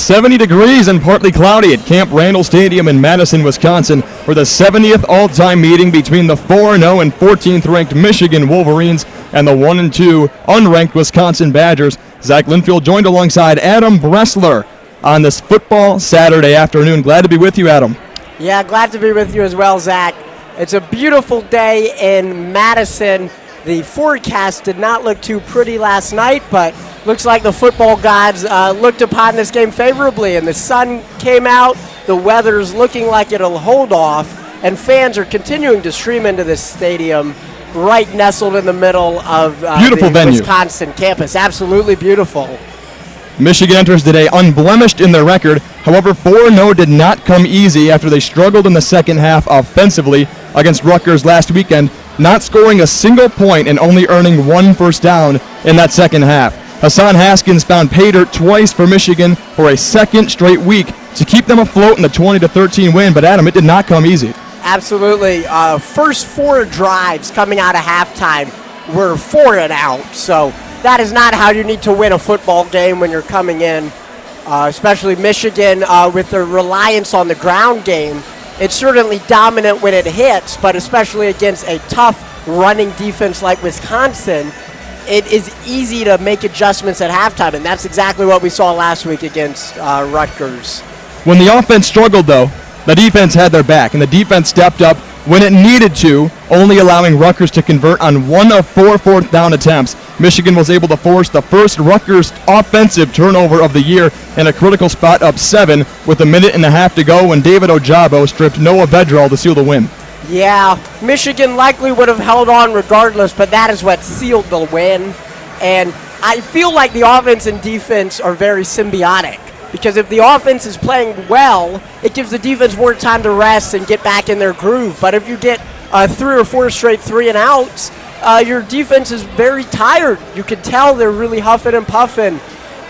70 degrees and partly cloudy at Camp Randall Stadium in Madison, Wisconsin for the 70th all-time meeting between the 4-0 and 14th-ranked Michigan Wolverines and the 1-2 unranked Wisconsin Badgers. Zach Linfield joined alongside Adam Bressler on this football Saturday afternoon. Glad to be with you, Adam. Yeah, glad to be with you as well, Zach. It's a beautiful day in Madison. The forecast did not look too pretty last night, but looks like the football gods looked upon this game favorably, and the sun came out. The weather's looking like it'll hold off, and fans are continuing to stream into this stadium right nestled in the middle of beautiful the venue. Wisconsin campus. Absolutely beautiful. Michigan enters today unblemished in their record. However, 4-0 did not come easy after they struggled in the second half offensively against Rutgers last weekend, not scoring a single point and only earning one first down in that second half. Hassan Haskins found pay dirt twice for Michigan for a second straight week to keep them afloat in the 20-13 win, but Adam, it did not come easy. Absolutely. First four drives coming out of halftime were 4 and out, so that is not how you need to win a football game when you're coming in, especially Michigan with their reliance on the ground game. It's certainly dominant when it hits, but especially against a tough running defense like Wisconsin, it is easy to make adjustments at halftime, and that's exactly what we saw last week against Rutgers. When the offense struggled, though, the defense had their back, and the defense stepped up when it needed to, only allowing Rutgers to convert on 1 of 4 fourth down attempts. Michigan was able to force the first Rutgers offensive turnover of the year in a critical spot up 7 with a minute and a half to go when David Ojabo stripped Noah Vedral to seal the win. Yeah, Michigan likely would have held on regardless, but that is what sealed the win. And I feel like the offense and defense are very symbiotic, because if the offense is playing well, it gives the defense more time to rest and get back in their groove. But if you get 3 or 4 straight 3 and outs, your defense is very tired. You can tell they're really huffing and puffing,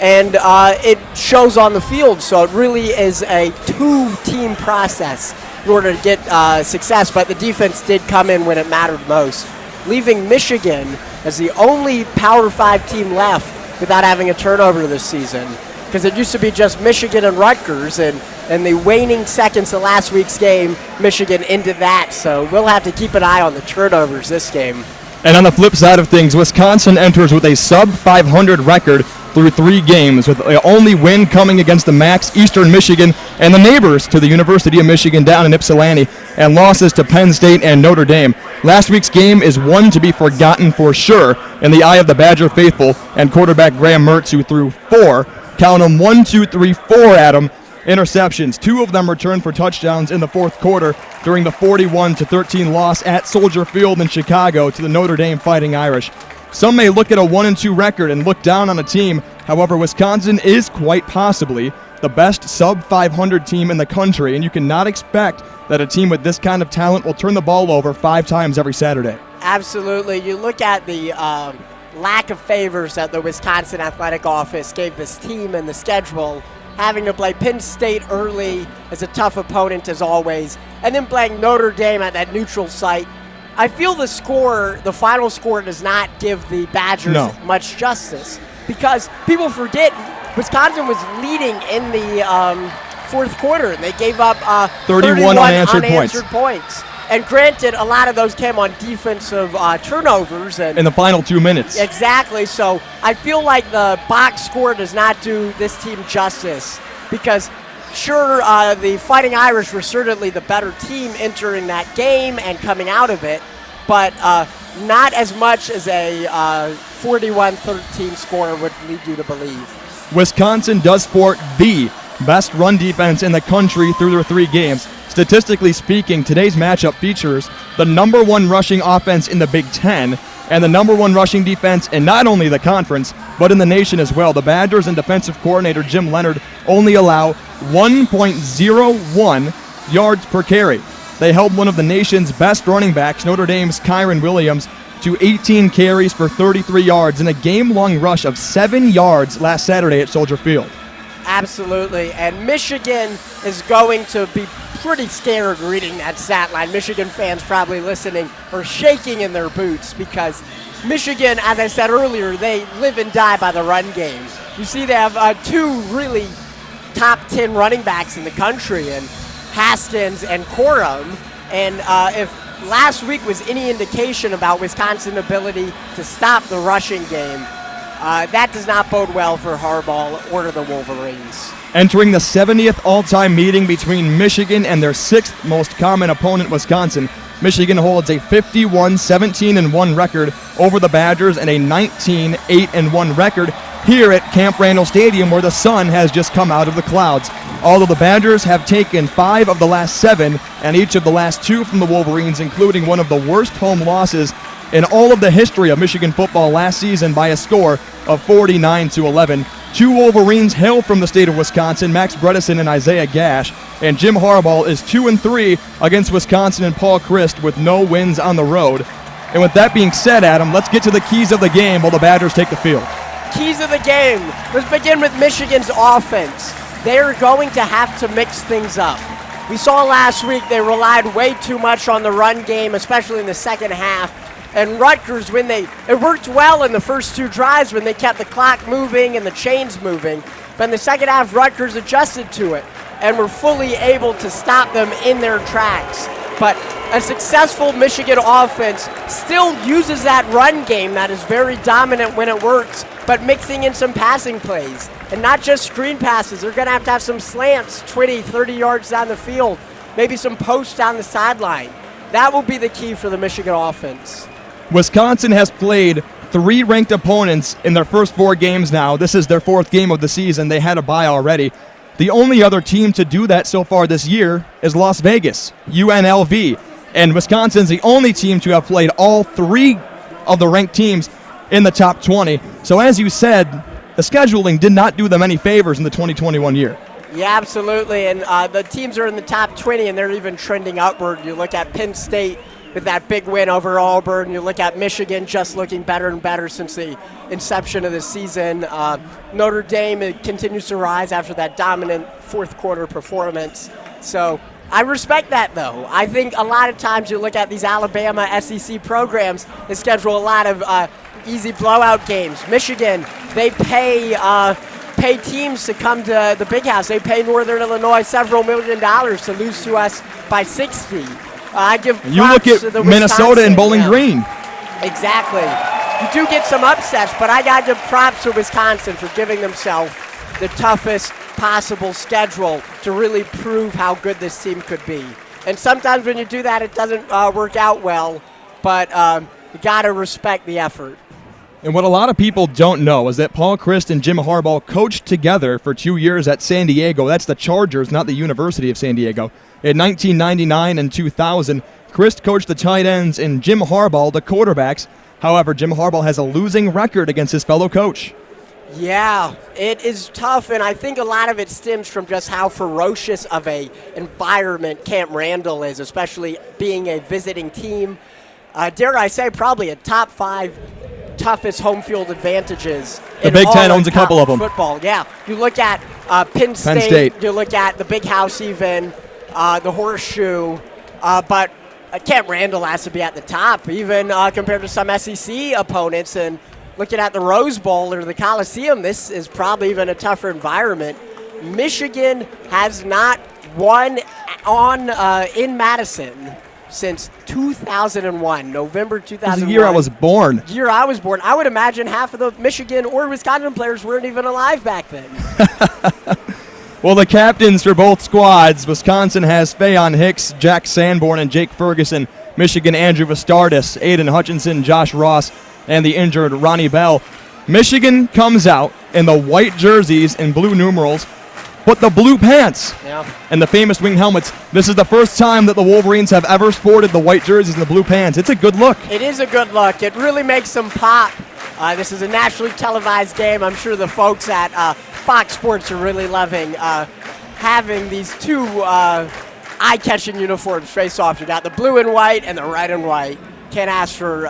and it shows on the field. So it really is a two-team process in order to get success. But the defense did come in when it mattered most, leaving Michigan as the only Power 5 team left without having a turnover this season. Because it used to be just Michigan and Rutgers, and the waning seconds of last week's game, Michigan into that. So we'll have to keep an eye on the turnovers this game. And on the flip side of things, Wisconsin enters with a sub-500 record through 3 games, with the only win coming against the MAC's Eastern Michigan and the neighbors to the University of Michigan down in Ypsilanti, and losses to Penn State and Notre Dame. Last week's game is one to be forgotten for sure in the eye of the Badger faithful and quarterback Graham Mertz, who threw 4. Count them 1, 2, 3, 4, Adam, interceptions. 2 of them returned for touchdowns in the fourth quarter during the 41-13 loss at Soldier Field in Chicago to the Notre Dame Fighting Irish. Some may look at a 1-2 record and look down on a team. However, Wisconsin is quite possibly the best sub-500 team in the country, and you cannot expect that a team with this kind of talent will turn the ball over 5 times every Saturday. Absolutely. You look at the lack of favors that the Wisconsin Athletic Office gave this team and the schedule, having to play Penn State early as a tough opponent as always, and then playing Notre Dame at that neutral site. I feel the final score does not give the Badgers much justice, because people forget Wisconsin was leading in the fourth quarter, and they gave up 31 unanswered points. And granted, a lot of those came on defensive turnovers. And in the final 2 minutes. Exactly. So I feel like the box score does not do this team justice, because sure, the Fighting Irish were certainly the better team entering that game and coming out of it, but not as much as a 41-13 score would lead you to believe. Wisconsin does sport the best run defense in the country through their 3 games. Statistically speaking, today's matchup features the number 1 rushing offense in the Big Ten and the number 1 rushing defense in not only the conference, but in the nation as well. The Badgers and defensive coordinator Jim Leonard only allow 1.01 yards per carry. They held one of the nation's best running backs, Notre Dame's Kyron Williams, to 18 carries for 33 yards in a game-long rush of 7 yards last Saturday at Soldier Field. Absolutely, and Michigan is going to be pretty scared reading that stat line. Michigan fans probably listening are shaking in their boots, because Michigan, as I said earlier, they live and die by the run game. You see they have 2 really top 10 running backs in the country, and Haskins and Corum. And if last week was any indication about Wisconsin's ability to stop the rushing game, that does not bode well for Harbaugh or the Wolverines. Entering the 70th all-time meeting between Michigan and their 6th most common opponent, Wisconsin, Michigan holds a 51-17-1 record over the Badgers and a 19-8-1 record here at Camp Randall Stadium, where the sun has just come out of the clouds. Although the Badgers have taken 5 of the last 7 and each of the last 2 from the Wolverines, including one of the worst home losses in all of the history of Michigan football last season by a score of 49-11. 2 Wolverines hail from the state of Wisconsin, Max Bredesen and Isaiah Gash, and Jim Harbaugh is 2-3 against Wisconsin and Paul Chryst with no wins on the road. And with that being said, Adam, let's get to the keys of the game while the Badgers take the field. Keys of the game. Let's begin with Michigan's offense. They are going to have to mix things up. We saw last week they relied way too much on the run game, especially in the second half. And Rutgers, it worked well in the first 2 drives when they kept the clock moving and the chains moving. But in the second half, Rutgers adjusted to it and were fully able to stop them in their tracks. But a successful Michigan offense still uses that run game that is very dominant when it works, but mixing in some passing plays. And not just screen passes. They're going to have some slants 20, 30 yards down the field, maybe some posts down the sideline. That will be the key for the Michigan offense. Wisconsin has played 3 ranked opponents in their first 4 games now. This is their 4th game of the season. They had a bye already. The only other team to do that so far this year is Las Vegas, UNLV. And Wisconsin's the only team to have played all 3 of the ranked teams in the top 20. So as you said, the scheduling did not do them any favors in the 2021 year. Yeah, absolutely. And the teams are in the top 20, and they're even trending upward. You look at Penn State with that big win over Auburn. You look at Michigan just looking better and better since the inception of the season. Notre Dame continues to rise after that dominant fourth quarter performance. So I respect that, though. I think a lot of times you look at these Alabama SEC programs, they schedule a lot of easy blowout games. Michigan, they pay teams to come to the Big House. They pay Northern Illinois several $1 million to lose to us by 60. I give props you look at to the Minnesota and Bowling Green. Exactly. You do get some upsets, but I got to give props to Wisconsin for giving themselves the toughest possible schedule to really prove how good this team could be. And sometimes when you do that, it doesn't work out well, but you got to respect the effort. And what a lot of people don't know is that Paul Chryst and Jim Harbaugh coached together for 2 years at San Diego. That's the Chargers, not the University of San Diego. In 1999 and 2000, Chryst coached the tight ends and Jim Harbaugh the quarterbacks. However, Jim Harbaugh has a losing record against his fellow coach. Yeah, it is tough, and I think a lot of it stems from just how ferocious of a environment Camp Randall is, especially being a visiting team. Dare I say, probably a top 5 toughest home field advantages. The Big Ten owns a couple of them. Football, yeah. You look at Penn State. You look at the Big House even, the Horseshoe, but Camp Randall has to be at the top, even compared to some SEC opponents. And looking at the Rose Bowl or the Coliseum, this is probably even a tougher environment. Michigan has not won in Madison since 2001, November 2001. The year I was born. Year I was born. I would imagine half of the Michigan or Wisconsin players weren't even alive back then. Well, the captains for both squads, Wisconsin has Feyen Hicks, Jack Sanborn, and Jake Ferguson. Michigan, Andrew Vastardis, Aiden Hutchinson, Josh Ross, and the injured Ronnie Bell. Michigan comes out in the white jerseys and blue numerals, but the blue pants and the famous wing helmets. This is the first time that the Wolverines have ever sported the white jerseys and the blue pants. It's a good look. It is a good look. It really makes them pop. This is a nationally televised game. I'm sure the folks at Fox Sports are really loving having these two eye-catching uniforms face off. You got the blue and white and the red and white. Can't ask for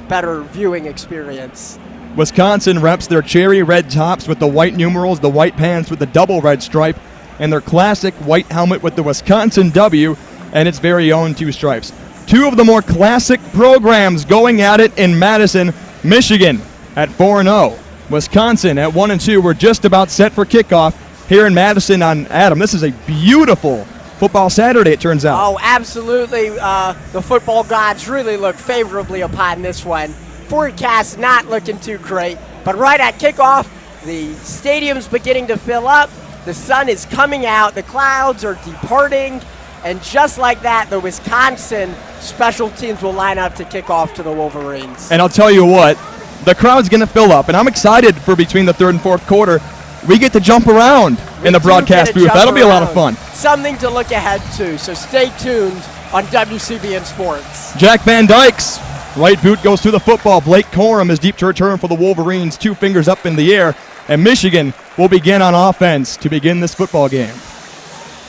better viewing experience. Wisconsin reps their cherry red tops with the white numerals, the white pants with the double red stripe, and their classic white helmet with the Wisconsin W and its very own 2 stripes. 2 of the more classic programs going at it in Madison. Michigan at 4-0. Wisconsin at 1-2. We're just about set for kickoff. here in Madison on Adam. This is a beautiful football Saturday, it turns out. Oh, absolutely. The football gods really look favorably upon this one. Forecast not looking too great, but right at kickoff, the stadium's beginning to fill up. The sun is coming out. The clouds are departing. And just like that, the Wisconsin special teams will line up to kick off to the Wolverines. And I'll tell you what, the crowd's going to fill up. And I'm excited for between the third and fourth quarter. We get to jump around in the broadcast booth. That'll be a lot of fun. Something to look ahead to. So stay tuned on WCBN Sports. Jack Van Dyke's right boot goes through the football. Blake Corum is deep to return for the Wolverines, 2 fingers up in the air. And Michigan will begin on offense to begin this football game.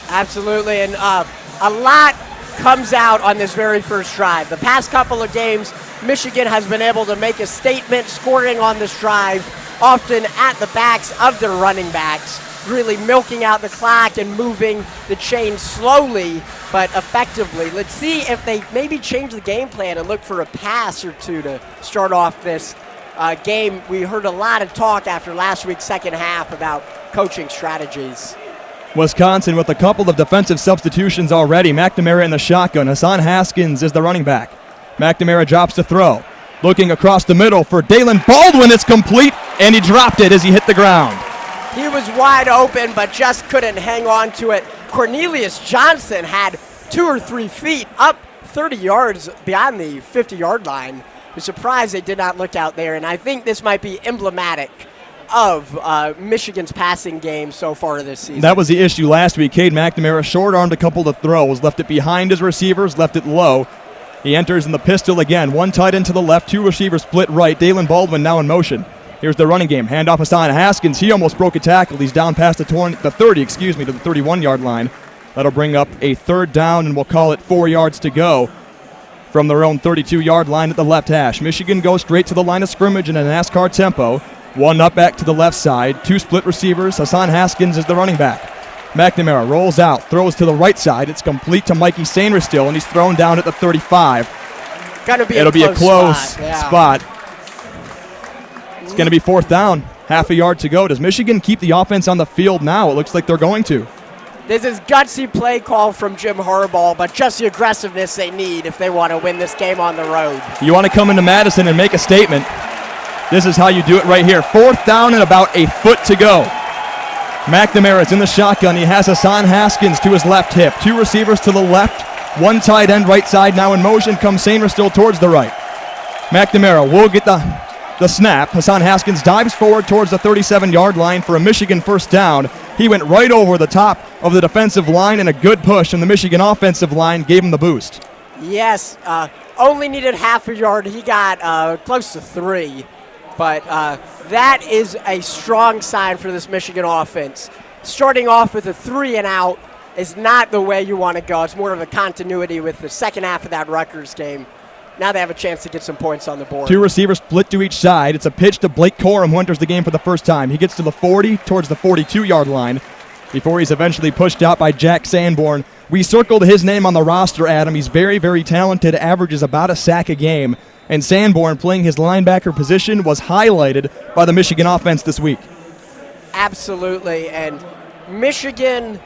Absolutely, and a lot comes out on this very first drive. The past couple of games, Michigan has been able to make a statement, scoring on this drive, often at the backs of their running backs, really milking out the clock and moving the chain slowly but effectively. Let's see if they maybe change the game plan and look for a pass or two to start off this game. We heard a lot of talk after last week's second half about coaching strategies. Wisconsin with a couple of defensive substitutions already. McNamara in the shotgun. Hassan Haskins is the running back. McNamara drops to throw. Looking across the middle for Dalen Baldwin. It's complete, and he dropped it as he hit the ground. He was wide open, but just couldn't hang on to it. Cornelius Johnson had 2 or 3 feet up 30 yards beyond the 50-yard line. I'm surprised they did not look out there, and I think this might be emblematic of Michigan's passing game so far this season. That was the issue last week. Cade McNamara short-armed a couple of throws, left it behind his receivers, left it low. He enters in the pistol again. 1 tight end to the left, 2 receivers split right. Dalen Baldwin now in motion. Here's the running game. Handoff Hassan Haskins. He almost broke a tackle. He's down past the 30 to the 31-yard line. That'll bring up a third down, and we'll call it 4 yards to go from their own 32-yard line at the left hash. Michigan goes straight to the line of scrimmage in a NASCAR tempo. 1 up back to the left side. 2 split receivers. Hassan Haskins is the running back. McNamara rolls out, throws to the right side. It's complete to Mikey Sainristil, and he's thrown down at the 35. It'll be a close spot. It's going to be 4th down. Half a yard to go. Does Michigan keep the offense on the field now? It looks like they're going to. This is gutsy play call from Jim Harbaugh, but just the aggressiveness they need if they want to win this game on the road. You want to come into Madison and make a statement. This is how you do it right here. 4th down and about a foot to go. McNamara's in the shotgun. He has Hassan Haskins to his left hip. 2 receivers to the left. 1 tight end right side now in motion. Comes Sainristil towards the right. McNamara will get the snap. Hassan Haskins dives forward towards the 37-yard line for a Michigan first down. He went right over the top of the defensive line, and a good push from the Michigan offensive line gave him the boost. Yes, only needed half a yard. He got close to 3. But that is a strong sign for this Michigan offense. Starting off with a 3 and out is not the way you want to go. It's more of a continuity with the second half of that Rutgers game. Now they have a chance to get some points on the board. 2 receivers split to each side. It's a pitch to Blake Corum, who enters the game for the first time. He gets to the 40 towards the 42-yard line before he's eventually pushed out by Jack Sanborn. We circled his name on the roster, Adam. He's very, very talented, averages about a sack a game. And Sanborn, playing his linebacker position, was highlighted by the Michigan offense this week. Absolutely, and Michigan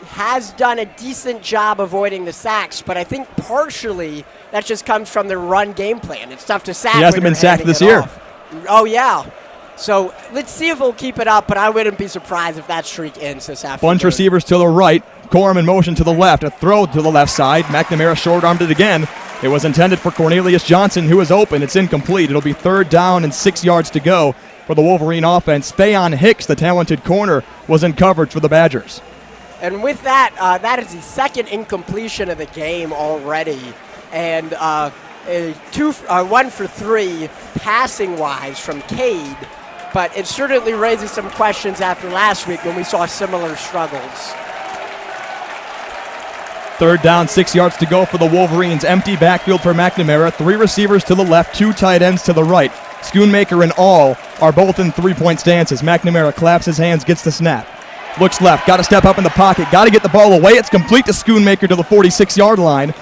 has done a decent job avoiding the sacks, but I think partially that just comes from their run game plan. It's tough to sack. He hasn't been sacked this year. Oh, yeah. So let's see if we'll keep it up, but I wouldn't be surprised if that streak ends this afternoon. Bunch receivers to the right. Corum in motion to the left. A throw to the left side. McNamara short-armed it again. It was intended for Cornelius Johnson, who is open. It's incomplete. It'll be 3rd down and 6 yards to go for the Wolverine offense. Feyen Hicks, the talented corner, was in coverage for the Badgers. And with that, that is the 2nd incompletion of the game already. And 1 for 3 passing-wise from Cade. But it certainly raises some questions after last week when we saw similar struggles. 3rd down, 6 yards to go for the Wolverines. Empty backfield for McNamara. 3 receivers to the left, 2 tight ends to the right. Schoonmaker and All are both in 3-point stances. McNamara claps his hands, gets the snap. Looks left, got to step up in the pocket, got to get the ball away. It's complete to Schoonmaker to the 46-yard line.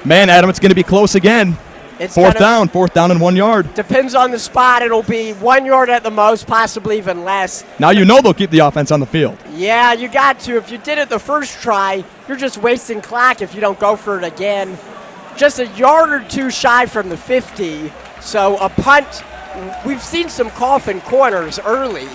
Man, Adam, it's going to be close again. It's fourth down and 1 yard. Depends on the spot. It'll be 1 yard at the most, possibly even less. Now you know they'll keep the offense on the field. Yeah, you got to. If you did it the first try, you're just wasting clock if you don't go for it again. Just a yard or two shy from the 50. So a punt. We've seen some coffin corners early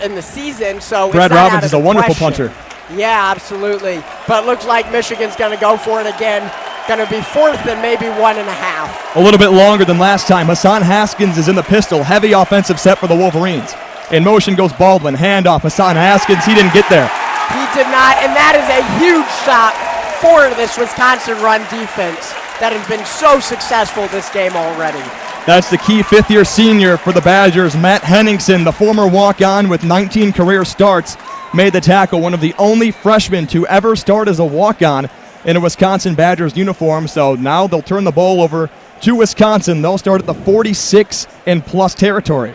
in the season. So Brad Robbins is a wonderful punter. Yeah, absolutely. But it looks like Michigan's going to go for it again. Going to be fourth and maybe 1.5. A little bit longer than last time. Hassan Haskins is in the pistol. Heavy offensive set for the Wolverines. In motion goes Baldwin. Handoff. Hassan Haskins. He didn't get there. He did not. And that is a huge stop for this Wisconsin run defense that has been so successful this game already. That's the key fifth-year senior for the Badgers, Matt Henningsen, the former walk-on with 19 career starts, made the tackle, one of the only freshmen to ever start as a walk-on in a Wisconsin Badgers uniform. So now they'll turn the ball over to Wisconsin. They'll start at the 46 and plus territory.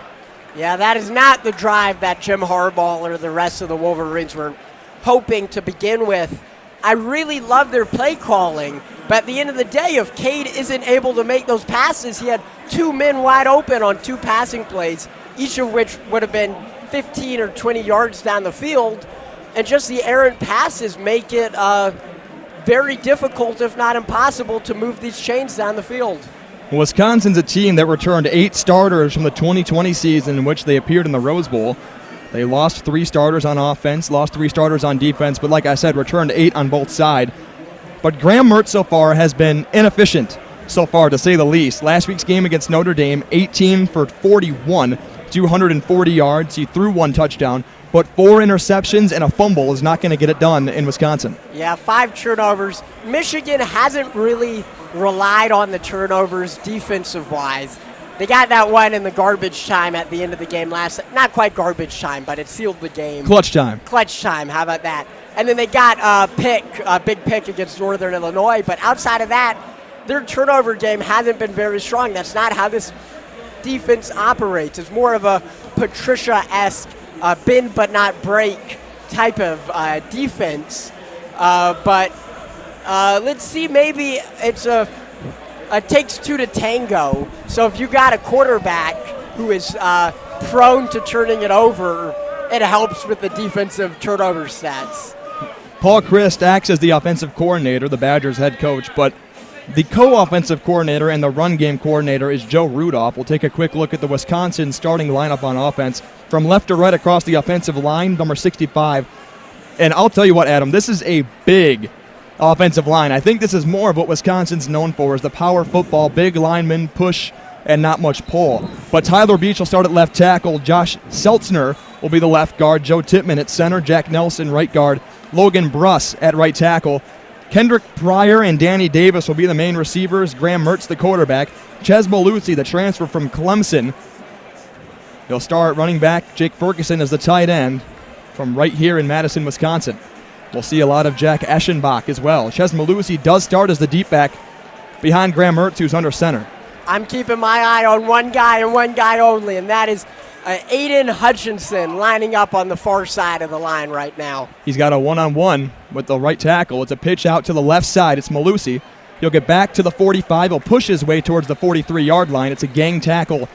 Yeah, that is not the drive that Jim Harbaugh or the rest of the Wolverines were hoping to begin with. I really love their play calling, but at the end of the day, if Cade isn't able to make those passes, he had 2 men wide open on 2 passing plays, each of which would have been 15 or 20 yards down the field, and just the errant passes make it very difficult, if not impossible, to move these chains down the field. Wisconsin's a team that returned 8 starters from the 2020 season in which they appeared in the Rose Bowl. They lost 3 starters on offense, lost 3 starters on defense, but like I said, returned 8 on both sides. But Graham Mertz so far has been inefficient so far, to say the least. Last week's game against Notre Dame, 18 for 41, 240 yards. He threw 1 touchdown, but 4 interceptions and a fumble is not going to get it done in Wisconsin. Yeah, 5 turnovers. Michigan hasn't really relied on the turnovers defensive-wise. They got that one in the garbage time at the end of the game last. Not quite garbage time, but it sealed the game. Clutch time. Clutch time. How about that? And then they got a big pick against Northern Illinois. But outside of that, their turnover game hasn't been very strong. That's not how this defense operates. It's more of a Patricia-esque bend but not break type of defense. But let's see. Maybe it's it takes 2 to tango. So if you got a quarterback who is prone to turning it over, it helps with the defensive turnover stats. Paul Christ acts as the offensive coordinator, the Badgers head coach, but the co-offensive coordinator and the run game coordinator is Joe Rudolph. We'll take a quick look at the Wisconsin starting lineup on offense. From left to right across the offensive line, number 65. And I'll tell you what, Adam, this is a big offensive line. I think this is more of what Wisconsin's known for, is the power football, big linemen, push, and not much pull. But Tyler Beach will start at left tackle. Josh Seltzner will be the left guard. Joe Tippmann at center. Jack Nelson, right guard. Logan Bruss at right tackle. Kendrick Pryor and Danny Davis will be the main receivers. Graham Mertz, the quarterback. Ches Malusi, the transfer from Clemson. He'll start running back. Jake Ferguson is the tight end from right here in Madison, Wisconsin. We'll see a lot of Jack Eschenbach as well. Ches Malusi does start as the deep back behind Graham Mertz, who's under center. I'm keeping my eye on one guy and one guy only, and that is Aiden Hutchinson lining up on the far side of the line right now. He's got a one-on-one with the right tackle. It's a pitch out to the left side. It's Malusi. He'll get back to the 45. He'll push his way towards the 43-yard line. It's a gang tackle.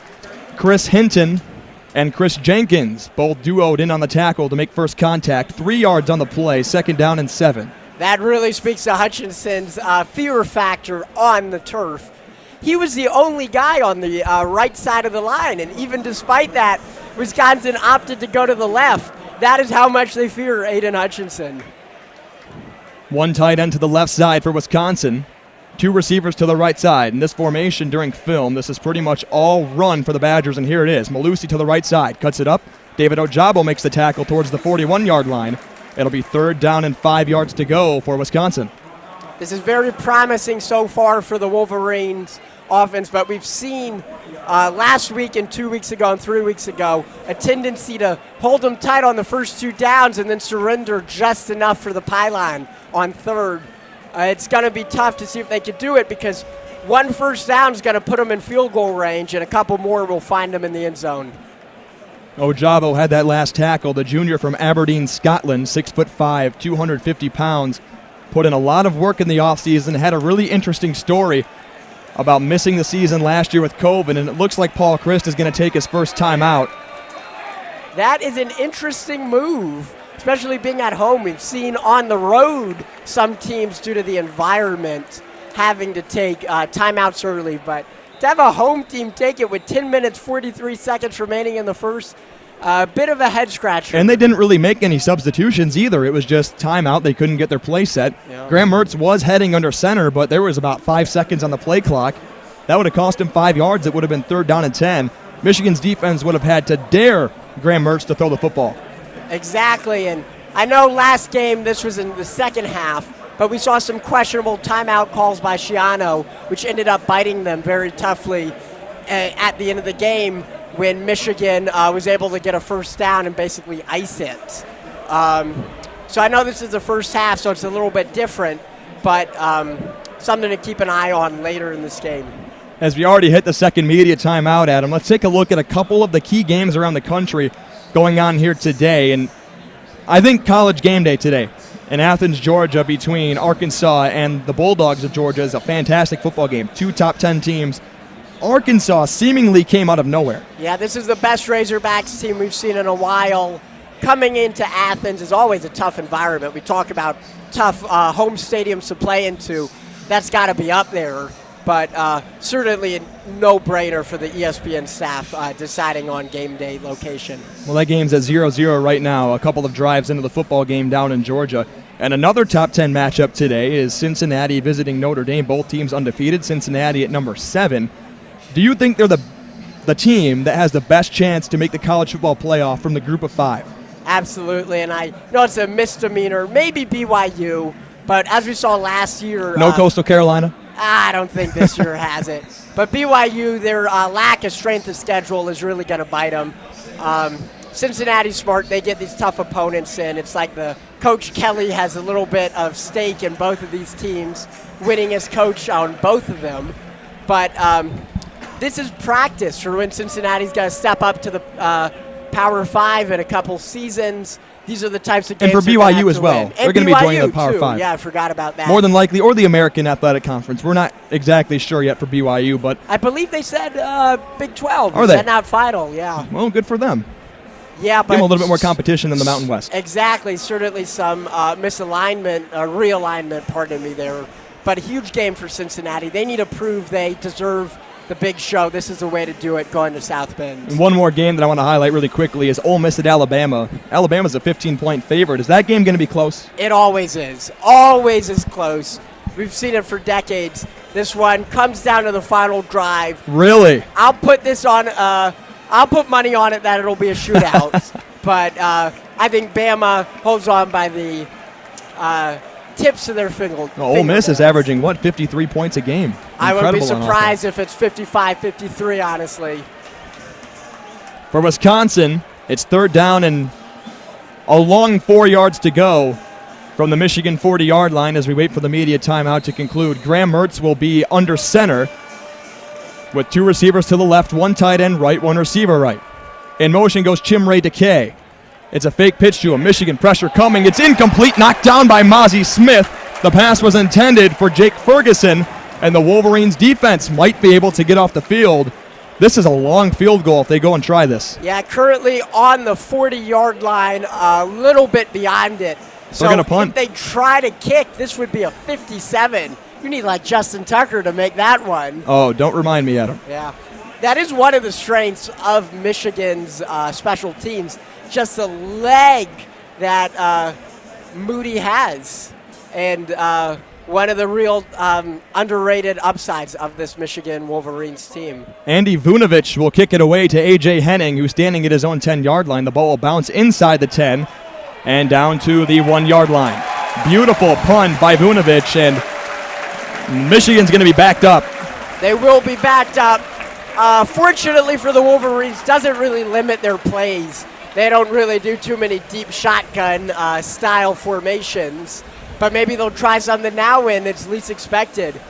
Chris Hinton and Chris Jenkins both duoed in on the tackle to make first contact. 3 yards on the play, 2nd down and 7. That really speaks to Hutchinson's fear factor on the turf. He was the only guy on the right side of the line, and even despite that, Wisconsin opted to go to the left. That is how much they fear Aiden Hutchinson. 1 tight end to the left side for Wisconsin. 2 receivers to the right side. In this formation during film, this is pretty much all run for the Badgers, and here it is. Malusi to the right side, cuts it up. David Ojabo makes the tackle towards the 41-yard line. It'll be 3rd down and 5 yards to go for Wisconsin. This is very promising so far for the Wolverines offense, but we've seen last week and 2 weeks ago and 3 weeks ago a tendency to hold them tight on the first 2 downs and then surrender just enough for the pylon on 3rd. It's going to be tough to see if they can do it, because 1 first down is going to put them in field goal range, and a couple more will find them in the end zone. Ojabo had that last tackle. The junior from Aberdeen, Scotland, 6'5", 250 pounds. Put in a lot of work in the offseason, had a really interesting story. about missing the season last year with COVID, and it looks like Paul Christ is going to take his first time out. That is an interesting move, especially being at home. We've seen on the road some teams, due to the environment, having to take timeouts early. But to have a home team take it with 10 minutes, 43 seconds remaining in the first, a bit of a head scratcher. And they didn't really make any substitutions either. It was just timeout. They couldn't get their play set. Yeah. Graham Mertz was heading under center, but there was about 5 seconds on the play clock. That would have cost him 5 yards. It would have been 3rd down and 10. Michigan's defense would have had to dare Graham Mertz to throw the football. Exactly, and I know last game, this was in the second half, but we saw some questionable timeout calls by Schiano, which ended up biting them very toughly at the end of the game, when Michigan was able to get a first down and basically ice it. So I know this is the first half, so it's a little bit different, but something to keep an eye on later in this game. As we already hit the second media timeout, Adam, let's take a look at a couple of the key games around the country going on here today. And I think College Game Day today in Athens, Georgia, between Arkansas and the Bulldogs of Georgia is a fantastic football game. 2 top 10 teams. Arkansas seemingly came out of nowhere. Yeah, this is the best Razorbacks team we've seen in a while. Coming into Athens is always a tough environment. We talk about tough home stadiums to play into. That's got to be up there. But certainly a no-brainer for the ESPN staff deciding on game day location. Well, that game's at 0-0 right now, a couple of drives into the football game down in Georgia. And another top 10 matchup today is Cincinnati visiting Notre Dame. Both teams undefeated, Cincinnati at number 7. Do you think they're the team that has the best chance to make the college football playoff from the group of 5? Absolutely, and I know it's a misdemeanor, maybe BYU, but as we saw last year... No Coastal Carolina? I don't think this year has it. But BYU, their lack of strength of schedule is really going to bite them. Cincinnati's smart. They get these tough opponents in. It's like the Coach Kelly has a little bit of stake in both of these teams, winning as coach on both of them. But this is practice for when Cincinnati's going to step up to the Power 5 in a couple seasons. These are the types of games. And for BYU as well. They're going to be joining the Power too. 5. Yeah, I forgot about that. More than likely, or the American Athletic Conference. We're not exactly sure yet for BYU, but... I believe they said Big 12. Are they? Said not final, yeah. Well, good for them. Yeah, but... Give them a little bit more competition than the Mountain West. Exactly. Certainly some misalignment, realignment, pardon me there. But a huge game for Cincinnati. They need to prove they deserve the big show. This is the way to do it, going to South Bend. And one more game that I want to highlight really quickly is Ole Miss at Alabama. Alabama's a 15-point favorite. Is that game going to be close? It always is. Always is close. We've seen it for decades. This one comes down to the final drive. Really? I'll put this on. I'll put money on it that it'll be a shootout. But I think Bama holds on by the tips of their finger. Ole Miss is averaging, 53 points a game. I would be Incredible on surprised if it's 55-53, honestly. For Wisconsin, it's 3rd down and a long 4 yards to go from the Michigan 40-yard line as we wait for the media timeout to conclude. Graham Mertz will be under center with 2 receivers to the left, 1 tight end right, 1 receiver right. In motion goes Chimray Decay. It's a fake pitch to him. Michigan pressure coming. It's incomplete, knocked down by Mozzie Smith. The pass was intended for Jake Ferguson, and the Wolverines' defense might be able to get off the field. This is a long field goal if they go and try this. Yeah, currently on the 40-yard line, a little bit beyond it. So they're going to punt. If they try to kick, this would be a 57. You need like Justin Tucker to make that one. Oh, don't remind me, Adam. Yeah. That is one of the strengths of Michigan's special teams, just the leg that Moody has. And one of the real underrated upsides of this Michigan Wolverines team. Andy Vunovich will kick it away to A.J. Henning, who's standing at his own 10-yard line. The ball will bounce inside the 10 and down to the 1-yard line. Beautiful punt by Vunovich, and Michigan's going to be backed up. They will be backed up. Fortunately for the Wolverines, doesn't really limit their plays. They don't really do too many deep shotgun style formations, but maybe they'll try something now when it's least expected.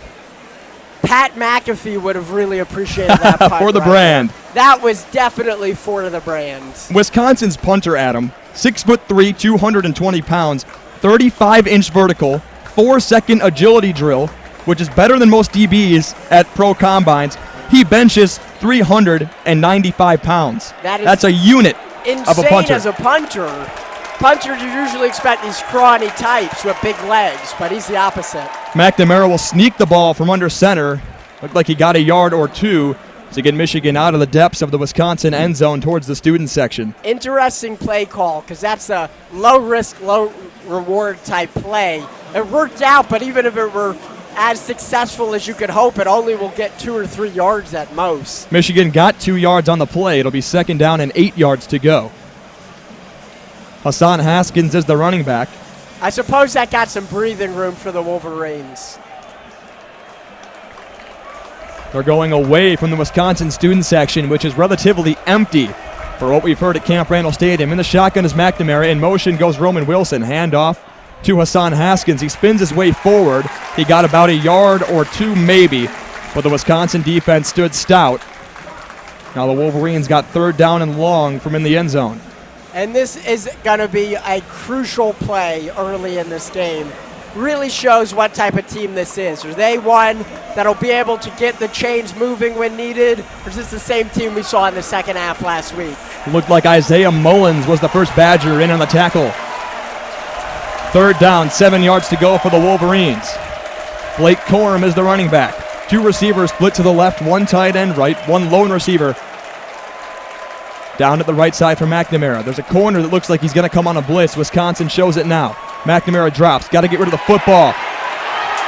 Pat McAfee would have really appreciated that punt. For the brand. That was definitely for the brand. Wisconsin's punter, Adam, 6'3", 220 pounds, 35-inch vertical, 4-second agility drill, which is better than most DBs at pro combines. He benches 395 pounds. That's a unit of a punter. Insane as a punter. Punters, you usually expect these scrawny types with big legs, but he's the opposite. McNamara will sneak the ball from under center. Looked like he got a yard or two to get Michigan out of the depths of the Wisconsin end zone towards the student section. Interesting play call, because that's a low-risk, low-reward type play. It worked out, but even if it were as successful as you could hope, it only will get 2 or 3 yards at most. Michigan got 2 yards on the play. It'll be 2nd down and 8 yards to go. Hassan Haskins is the running back. I suppose that got some breathing room for the Wolverines. They're going away from the Wisconsin student section, which is relatively empty for what we've heard at Camp Randall Stadium. In the shotgun is McNamara. In motion goes Roman Wilson. Handoff to Hassan Haskins. He spins his way forward. He got about a yard or two maybe, but the Wisconsin defense stood stout. Now the Wolverines got 3rd down and long from in the end zone. And this is going to be a crucial play early in this game. Really shows what type of team this is. Are they one that'll be able to get the chains moving when needed, or is this the same team we saw in the second half last week? Looked like Isaiah Mullins was the first Badger in on the tackle. 3rd down, 7 yards to go for the Wolverines. Blake Corum is the running back. 2 receivers split to the left, 1 tight end right, 1 lone receiver. Down at the right side for McNamara. There's a corner that looks like he's going to come on a blitz. Wisconsin shows it now. McNamara drops. Got to get rid of the football.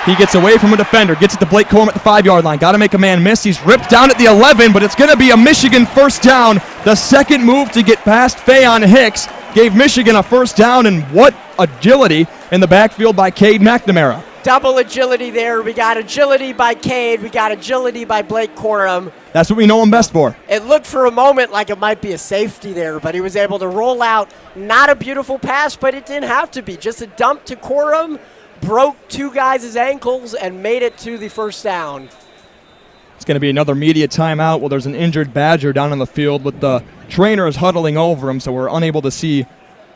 He gets away from a defender. Gets it to Blake Corum at the 5-yard line. Got to make a man miss. He's ripped down at the 11, but it's going to be a Michigan 1st down. The second move to get past Feyen Hicks gave Michigan a 1st down, and what agility in the backfield by Cade McNamara. Double agility there. We got agility by Cade. We got agility by Blake Corum. That's what we know him best for. It looked for a moment like it might be a safety there, but he was able to roll out. Not a beautiful pass, but it didn't have to be. Just a dump to Corum, broke 2 guys' ankles, and made it to the 1st down. It's going to be another media timeout. Well, there's an injured Badger down on the field with the trainers huddling over him, so we're unable to see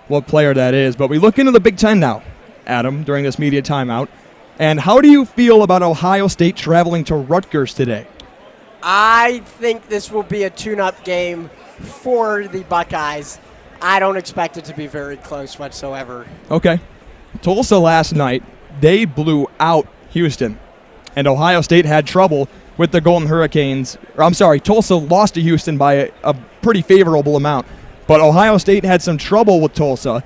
what player that is. But we look into the Big Ten now, Adam, during this media timeout. And how do you feel about Ohio State traveling to Rutgers today? I think this will be a tune-up game for the Buckeyes. I don't expect it to be very close whatsoever. Okay. Tulsa last night, they blew out Houston. And Ohio State had trouble with the Golden Hurricanes. Tulsa lost to Houston by a pretty favorable amount. But Ohio State had some trouble with Tulsa.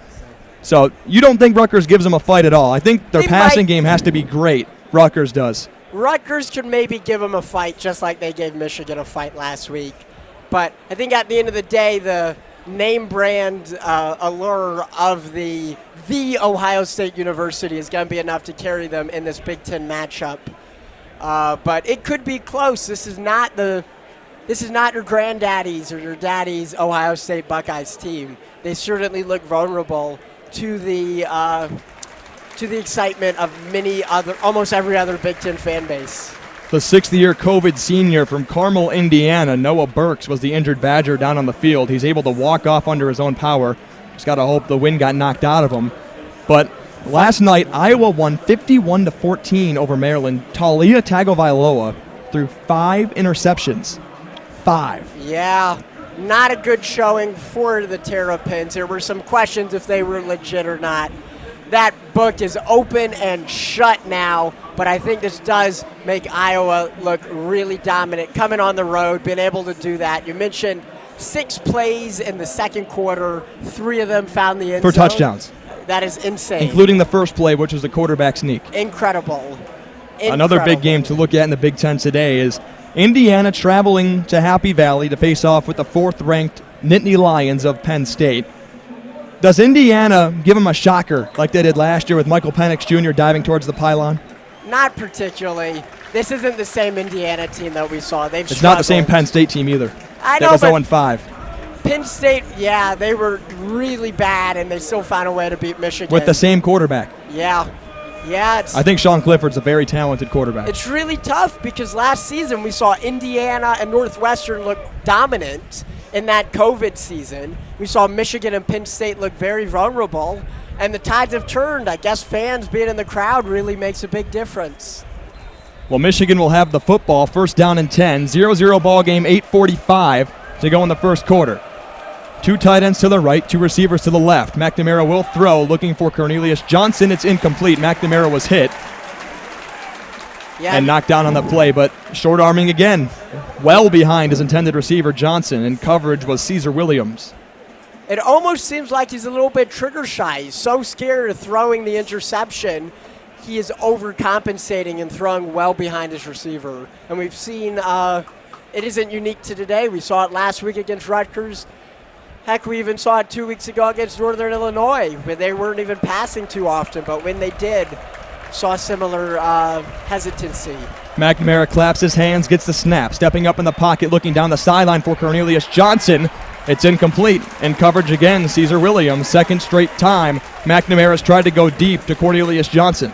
So you don't think Rutgers gives them a fight at all? I think their passing game has to be great. Rutgers does. Rutgers could maybe give them a fight just like they gave Michigan a fight last week. But I think at the end of the day, the name brand allure of the Ohio State University is going to be enough to carry them in this Big Ten matchup. But it could be close. This is not your granddaddy's or your daddy's Ohio State Buckeyes team. They certainly look vulnerable to the excitement of almost every other Big Ten fan base. The 6th-year COVID senior from Carmel, Indiana, Noah Burks, was the injured Badger down on the field. He's able to walk off under his own power. Just got to hope the wind got knocked out of him. But last night, Iowa won 51-14 over Maryland. Talia Tagovailoa threw 5 interceptions. 5. Yeah. Not a good showing for the Terrapins. There were some questions if they were legit or not. That book is open and shut now, but I think this does make Iowa look really dominant. Coming on the road, being able to do that. You mentioned 6 plays in the second quarter. 3 of them found the end zone. For touchdowns. That is insane. Including the first play, which was the quarterback sneak. Incredible. Another big game to look at in the Big Ten today is Indiana traveling to Happy Valley to face off with the 4th-ranked Nittany Lions of Penn State. Does Indiana give them a shocker like they did last year with Michael Penix Jr. diving towards the pylon? Not particularly. This isn't the same Indiana team that we saw. They've It's not the same Penn State team either. I know, that was 0-5. Penn State, yeah, they were really bad, and they still found a way to beat Michigan. With the same quarterback. Yeah. Yeah, I think Sean Clifford's a very talented quarterback. It's really tough because last season we saw Indiana and Northwestern look dominant in that COVID season. We saw Michigan and Penn State look very vulnerable, and the tides have turned. I guess fans being in the crowd really makes a big difference. Well, Michigan will have the football, first down and 10. 0-0 ball game, 8:45 to go in the first quarter. Two tight ends to the right, two receivers to the left. McNamara will throw, looking for Cornelius Johnson. It's incomplete. McNamara was hit and knocked down on the play, but short arming again. Well behind his intended receiver, Johnson, and coverage was Caesar Williams. It almost seems like he's a little bit trigger shy. He's so scared of throwing the interception. He is overcompensating and throwing well behind his receiver. And we've seen it isn't unique to today. We saw it last week against Rutgers. Heck, we even saw it 2 weeks ago against Northern Illinois, where they weren't even passing too often, but when they did, saw similar hesitancy. McNamara claps his hands, gets the snap, stepping up in the pocket, looking down the sideline for Cornelius Johnson. It's incomplete. In coverage again, Caesar Williams, second straight time. McNamara's tried to go deep to Cornelius Johnson.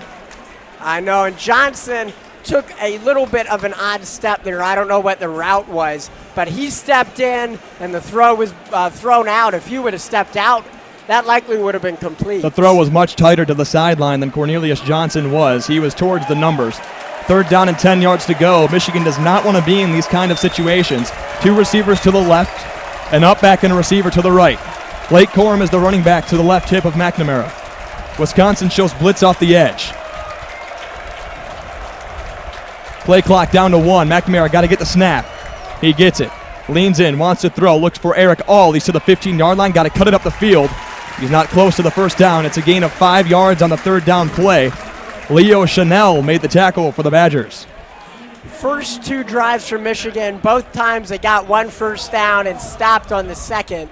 I know, and Johnson took a little bit of an odd step there. I don't know what the route was, but he stepped in, and the throw was thrown out. If he would have stepped out, that likely would have been complete. The throw was much tighter to the sideline than Cornelius Johnson was. He was towards the numbers. Third down and 10 yards to go. Michigan does not want to be in these kind of situations. Two receivers to the left, and up back and a receiver to the right. Blake Corum is the running back to the left hip of McNamara. Wisconsin shows blitz off the edge. Play clock down to 1. McNamara got to get the snap. He gets it. Leans in, wants to throw, looks for Eric All. He's to the 15-yard line, got to cut it up the field. He's not close to the first down. It's a gain of 5 yards on the third down play. Leo Chanel made the tackle for the Badgers. First two drives for Michigan, both times they got one first down and stopped on the second.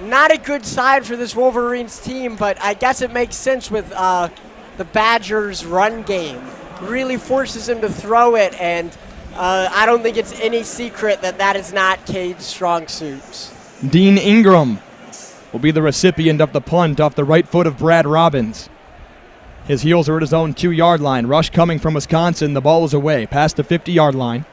Not a good sign for this Wolverines team, but I guess it makes sense with the Badgers' run game. Really forces them to throw it, and I don't think it's any secret that that is not Cade's strong suits. Dean Ingram will be the recipient of the punt off the right foot of Brad Robbins. His heels are at his own 2-yard line. Rush coming from Wisconsin. The ball is away, past the 50-yard line.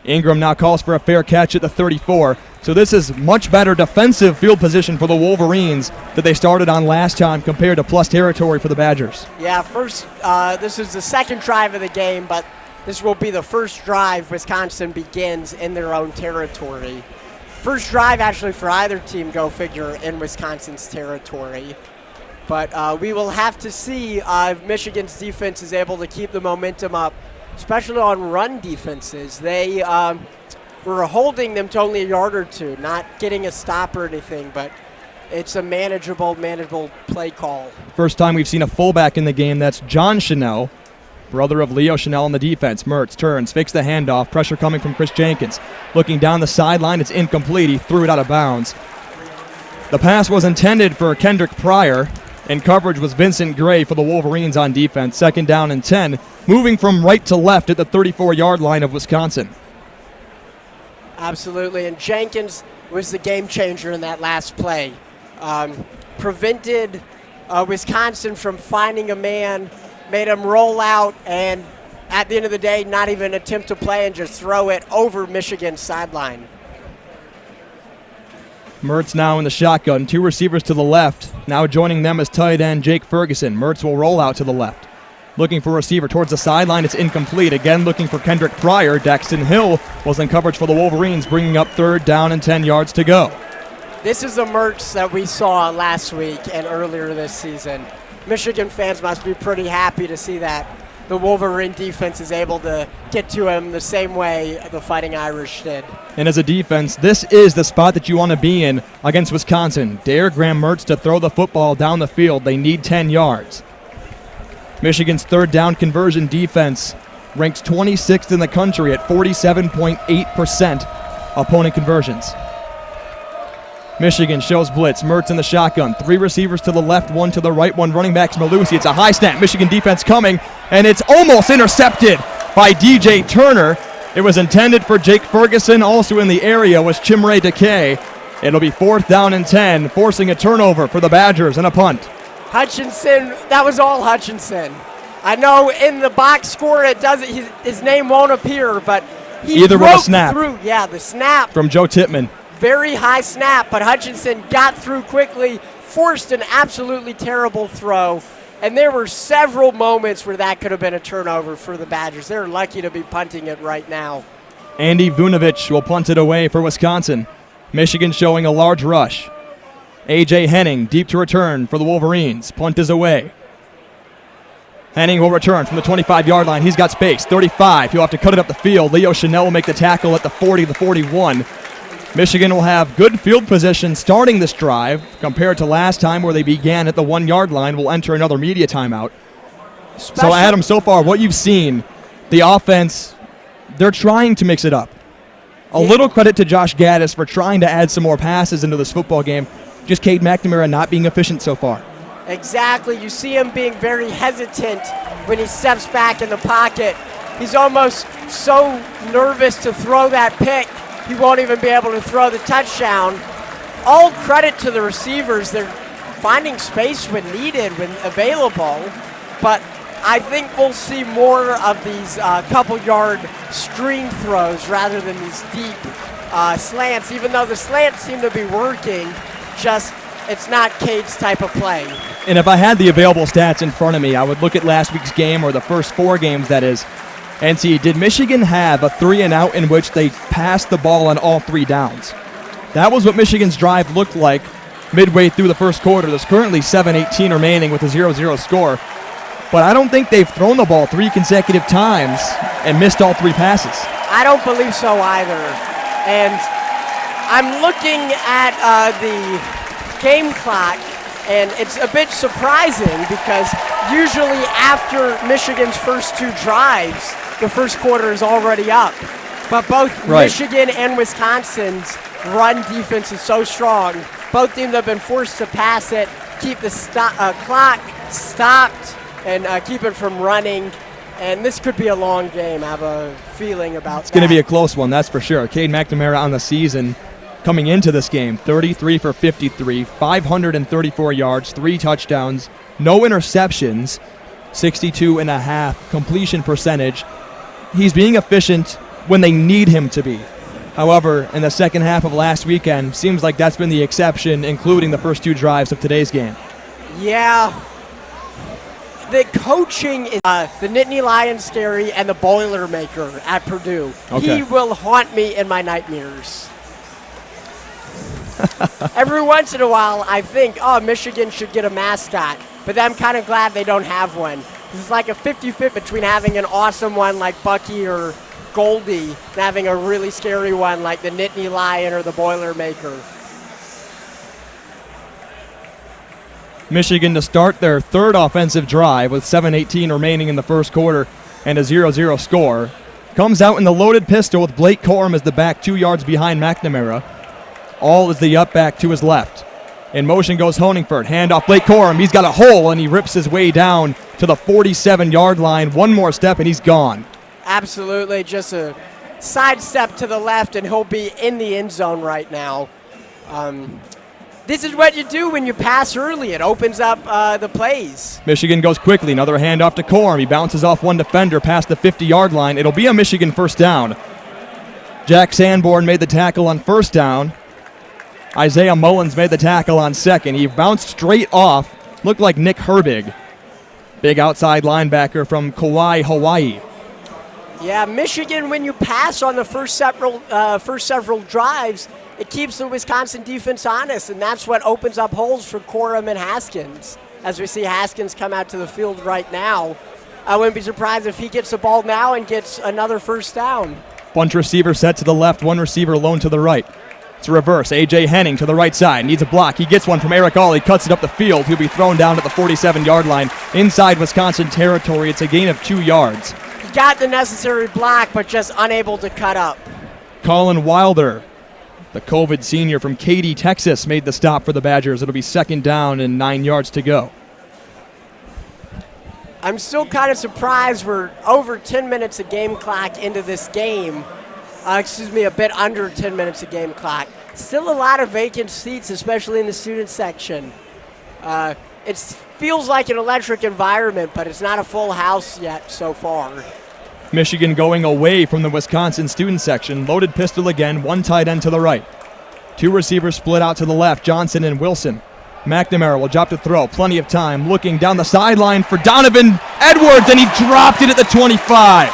Ingram now calls for a fair catch at the 34. So this is much better defensive field position for the Wolverines that they started on last time compared to plus territory for the Badgers. Yeah, first, this is the second drive of the game, but this will be the first drive Wisconsin begins in their own territory. First drive actually for either team, go figure, in Wisconsin's territory. But we will have to see if Michigan's defense is able to keep the momentum up, especially on run defenses. They were holding them to only a yard or two, not getting a stop or anything, but it's a manageable play call. First time we've seen a fullback in the game. That's John Chanel, brother of Leo Chanel on the defense. Mertz turns, fakes the handoff. Pressure coming from Chris Jenkins. Looking down the sideline, it's incomplete. He threw it out of bounds. The pass was intended for Kendrick Pryor, and coverage was Vincent Gray for the Wolverines on defense. Second down and 10, moving from right to left at the 34-yard line of Wisconsin. Absolutely, and Jenkins was the game changer in that last play. Prevented Wisconsin from finding a man, made him roll out, and at the end of the day, not even attempt to play and just throw it over Michigan's sideline. Mertz now in the shotgun. Two receivers to the left. Now joining them is tight end Jake Ferguson. Mertz will roll out to the left. Looking for a receiver towards the sideline. It's incomplete. Again looking for Kendrick Pryor. Daxton Hill was in coverage for the Wolverines, bringing up third down and 10 yards to go. This is the Mertz that we saw last week and earlier this season. Michigan fans must be pretty happy to see that the Wolverine defense is able to get to him the same way the Fighting Irish did. And as a defense, this is the spot that you want to be in against Wisconsin. Dare Graham Mertz to throw the football down the field. They need 10 yards. Michigan's third down conversion defense ranks 26th in the country at 47.8% opponent conversions. Michigan shows blitz. Mertz in the shotgun. Three receivers to the left, one to the right, one running back to Malusi. It's a high snap. Michigan defense coming, and it's almost intercepted by DJ Turner. It was intended for Jake Ferguson. Also in the area was Chimere Decay. It'll be fourth down and 10, forcing a turnover for the Badgers and a punt. Hutchinson, that was all Hutchinson. I know in the box score it doesn't. His name won't appear, but he either broke with a snap through. Yeah, the snap from Joe Tippmann. Very high snap, but Hutchinson got through quickly, forced an absolutely terrible throw, And there were several moments where that could have been a turnover for the Badgers. They're lucky to be punting it right now. Andy Vunovich will punt it away for Wisconsin. Michigan showing a large rush. A.J. Henning deep to return for the Wolverines. Punt is away. Henning will return from the 25-yard line. He's got space. 35. He'll have to cut it up the field. Leo Chanel will make the tackle at the 40, the 41. Michigan will have good field position starting this drive compared to last time where they began at the 1-yard line. We'll enter another media timeout. So, Adam, so far, what you've seen, the offense, they're trying to mix it up. A little credit to Josh Gaddis for trying to add some more passes into this football game. Just Cade McNamara not being efficient so far. Exactly. You see him being very hesitant when he steps back in the pocket. He's almost so nervous to throw that pick, he won't even be able to throw the touchdown. All credit to the receivers. They're finding space when needed, when available. But I think we'll see more of these couple-yard screen throws rather than these deep slants, even though the slants seem to be working. Just it's not Cade's type of play. And if I had the available stats in front of me, I would look at last week's game, or the first 4 games, that is, and see, did Michigan have a 3-and-out in which they passed the ball on all 3 downs? That was what Michigan's drive looked like midway through the first quarter. There's currently 7:18 remaining with a 0-0 score. But I don't think they've thrown the ball 3 consecutive times and missed all 3 passes. I don't believe so either. And I'm looking at the game clock, and it's a bit surprising because usually after Michigan's first 2 drives, the first quarter is already up. But both Michigan and Wisconsin's run defense is so strong. Both teams have been forced to pass it, keep the clock stopped, and keep it from running. And this could be a long game. I have a feeling about It's going to be a close one, that's for sure. Cade McNamara on the season coming into this game, 33 for 53, 534 yards, 3 touchdowns, no interceptions, 62.5 completion percentage. He's being efficient when they need him to be. However, in the second half of last weekend, seems like that's been the exception, including the first 2 drives of today's game. Yeah. The coaching is the Nittany Lion Scary and the Boilermaker at Purdue. Okay. He will haunt me in my nightmares. Every once in a while, I think, Michigan should get a mascot. But I'm kind of glad they don't have one. It's like a 50-50 between having an awesome one like Bucky or Goldie and having a really scary one like the Nittany Lion or the Boilermaker. Michigan to start their 3rd offensive drive with 7:18 remaining in the first quarter and a 0-0 score. Comes out in the loaded pistol with Blake Corum as the back 2 yards behind McNamara. All is the up back to his left. In motion goes Honingford. Hand off Blake Corum. He's got a hole, and he rips his way down to the 47-yard line. One more step, and he's gone. Absolutely. Just a sidestep to the left, and he'll be in the end zone right now. This is what you do when you pass early. It opens up the plays. Michigan goes quickly. Another handoff to Corum. He bounces off one defender past the 50-yard line. It'll be a Michigan first down. Jack Sanborn made the tackle on first down. Isaiah Mullins made the tackle on second. He bounced straight off. Looked like Nick Herbig. Big outside linebacker from Kauai, Hawaii. Yeah, Michigan, when you pass on the first several drives, it keeps the Wisconsin defense honest, and that's what opens up holes for Corum and Haskins. As we see Haskins come out to the field right now, I wouldn't be surprised if he gets the ball now and gets another first down. Bunch receiver set to the left, one receiver alone to the right. It's a reverse. A.J. Henning to the right side. Needs a block. He gets one from Eric All. He cuts it up the field. He'll be thrown down at the 47-yard line inside Wisconsin territory. It's a gain of 2 yards. He got the necessary block, but just unable to cut up. Colin Wilder, the COVID senior from Katy, Texas, made the stop for the Badgers. It'll be 2nd down and 9 yards to go. I'm still kind of surprised we're over 10 minutes of game clock into this game. A bit under 10 minutes of game clock. Still a lot of vacant seats, especially in the student section. It feels like an electric environment, but it's not a full house yet so far. Michigan going away from the Wisconsin student section. Loaded pistol again, one tight end to the right. 2 receivers split out to the left, Johnson and Wilson. McNamara will drop to throw. Plenty of time. Looking down the sideline for Donovan Edwards, and he dropped it at the 25.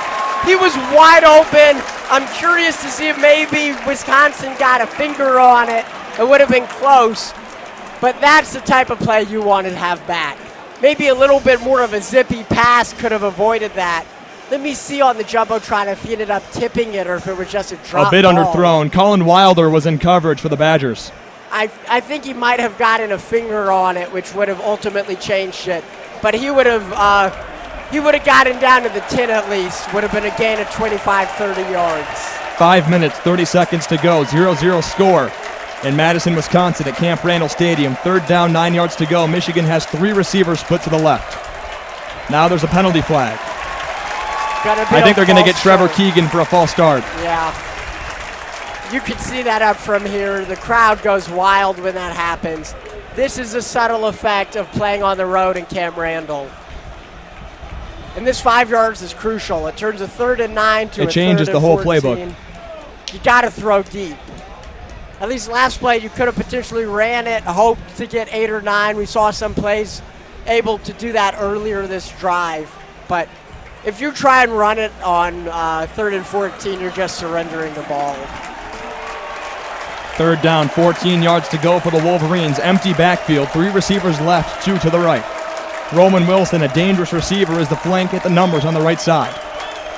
He was wide open. I'm curious to see if maybe Wisconsin got a finger on it. It would have been close. But that's the type of play you want to have back. Maybe a little bit more of a zippy pass could have avoided that. Let me see on the Jumbotron if he ended up tipping it or if it was just a drop A bit ball. underthrown. Colin Wilder was in coverage for the Badgers. I think he might have gotten a finger on it, which would have ultimately changed it. But he would have gotten down to the 10 at least. Would have been a gain of 25, 30 yards. 5 minutes, 30 seconds to go. 0-0 score in Madison, Wisconsin at Camp Randall Stadium. 3rd down, 9 yards to go. Michigan has 3 receivers split to the left. Now there's a penalty flag. I think they're going to get Trevor Keegan for a false start. Yeah. You can see that up from here. The crowd goes wild when that happens. This is a subtle effect of playing on the road in Camp Randall. And this 5 yards is crucial. It turns a 3rd and 9 to a 3rd and 14. It changes the whole playbook. You got to throw deep. At least last play, you could have potentially ran it, hoped to get 8 or 9. We saw some plays able to do that earlier this drive. But if you try and run it on 3rd and 14, you're just surrendering the ball. 3rd down, 14 yards to go for the Wolverines. Empty backfield, 3 receivers left, 2 to the right. Roman Wilson, a dangerous receiver, is the flank at the numbers on the right side.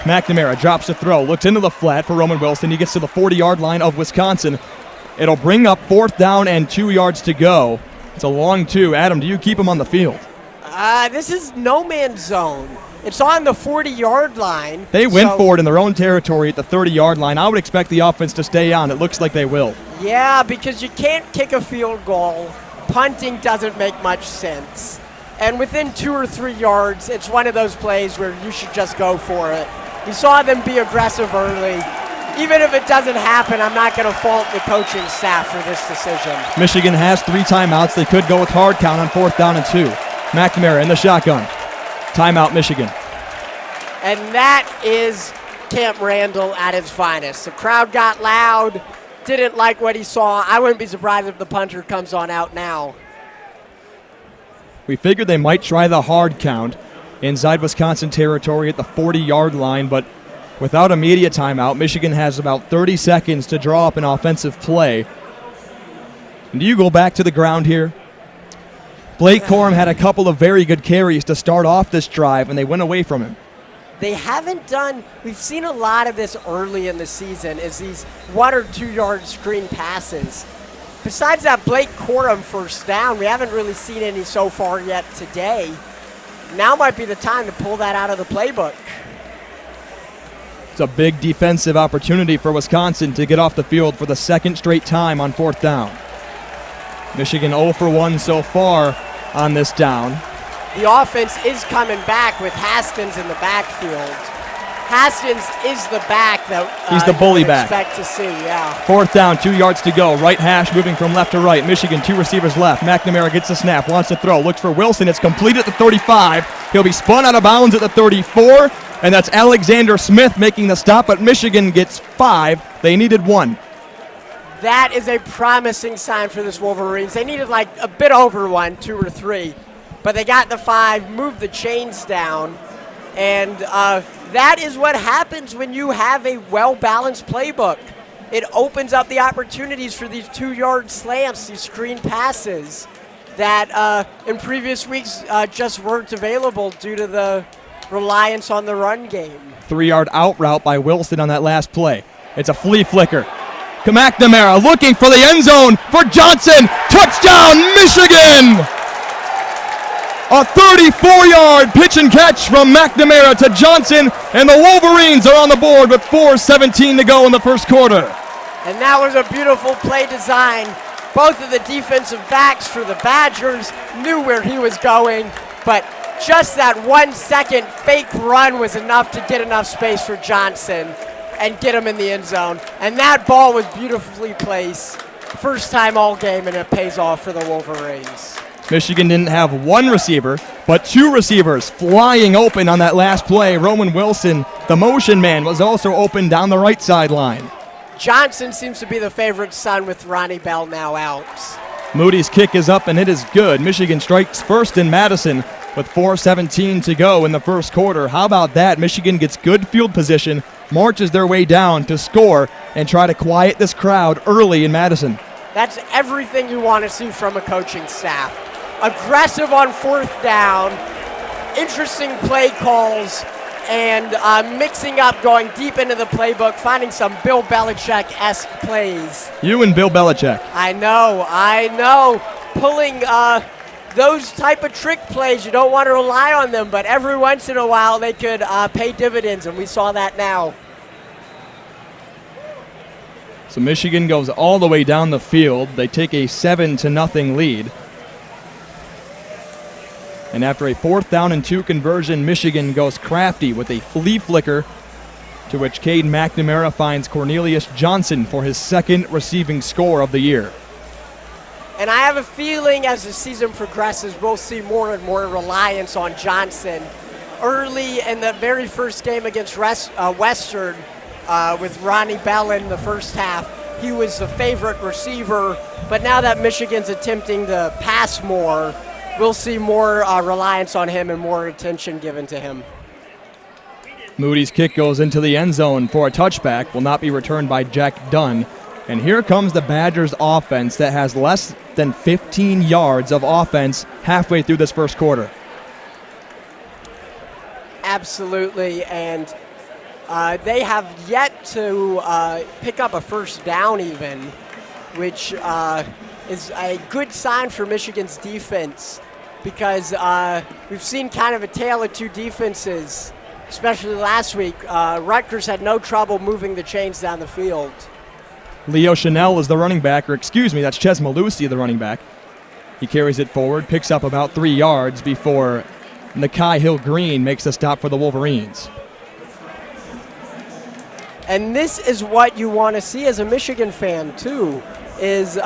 McNamara drops to throw, looks into the flat for Roman Wilson. He gets to the 40-yard line of Wisconsin. It'll bring up 4th down and 2 yards to go. It's a long 2. Adam, do you keep him on the field? This is no man's zone. It's on the 40-yard line. They went for it in their own territory at the 30-yard line. I would expect the offense to stay on. It looks like they will. Yeah, because you can't kick a field goal. Punting doesn't make much sense. And within 2 or 3 yards, it's one of those plays where you should just go for it. You saw them be aggressive early. Even if it doesn't happen, I'm not going to fault the coaching staff for this decision. Michigan has 3 timeouts. They could go with hard count on 4th down and 2. McNamara in the shotgun. Timeout, Michigan. And that is Camp Randall at its finest. The crowd got loud, didn't like what he saw. I wouldn't be surprised if the punter comes on out now. We figured they might try the hard count inside Wisconsin territory at the 40-yard line, but without a media timeout, Michigan has about 30 seconds to draw up an offensive play. And do you go back to the ground here? Blake Corum had a couple of very good carries to start off this drive, and they went away from him. They haven't done, we've seen a lot of this early in the season, is these 1 or 2 yard screen passes. Besides that Blake Corum first down, we haven't really seen any so far yet today. Now might be the time to pull that out of the playbook. It's a big defensive opportunity for Wisconsin to get off the field for the 2nd straight time on 4th down. Michigan 0 for 1 so far on this down. The offense is coming back with Haskins in the backfield. Haskins is the back that he's the bully back. Expect to see, yeah. 4th down, 2 yards to go. Right hash moving from left to right. Michigan, 2 receivers left. McNamara gets the snap, wants to throw, looks for Wilson. It's complete at the 35. He'll be spun out of bounds at the 34, and that's Alexander Smith making the stop, but Michigan gets 5. They needed 1. That is a promising sign for this Wolverines. They needed like a bit over 1, 2 or 3, but they got the 5, moved the chains down, and that is what happens when you have a well-balanced playbook. It opens up the opportunities for these 2-yard slants, these screen passes that in previous weeks just weren't available due to the reliance on the run game. 3-yard out route by Wilson on that last play. It's a flea flicker. McNamara looking for the end zone for Johnson. Touchdown, Michigan! A 34-yard pitch and catch from McNamara to Johnson, and the Wolverines are on the board with 4:17 to go in the first quarter. And that was a beautiful play design. Both of the defensive backs for the Badgers knew where he was going, but just that 1 second fake run was enough to get enough space for Johnson and get him in the end zone. And that ball was beautifully placed. First time all game, and it pays off for the Wolverines. Michigan didn't have 1 receiver, but 2 receivers flying open on that last play. Roman Wilson, the motion man, was also open down the right sideline. Johnson seems to be the favorite son with Ronnie Bell now out. Moody's kick is up and it is good. Michigan strikes first in Madison with 4:17 to go in the first quarter. How about that? Michigan gets good field position, marches their way down to score and try to quiet this crowd early in Madison. That's everything you want to see from a coaching staff. Aggressive on fourth down, interesting play calls, and mixing up, going deep into the playbook, finding some Bill Belichick-esque plays. You and Bill Belichick. I know. Pulling those type of trick plays, you don't want to rely on them, but every once in a while they could pay dividends, and we saw that now. So Michigan goes all the way down the field. They take a 7-0 lead. And after a 4th down and 2 conversion, Michigan goes crafty with a flea flicker, to which Cade McNamara finds Cornelius Johnson for his 2nd receiving score of the year. And I have a feeling as the season progresses, we'll see more and more reliance on Johnson. Early in the very first game against Western, with Ronnie Bell in the first half, he was the favorite receiver, but now that Michigan's attempting to pass more, we'll see more reliance on him and more attention given to him. Moody's kick goes into the end zone for a touchback, will not be returned by Jack Dunn. And here comes the Badgers offense that has less than 15 yards of offense halfway through this first quarter. Absolutely, and they have yet to pick up a first down even, which is a good sign for Michigan's defense, because we've seen kind of a tale of two defenses, especially last week. Rutgers had no trouble moving the chains down the field. Leo Chanel is the running back, or excuse me, that's Ches Malusi, the running back. He carries it forward, picks up about 3 yards before Nakai Hill-Green makes the stop for the Wolverines. And this is what you want to see as a Michigan fan, too, is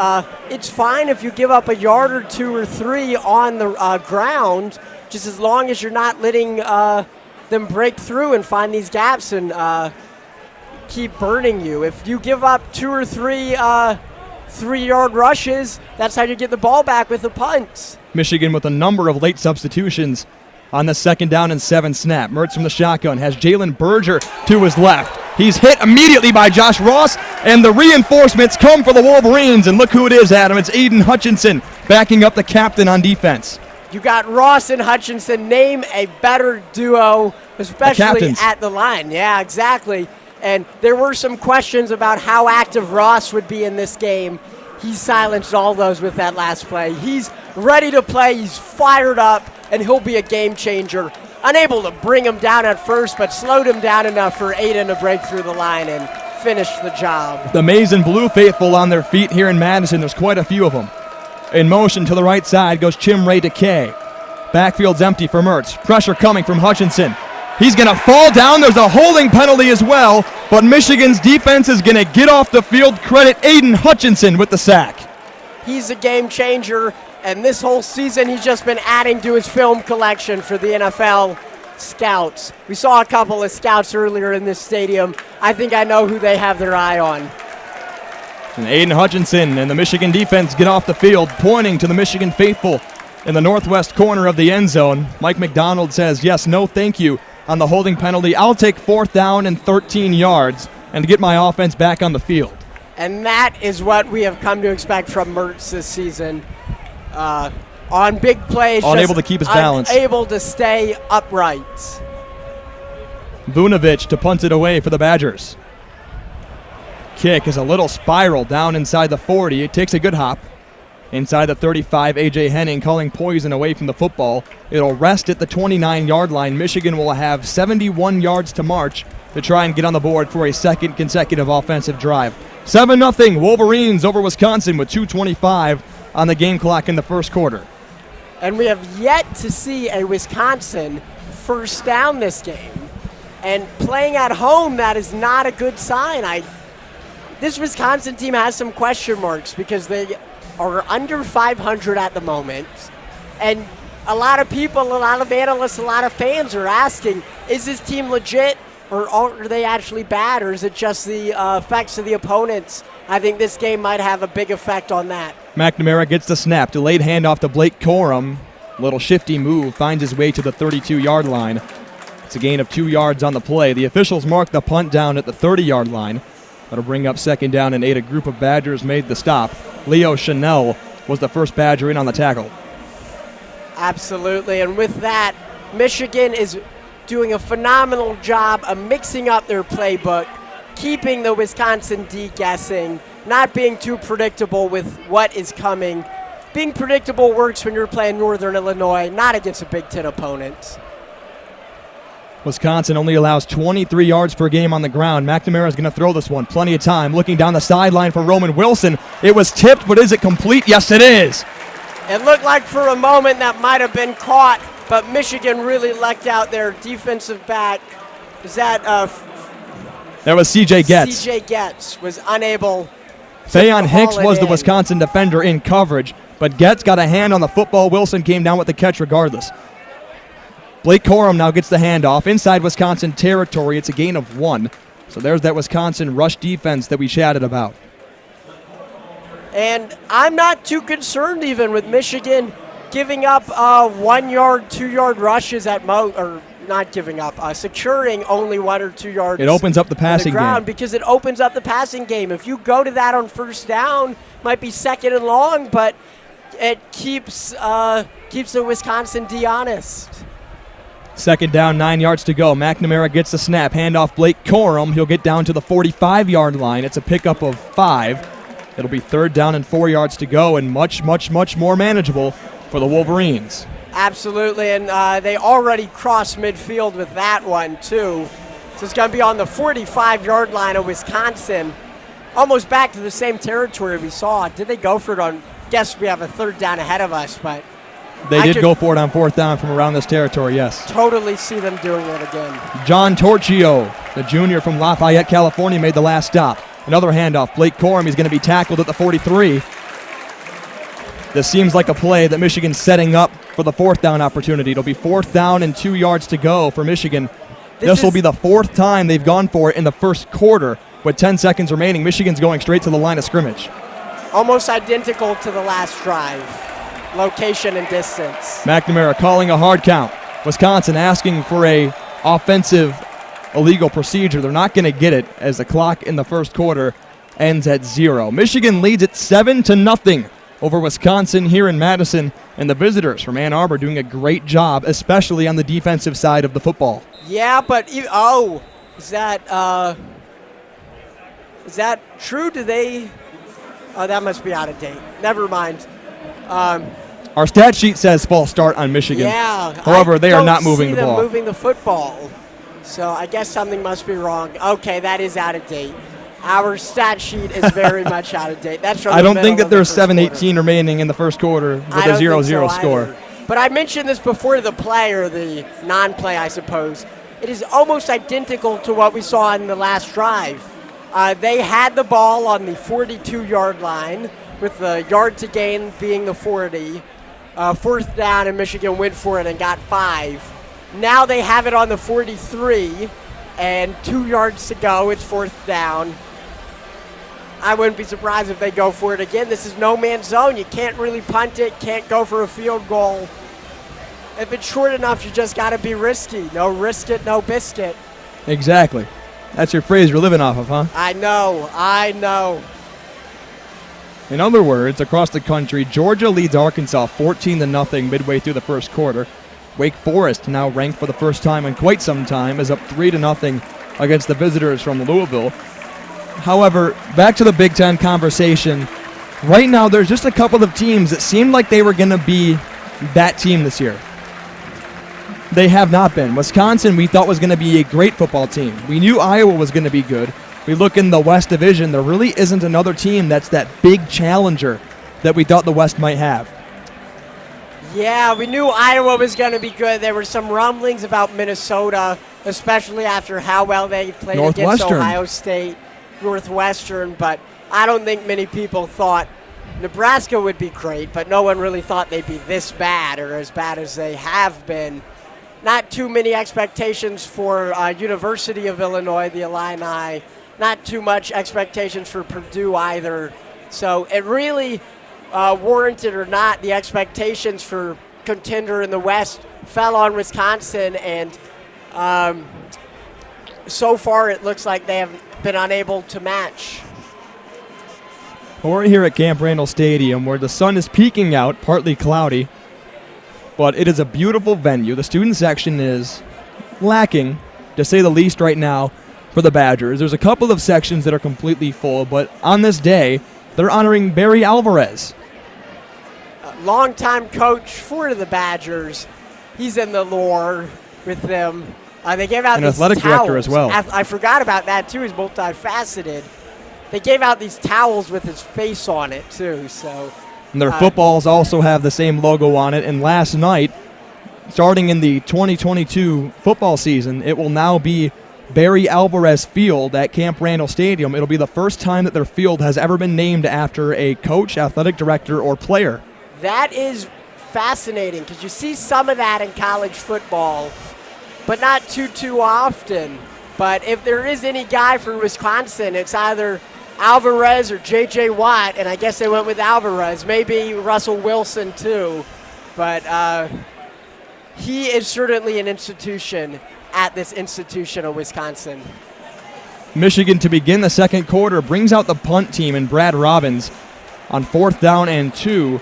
it's fine if you give up a yard or 2 or 3 on the ground, just as long as you're not letting them break through and find these gaps and keep burning you. If you give up 2 or 3 3-yard rushes, that's how you get the ball back with the punts. Michigan with a number of late substitutions on the 2nd down and 7 snap. Mertz from the shotgun has Jalen Berger to his left. He's hit immediately by Josh Ross, and the reinforcements come for the Wolverines. And look who it is, Adam. It's Aiden Hutchinson backing up the captain on defense. You got Ross and Hutchinson. Name a better duo, especially at the line. Yeah, exactly. And there were some questions about how active Ross would be in this game. He silenced all those with that last play. He's ready to play. He's fired up, and he'll be a game changer. Unable to bring him down at first, but slowed him down enough for Aiden to break through the line and finish the job. The Maize and Blue faithful on their feet here in Madison. There's quite a few of them. In motion to the right side goes Chimray Decay. Backfield's empty for Mertz. Pressure coming from Hutchinson. He's going to fall down. There's a holding penalty as well, but Michigan's defense is going to get off the field. Credit Aiden Hutchinson with the sack. He's a game changer, and this whole season he's just been adding to his film collection for the NFL scouts. We saw a couple of scouts earlier in this stadium. I think I know who they have their eye on. And Aiden Hutchinson and the Michigan defense get off the field, pointing to the Michigan faithful in the northwest corner of the end zone. Mike McDonald says, yes, no, thank you on the holding penalty. I'll take 4th down and 13 yards and to get my offense back on the field. And that is what we have come to expect from Mertz this season. On big plays, unable to keep his balance. Unable to stay upright. Vunovich to punt it away for the Badgers. Kick is a little spiral down inside the 40. It takes a good hop. Inside the 35, A.J. Henning calling poison away from the football. It'll rest at the 29-yard line. Michigan will have 71 yards to march to try and get on the board for a 2nd consecutive offensive drive. 7-0 Wolverines over Wisconsin with 2:25 on the game clock in the first quarter. And we have yet to see a Wisconsin first down this game. And playing at home, that is not a good sign. This Wisconsin team has some question marks because they are under 500 at the moment. And a lot of people, a lot of analysts, a lot of fans are asking, is this team legit, or are they actually bad, or is it just the effects of the opponents? I think this game might have a big effect on that. McNamara gets the snap. Delayed handoff to Blake Corum. Little shifty move. Finds his way to the 32-yard line. It's a gain of 2 yards on the play. The officials mark the punt down at the 30-yard line. That'll bring up 2nd down and 8. A group of Badgers made the stop. Leo Chanel was the first Badger in on the tackle. Absolutely. And with that, Michigan is doing a phenomenal job of mixing up their playbook, keeping the Wisconsin D guessing, not being too predictable with what is coming. Being predictable works when you're playing Northern Illinois, not against a Big Ten opponent. Wisconsin only allows 23 yards per game on the ground. McNamara is going to throw this one. Plenty of time. Looking down the sideline for Roman Wilson. It was tipped, but is it complete? Yes, it is. It looked like for a moment that might have been caught, but Michigan really lucked out their defensive back. Is that That was C.J. Getz. C.J. Getz was unable Feyen Hicks was the Wisconsin defender in coverage, but Getz got a hand on the football. Wilson came down with the catch regardless. Blake Corum now gets the handoff inside Wisconsin territory. It's a gain of 1. So there's that Wisconsin rush defense that we chatted about. And I'm not too concerned even with Michigan giving up 1 yard, 2 yard rushes at most, or not giving up, securing only 1 or 2 yards. It opens up the passing game. Because it opens up the passing game. If you go to that on first down, might be 2nd and long, but it keeps the Wisconsin D honest. 2nd down, 9 yards to go. McNamara gets the snap. Handoff Blake Corum. He'll get down to the 45-yard line. It's a pickup of 5. It'll be 3rd down and 4 yards to go, and much, much, much more manageable for the Wolverines. Absolutely, and they already crossed midfield with that one, too. So it's going to be on the 45-yard line of Wisconsin, almost back to the same territory we saw. Did they go for it on? Guess we have a 3rd down ahead of us, but they did go for it on 4th down from around this territory, yes. Totally see them doing it again. John Torchio, the junior from Lafayette, California, made the last stop. Another handoff. Blake Corum, he's going to be tackled at the 43. This seems like a play that Michigan's setting up for the 4th down opportunity. It'll be 4th down and 2 yards to go for Michigan. This will be the 4th time they've gone for it in the first quarter. With 10 seconds remaining, Michigan's going straight to the line of scrimmage. Almost identical to the last drive. Location and distance. McNamara calling a hard count. Wisconsin asking for a offensive illegal procedure. They're not going to get it as the clock in the first quarter ends at 0. Michigan leads it 7-0 over Wisconsin here in Madison, and the visitors from Ann Arbor doing a great job, especially on the defensive side of the football. Yeah, but is that true? Do they? Oh, that must be out of date. Never mind. Our stat sheet says false start on Michigan. Yeah. However, they are not moving the ball. Moving the football. So I guess something must be wrong. Okay, that is out of date. Our stat sheet is very much out of date. That's from I don't think that there's 7:18 remaining in the first quarter with a 0-0 score. But I mentioned this before the play, or the non-play, I suppose. It is almost identical to what we saw in the last drive. They had the ball on the 42-yard line, with the yard to gain being the 40. 4th down, and Michigan went for it and got 5. Now they have it on the 43, and 2 yards to go. It's 4th down. I wouldn't be surprised if they go for it again. This is no man's zone. You can't really punt it, can't go for a field goal. If it's short enough, you just got to be risky. No risk it, no biscuit. Exactly. That's your phrase you're living off of, huh? I know. In other words, across the country, Georgia leads Arkansas 14-0 midway through the first quarter. Wake Forest, now ranked for the first time in quite some time, is up 3-0 against the visitors from Louisville. However, back to the Big Ten conversation. Right now, there's just a couple of teams that seemed like they were going to be that team this year. They have not been. Wisconsin, we thought was going to be a great football team. We knew Iowa was going to be good. We look in the West Division, there really isn't another team that's that big challenger that we thought the West might have. Yeah, we knew Iowa was going to be good. There were some rumblings about Minnesota, especially after how well they played against Ohio State, Northwestern, but I don't think many people thought Nebraska would be great, but no one really thought they'd be this bad or as bad as they have been. Not too many expectations for University of Illinois, the Illini. Not too much expectations for Purdue either. So it really, warranted or not, the expectations for contender in the West fell on Wisconsin, and so far it looks like they have been unable to match. We're here at Camp Randall Stadium where the sun is peeking out, partly cloudy, but it is a beautiful venue. The student section is lacking, to say the least, right now for the Badgers. There's a couple of sections that are completely full, but on this day, they're honoring Barry Alvarez. Longtime coach for the Badgers. He's in the lore with them. They gave out an these athletic towels. director as well. I forgot about that too. He's multifaceted. They gave out these towels with his face on it too. So, and their footballs also have the same logo on it. And last night, starting in the 2022 football season, it will now be Barry Alvarez Field at Camp Randall Stadium. It'll be the first time that their field has ever been named after a coach, athletic director, or player. That is fascinating because you see some of that in college football, but not too often. But if there is any guy for Wisconsin, it's either Alvarez or J.J. Watt, and I guess they went with Alvarez. Maybe Russell Wilson too, but he is certainly an institution at this institution of Wisconsin. Michigan, to begin the second quarter, brings out the punt team and Brad Robbins on 4th down and 2.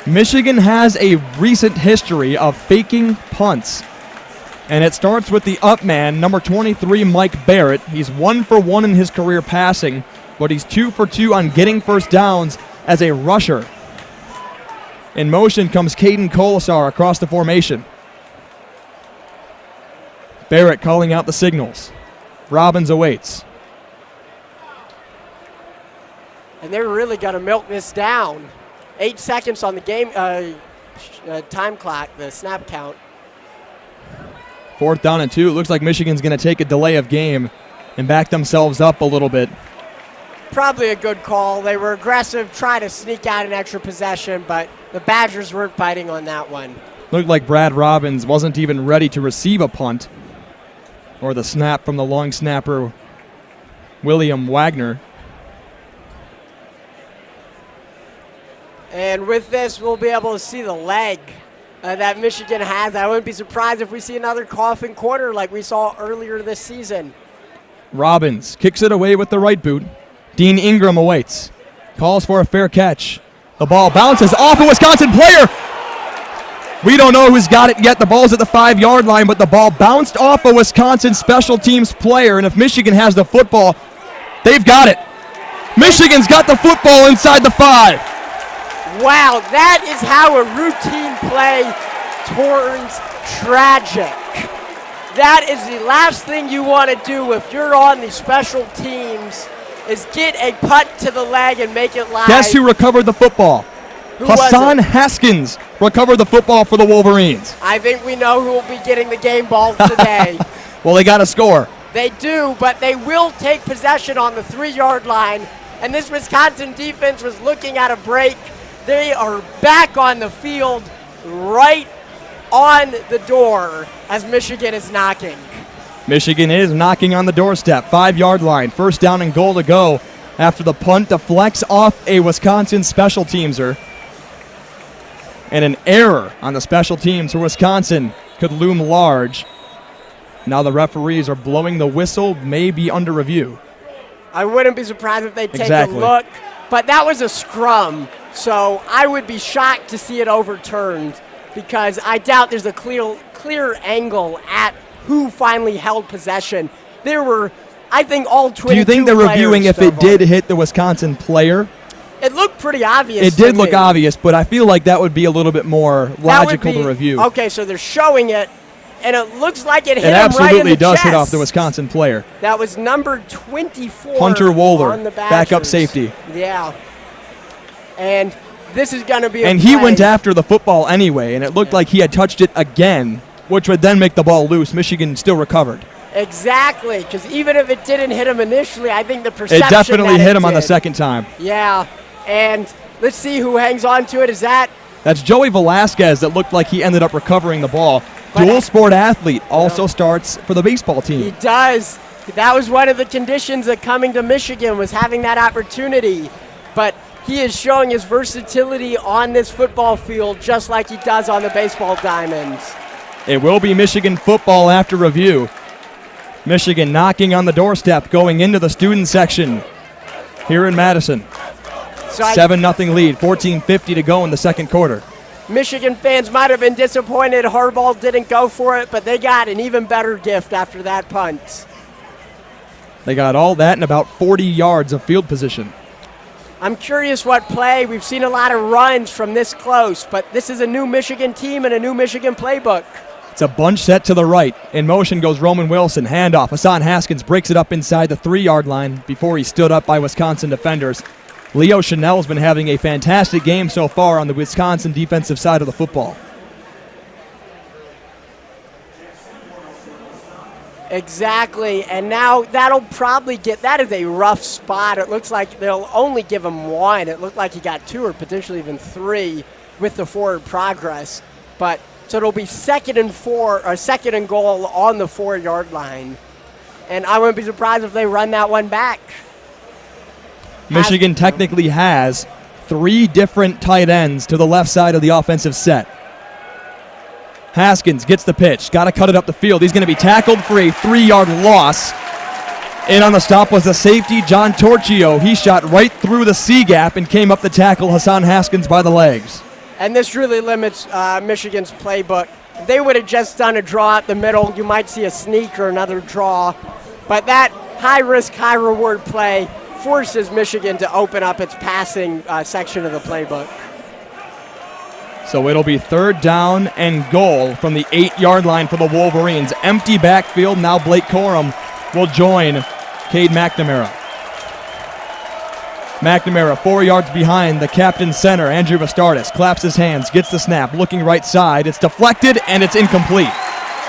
Michigan has a recent history of faking punts, and it starts with the up man, number 23, Mike Barrett. He's 1 for 1 in his career passing, but he's 2 for 2 on getting first downs as a rusher. In motion comes Caden Colasar across the formation. Barrett calling out the signals. Robbins awaits. And they're really going to milk this down. 8 seconds on the game time clock, the snap count. 4th down and 2. It looks like Michigan's going to take a delay of game and back themselves up a little bit. Probably a good call. They were aggressive, trying to sneak out an extra possession, but the Badgers weren't biting on that one. Looked like Brad Robbins wasn't even ready to receive a punt or the snap from the long snapper, William Wagner. And with this, we'll be able to see the leg that Michigan has. I wouldn't be surprised if we see another coffin quarter like we saw earlier this season. Robbins kicks it away with the right boot. Dean Ingram awaits. Calls for a fair catch. The ball bounces off a Wisconsin player. We don't know who's got it yet. The ball's at the 5-yard line, but the ball bounced off a Wisconsin special teams player, and if Michigan has the football, they've got it. Michigan's got the football inside the 5. Wow, that is how a routine play turns tragic. That is the last thing you want to do if you're on the special teams, is get a punt to the leg and make it live. Guess who recovered the football? Hassan Haskins recovered the football for the Wolverines. I think we know who will be getting the game ball today. Well, they got to score. They do, but they will take possession on the 3-yard line. And this Wisconsin defense was looking at a break. They are back on the field, right on the door as Michigan is knocking. Michigan is knocking on the doorstep. 5-yard line. 1st down and goal to go after the punt deflects off a Wisconsin special teamser. And an error on the special teams for Wisconsin could loom large. Now the referees are blowing the whistle, may be under review. I wouldn't be surprised if they take a look, but that was a scrum, so I would be shocked to see it overturned because I doubt there's a clear angle at who finally held possession. There were, I think, all 22 players. Do you think they're reviewing if it did hit the Wisconsin player? It looked pretty obvious. It did look obvious, but I feel like that would be a little bit more logical to review. Okay, so they're showing it, and it looks like it hit him right in the chest. It absolutely does hit off the Wisconsin player. That was number 24. Hunter Wohler, on the backup safety. Yeah. And this is going to be And he went after the football anyway, and it looked like he had touched it again, which would then make the ball loose. Michigan still recovered. Exactly, because even if it didn't hit him initially, I think the perception it definitely hit him did. On the second time. Yeah, and let's see who hangs on to it. That's Joey Velasquez that looked like he ended up recovering the ball. Dual sport athlete, also starts for the baseball team. He does. That was one of the conditions of coming to Michigan, was having that opportunity. But He is showing his versatility on this football field just like he does on the baseball diamonds. It will be Michigan football after review. Michigan knocking on the doorstep going into the student section here in Madison. 7-0 lead, 14:50 to go in the second quarter. Michigan fans might have been disappointed Harbaugh didn't go for it, but they got an even better gift after that punt. They got all that in about 40 yards of field position. I'm curious what play. We've seen a lot of runs from this close, but this is a new Michigan team and a new Michigan playbook. It's a bunch set to the right. In motion goes Roman Wilson. Handoff. Hassan Haskins breaks it up inside the 3-yard line before he stood up by Wisconsin defenders. Leo Chanel's been having a fantastic game so far on the Wisconsin defensive side of the football. Exactly, and now that'll probably that is a rough spot. It looks like they'll only give him one. It looked like he got two or potentially even three with the forward progress. But so it'll be 2nd and 4, or 2nd and goal on the 4-yard line. And I wouldn't be surprised if they run that one back. Michigan technically has 3 different tight ends to the left side of the offensive set. Haskins gets the pitch. Got to cut it up the field. He's going to be tackled for a 3-yard loss. In on the stop was the safety, John Torchio. He shot right through the C gap and came up to tackle Hassan Haskins by the legs. And this really limits Michigan's playbook. If they would have just done a draw at the middle, you might see a sneak or another draw. But that high-risk, high-reward play forces Michigan to open up its passing section of the playbook. So it'll be 3rd down and goal from the 8-yard line for the Wolverines. Empty backfield. Now Blake Corum will join Cade McNamara. McNamara 4 yards behind the captain center, Andrew Vastardis. Claps his hands, gets the snap, looking right side. It's deflected, and it's incomplete.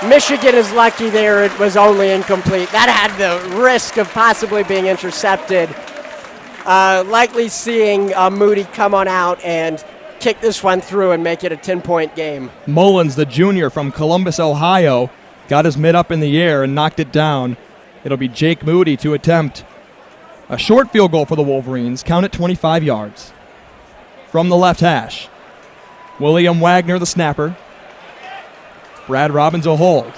Michigan is lucky there it was only incomplete. That had the risk of possibly being intercepted. Likely seeing Moody come on out and kick this one through and make it a 10-point game. Mullins, the junior from Columbus, Ohio, got his mid up in the air and knocked it down. It'll be Jake Moody to attempt a short field goal for the Wolverines. Count it 25 yards. From the left hash, William Wagner, the snapper. Brad Robbins will hold.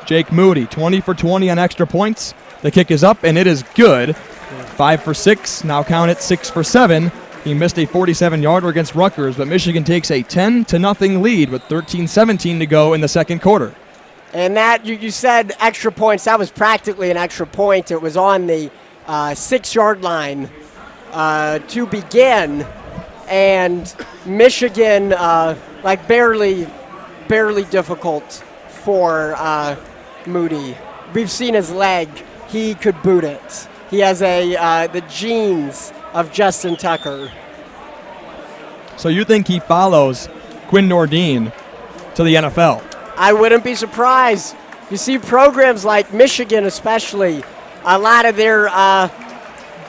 Jake Moody, 20 for 20 on extra points. The kick is up, and it is good. 5 for 6, now count it 6 for 7. He missed a 47-yarder against Rutgers, but Michigan takes a 10-0 lead with 13:17 to go in the second quarter. And that, you said extra points, that was practically an extra point. It was on the 6-yard line to begin. And Michigan, barely difficult for Moody. We've seen his leg. He could boot it. He has the genes of Justin Tucker. So you think he follows Quinn Nordine to the NFL? I wouldn't be surprised. You see programs like Michigan especially, a lot of their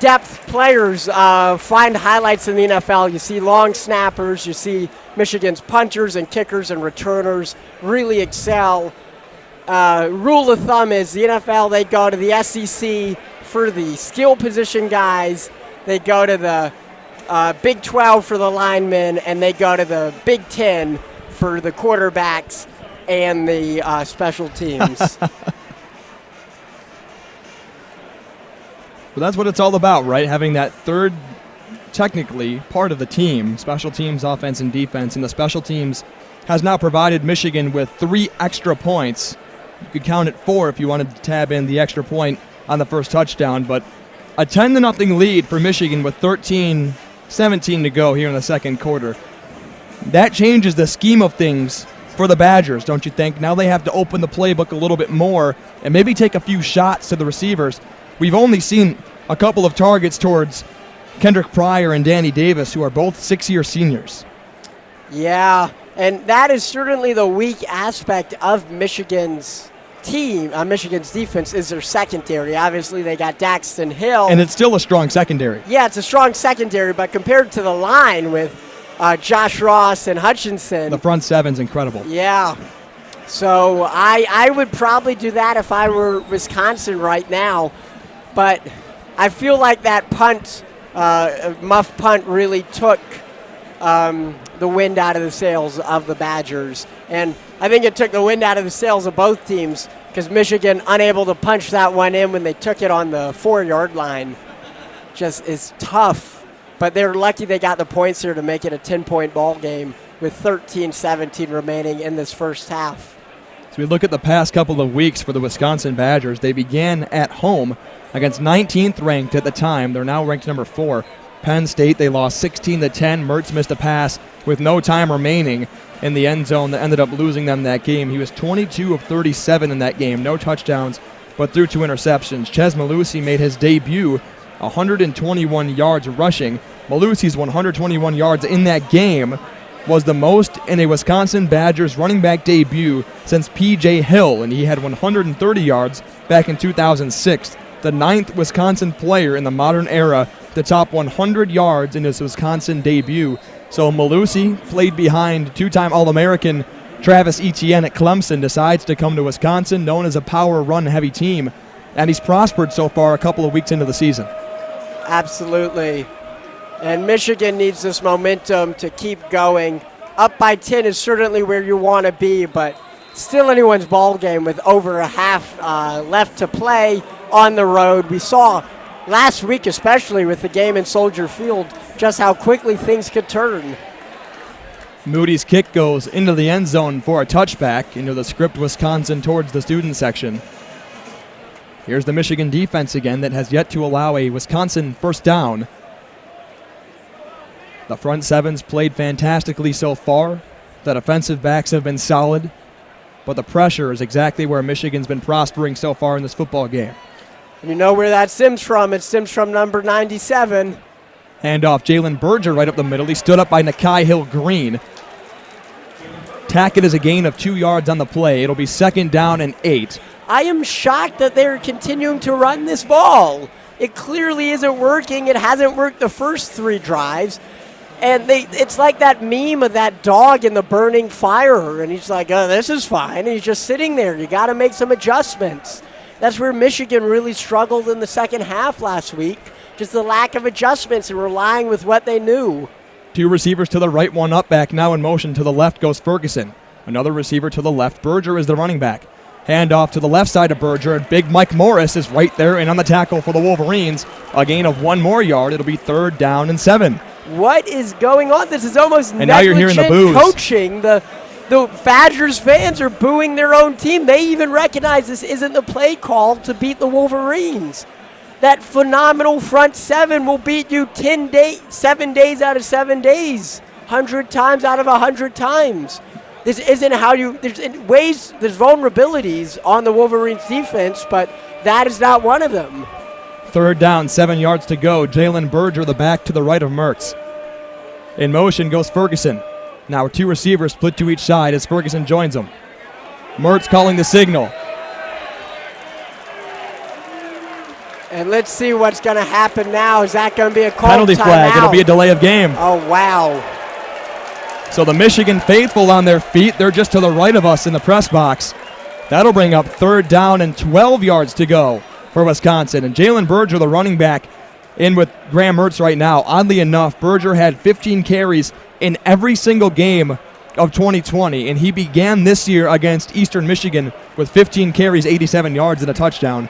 depth players find highlights in the NFL. You see long snappers, you see Michigan's punters and kickers and returners really excel. Rule of thumb is the NFL, they go to the SEC for the skill position guys, they go to the Big 12 for the linemen, and they go to the Big 10 for the quarterbacks and the special teams. Well, that's what it's all about, right? Having that third, technically, part of the team, special teams, offense, and defense. And the special teams has now provided Michigan with 3 extra points. You could count it 4 if you wanted to tab in the extra point on the first touchdown. But a 10-0 lead for Michigan with 13:17 to go here in the second quarter. That changes the scheme of things for the Badgers, don't you think? Now they have to open the playbook a little bit more and maybe take a few shots to the receivers. We've only seen a couple of targets towards Kendrick Pryor and Danny Davis, who are both 6-year seniors. Yeah, and that is certainly the weak aspect of Michigan's team, Michigan's defense, is their secondary. Obviously, they got Daxton Hill. And it's still a strong secondary. Yeah, it's a strong secondary, but compared to the line with Josh Ross and Hutchinson. The front seven's incredible. Yeah. So I would probably do that if I were Wisconsin right now. But I feel like that punt, muff punt, really took the wind out of the sails of the Badgers. And I think it took the wind out of the sails of both teams because Michigan unable to punch that one in when they took it on the 4-yard line. Just is tough. But they're lucky they got the points here to make it a 10-point ball game with 13-17 remaining in this first half. As we look at the past couple of weeks for the Wisconsin Badgers, they began at home against 19th ranked at the time. They're now ranked number 4. Penn State, they lost 16-10. Mertz missed a pass with no time remaining in the end zone that ended up losing them that game. He was 22 of 37 in that game, no touchdowns, but threw 2 interceptions. Ches Malusi made his debut, 121 yards rushing. Malusi's 121 yards in that game was the most in a Wisconsin Badgers running back debut since P.J. Hill, and he had 130 yards back in 2006. The 9th Wisconsin player in the modern era to top 100 yards in his Wisconsin debut. So Malusi played behind 2-time All-American Travis Etienne at Clemson, decides to come to Wisconsin, known as a power run-heavy team, and he's prospered so far a couple of weeks into the season. Absolutely. And Michigan needs this momentum to keep going. Up by 10 is certainly where you want to be, but still anyone's ball game with over a half left to play on the road. We saw last week, especially with the game in Soldier Field, just how quickly things could turn. Moody's kick goes into the end zone for a touchback into the script Wisconsin towards the student section. Here's the Michigan defense again that has yet to allow a Wisconsin first down. The front sevens played fantastically so far. The defensive backs have been solid. But the pressure is exactly where Michigan's been prospering so far in this football game. And you know where that stems from. It stems from number 97. Handoff, Jalen Berger right up the middle. He stood up by Nakai Hill-Green. Tackett is a gain of 2 yards on the play. It'll be 2nd down and 8. I am shocked that they're continuing to run this ball. It clearly isn't working. It hasn't worked the first 3 drives. And it's like that meme of that dog in the burning fire. And he's like, oh, this is fine. And he's just sitting there. You got to make some adjustments. That's where Michigan really struggled in the second half last week. Just the lack of adjustments and relying with what they knew. 2 receivers to the right, 1 up back. Now in motion to the left goes Ferguson. Another receiver to the left. Berger is the running back. Handoff to the left side of Berger. And big Mike Morris is right there and on the tackle for the Wolverines. A gain of 1 more yard. It'll be 3rd down and 7. What is going on? This is almost and now you're hearing the boos. Coaching. The Badgers fans are booing their own team. They even recognize this isn't the play call to beat the Wolverines. That phenomenal front 7 will beat you 7 days out of 7 days, 100 times out of 100 times. This isn't how you. There's vulnerabilities on the Wolverines defense, but that is not one of them. 3rd down, 7 yards to go. Jalen Berger, the back to the right of Mertz. In motion goes Ferguson. Now 2 receivers split to each side as Ferguson joins them. Mertz calling the signal. And let's see what's going to happen now. Is that going to be a call? Penalty flag. It'll be a delay of game. Oh, wow. So the Michigan faithful on their feet. They're just to the right of us in the press box. That'll bring up 3rd down and 12 yards to go for Wisconsin. And Jalen Berger, the running back, in with Graham Mertz right now. Oddly enough, Berger had 15 carries in every single game of 2020, and he began this year against Eastern Michigan with 15 carries, 87 yards, and a touchdown.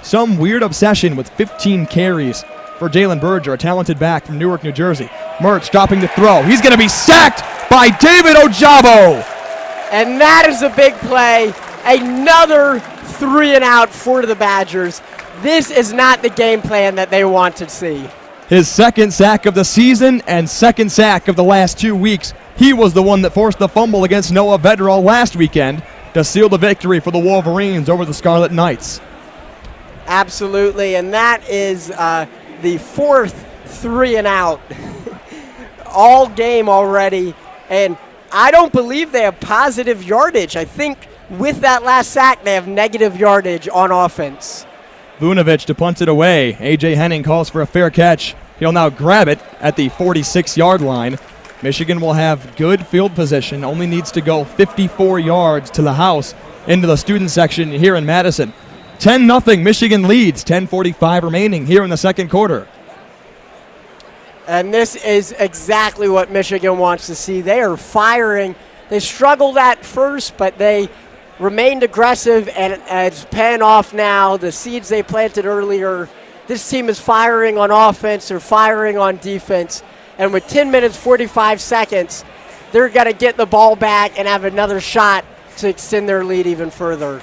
Some weird obsession with 15 carries for Jalen Berger, a talented back from Newark, New Jersey. Mertz dropping the throw. He's going to be sacked by David Ojabo. And that is a big play. Another 3-and-out for the Badgers. This is not the game plan that they want to see. His 2nd sack of the season and 2nd sack of the last 2 weeks. He was the one that forced the fumble against Noah Vedral last weekend to seal the victory for the Wolverines over the Scarlet Knights. Absolutely, and that is the 4th 3-and-out all game already. And I don't believe they have positive yardage. I think with that last sack, they have negative yardage on offense. Vunovic to punt it away. A.J. Henning calls for a fair catch. He'll now grab it at the 46-yard line. Michigan will have good field position, only needs to go 54 yards to the house into the student section here in Madison. 10-0, Michigan leads, 10:45 remaining here in the second quarter. And this is exactly what Michigan wants to see. They are firing. They struggled at first, but they remained aggressive, and it's paying off now. The seeds they planted earlier, this team is firing on offense. They're firing on defense. And with 10 minutes, 45 seconds, they're going to get the ball back and have another shot to extend their lead even further.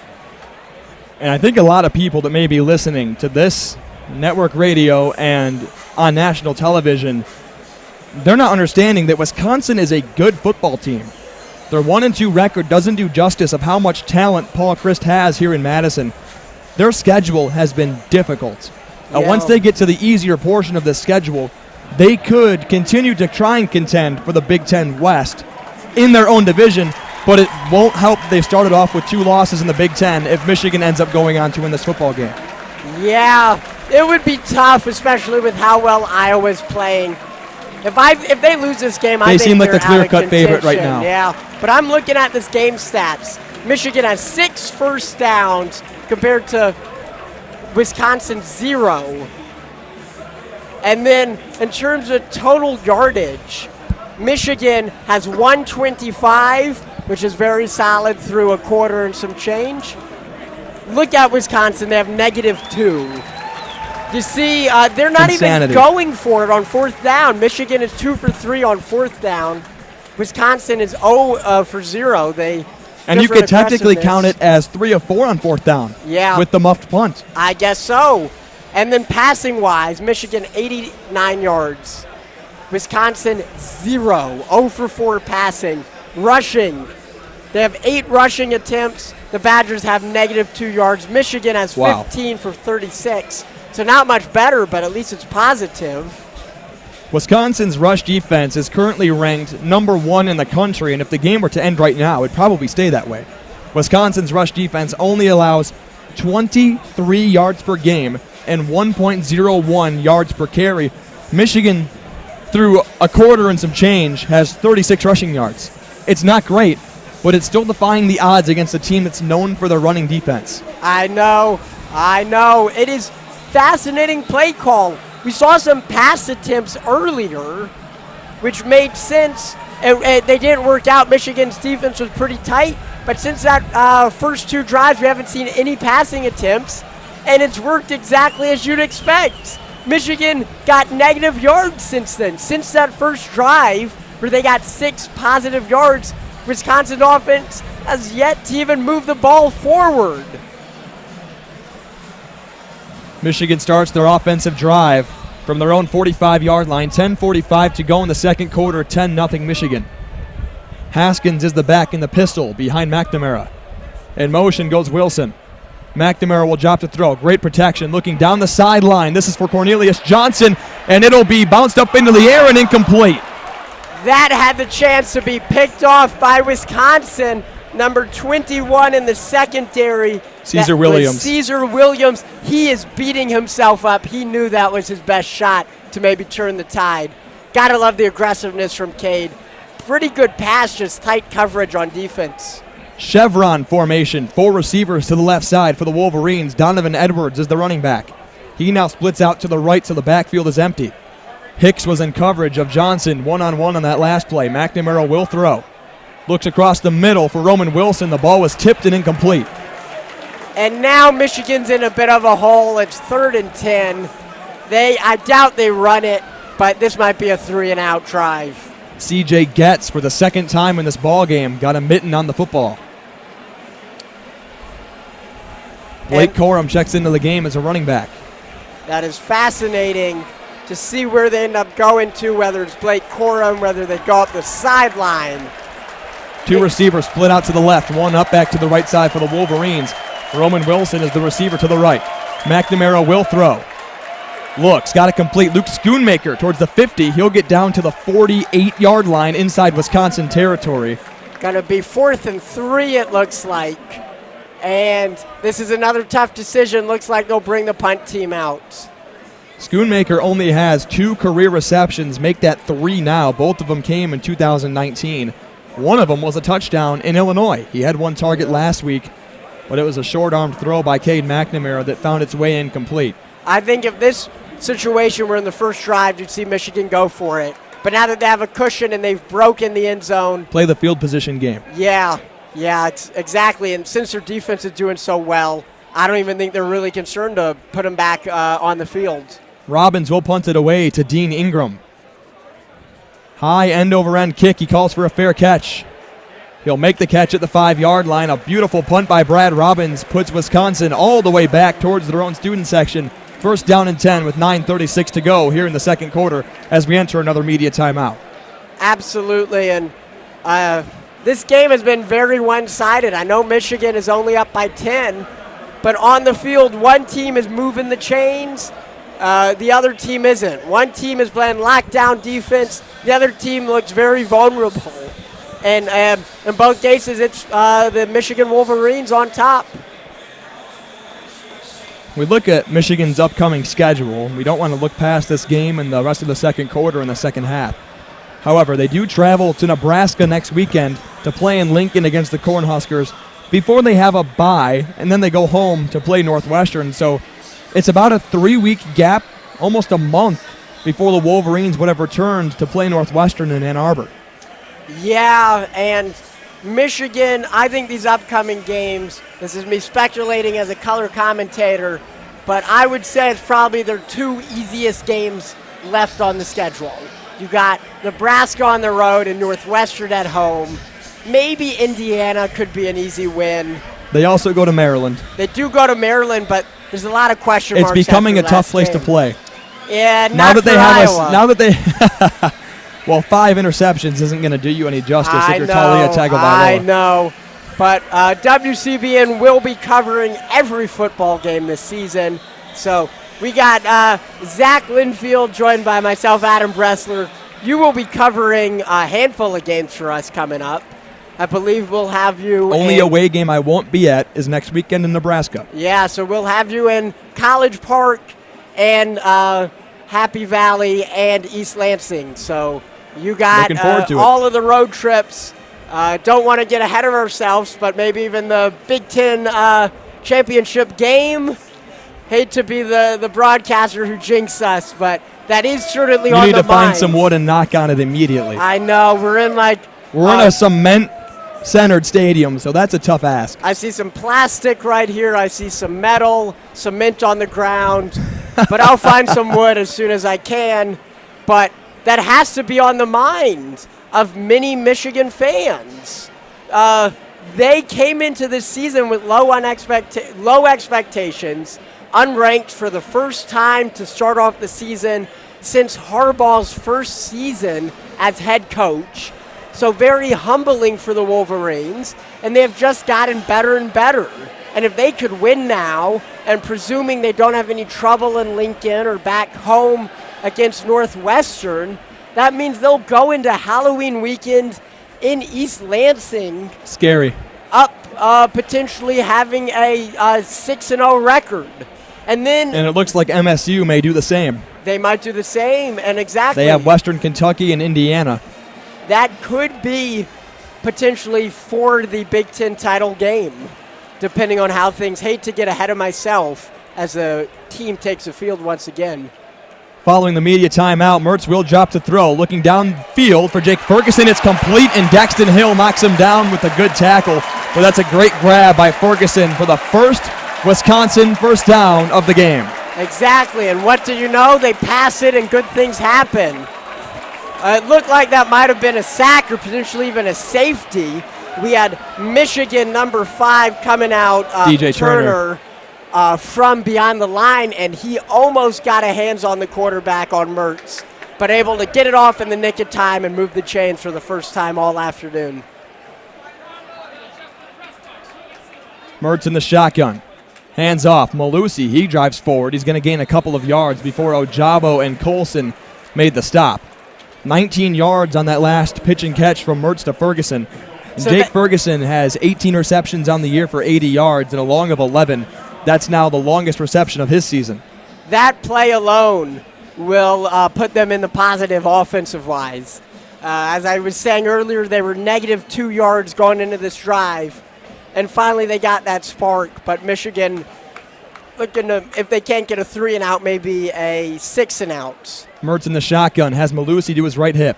And I think a lot of people that may be listening to this network radio and on national television, they're not understanding that Wisconsin is a good football team. Their 1-2 record doesn't do justice of how much talent Paul Chryst has here in Madison. Their schedule has been difficult. Once they get to the easier portion of the schedule, they could continue to try and contend for the Big Ten West in their own division, but it won't help. They started off with 2 losses in the Big Ten if Michigan ends up going on to win this football game. Yeah, it would be tough, especially with how well Iowa's playing. If they lose this game, I think they seem like the they're out of clear-cut favorite right now. Yeah, but I'm looking at this game stats. Michigan has 6 first downs compared to Wisconsin 0. And then in terms of total yardage, Michigan has 125, which is very solid through a quarter and some change. Look at Wisconsin, they have -2. You see, they're not Insanity. even going for it on fourth down. Michigan is 2 for 3 on fourth down. Wisconsin is 0 for 0. And you could technically count it as 3 of 4 on fourth down. Yeah. With the muffed punt. I guess so. And then passing-wise, Michigan 89 yards. Wisconsin 0 for 4 passing. Rushing, they have 8 rushing attempts. The Badgers have -2 yards. Michigan has 15 for 36. So not much better, but at least it's positive. Wisconsin's rush defense is currently ranked number 1 in the country, and if the game were to end right now, it'd probably stay that way. Wisconsin's rush defense only allows 23 yards per game and 1.01 yards per carry. Michigan, through a quarter and some change, has 36 rushing yards. It's not great, but it's still defying the odds against a team that's known for their running defense. I know. It is fascinating play call. We saw some pass attempts earlier, which made sense. They didn't work out. Michigan's defense was pretty tight, but since that first 2 drives, we haven't seen any passing attempts, and it's worked exactly as you'd expect. Michigan got negative yards since then. Since that first drive, where they got 6 positive yards, Wisconsin offense has yet to even move the ball forward. Michigan starts their offensive drive from their own 45-yard line. 10:45 to go in the second quarter, 10-0 Michigan. Haskins is the back in the pistol behind McNamara. In motion goes Wilson. McNamara will drop to throw. Great protection looking down the sideline. This is for Cornelius Johnson, and it'll be bounced up into the air and incomplete. That had the chance to be picked off by Wisconsin. Number 21 in the secondary. Caesar Williams. Caesar Williams, he is beating himself up. He knew that was his best shot to maybe turn the tide. Gotta love the aggressiveness from Cade. Pretty good pass, just tight coverage on defense. Chevron formation, 4 receivers to the left side for the Wolverines. Donovan Edwards is the running back. He now splits out to the right, so the backfield is empty. Hicks was in coverage of Johnson, one-on-one on that last play. McNamara will throw. Looks across the middle for Roman Wilson. The ball was tipped and incomplete. And now Michigan's in a bit of a hole. It's 3rd and 10. I doubt they run it, but this might be a 3-and-out drive. CJ Getz, for the second time in this ball game, got a mitten on the football. Blake Corum checks into the game as a running back. That is fascinating to see where they end up going to, whether it's Blake Corum, whether they go up the sideline. 2 receivers split out to the left, 1 up back to the right side for the Wolverines. Roman Wilson is the receiver to the right. McNamara will throw. Looks, got it complete. Luke Schoonmaker towards the 50. He'll get down to the 48-yard line inside Wisconsin territory. Gonna be 4th and 3, it looks like. And this is another tough decision. Looks like they'll bring the punt team out. Schoonmaker only has 2 career receptions, make that 3 now. Both of them came in 2019. One of them was a touchdown in Illinois. He had 1 target last week. but it was a short-armed throw by Cade McNamara that found its way incomplete. I think if this situation were in the first drive, you'd see Michigan go for it. But now that they have a cushion and they've broken the end zone. Play the field position game. Yeah, it's exactly. And since their defense is doing so well, I don't even think they're really concerned to put them back on the field. Robbins will punt it away to Dean Ingram. High end-over-end kick. He calls for a fair catch. He'll make the catch at the 5-yard line. A beautiful punt by Brad Robbins puts Wisconsin all the way back towards their own student section. First down and 10 with 9:36 to go here in the second quarter as we enter another media timeout. Absolutely, and this game has been very one-sided. I know Michigan is only up by 10, but on the field, one team is moving the chains, the other team isn't. One team is playing lockdown defense, the other team looks very vulnerable. And in both cases, it's the Michigan Wolverines on top. We look at Michigan's upcoming schedule. We don't want to look past this game and the rest of the second quarter and the second half. However, they do travel to Nebraska next weekend to play in Lincoln against the Cornhuskers before they have a bye, and then they go home to play Northwestern. So it's about a 3-week gap, almost a month, before the Wolverines would have returned to play Northwestern in Ann Arbor. Yeah, and Michigan, I think these upcoming games, this is me speculating as a color commentator, but I would say it's probably their 2 easiest games left on the schedule. You got Nebraska on the road and Northwestern at home. Maybe Indiana could be an easy win. They also go to Maryland. They do go to Maryland, but there's a lot of question marks. It's becoming a tough place to play. Yeah, now not that for Iowa. Now that they well, 5 interceptions isn't going to do you any justice if you're Talia Tagovailoa. I know. But WCBN will be covering every football game this season. So we got Zach Linfield joined by myself, Adam Bressler. You will be covering a handful of games for us coming up. I believe we'll have you. Only away game I won't be at is next weekend in Nebraska. Yeah, so we'll have you in College Park and Happy Valley and East Lansing. So you got all of the road trips. Don't want to get ahead of ourselves, but maybe even the Big Ten championship game. Hate to be the broadcaster who jinxed us, but that is certainly on the mind. You need to find some wood and knock on it immediately. I know. We're in a cement-centered stadium, so that's a tough ask. I see some plastic right here. I see some metal, cement on the ground, but I'll find some wood as soon as I can. But that has to be on the mind of many Michigan fans. They came into this season with low expectations, unranked for the first time to start off the season since Harbaugh's first season as head coach. So very humbling for the Wolverines, and they have just gotten better and better. And if they could win now, and presuming they don't have any trouble in Lincoln or back home against Northwestern, that means they'll go into Halloween weekend in East Lansing. Scary. Up potentially having a 6-0 record. And it looks like MSU may do the same. They might do the same, and exactly. They have Western Kentucky and Indiana. That could be potentially for the Big Ten title game, depending on how things. Hate to get ahead of myself as the team takes the field once again. Following the media timeout, Mertz will drop to throw. Looking downfield for Jake Ferguson. It's complete, and Daxton Hill knocks him down with a good tackle. But that's a great grab by Ferguson for the first Wisconsin first down of the game. Exactly, and what do you know? They pass it, and good things happen. It looked like that might have been a sack or potentially even a safety. We had Michigan number 5 coming out, DJ Turner. From beyond the line, and he almost got a hands on the quarterback on Mertz, but able to get it off in the nick of time and move the chains for the first time all afternoon. Mertz in the shotgun. Hands off. Malusi, he drives forward. He's going to gain a couple of yards before Ojabo and Colson made the stop. 19 yards on that last pitch and catch from Mertz to Ferguson. So Jake Ferguson has 18 receptions on the year for 80 yards and a long of 11. That's now the longest reception of his season. That play alone will put them in the positive offensive-wise. As I was saying earlier, they were -2 yards going into this drive. and finally they got that spark. But Michigan looking to, if they can't get a 3-and-out, maybe a 6-and-out. Mertz in the shotgun has Malusi to his right hip.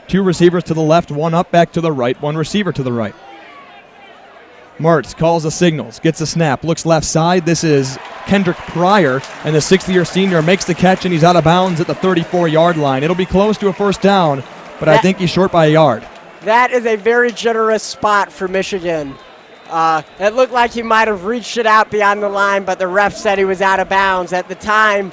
2 receivers to the left, 1 up back to the right, 1 receiver to the right. Mertz calls the signals, gets a snap, looks left side. This is Kendrick Pryor, and the 6th-year senior makes the catch, and he's out of bounds at the 34-yard line. It'll be close to a first down, but I think he's short by a yard. That is a very generous spot for Michigan. It looked like he might have reached it out beyond the line, but the ref said he was out of bounds at the time,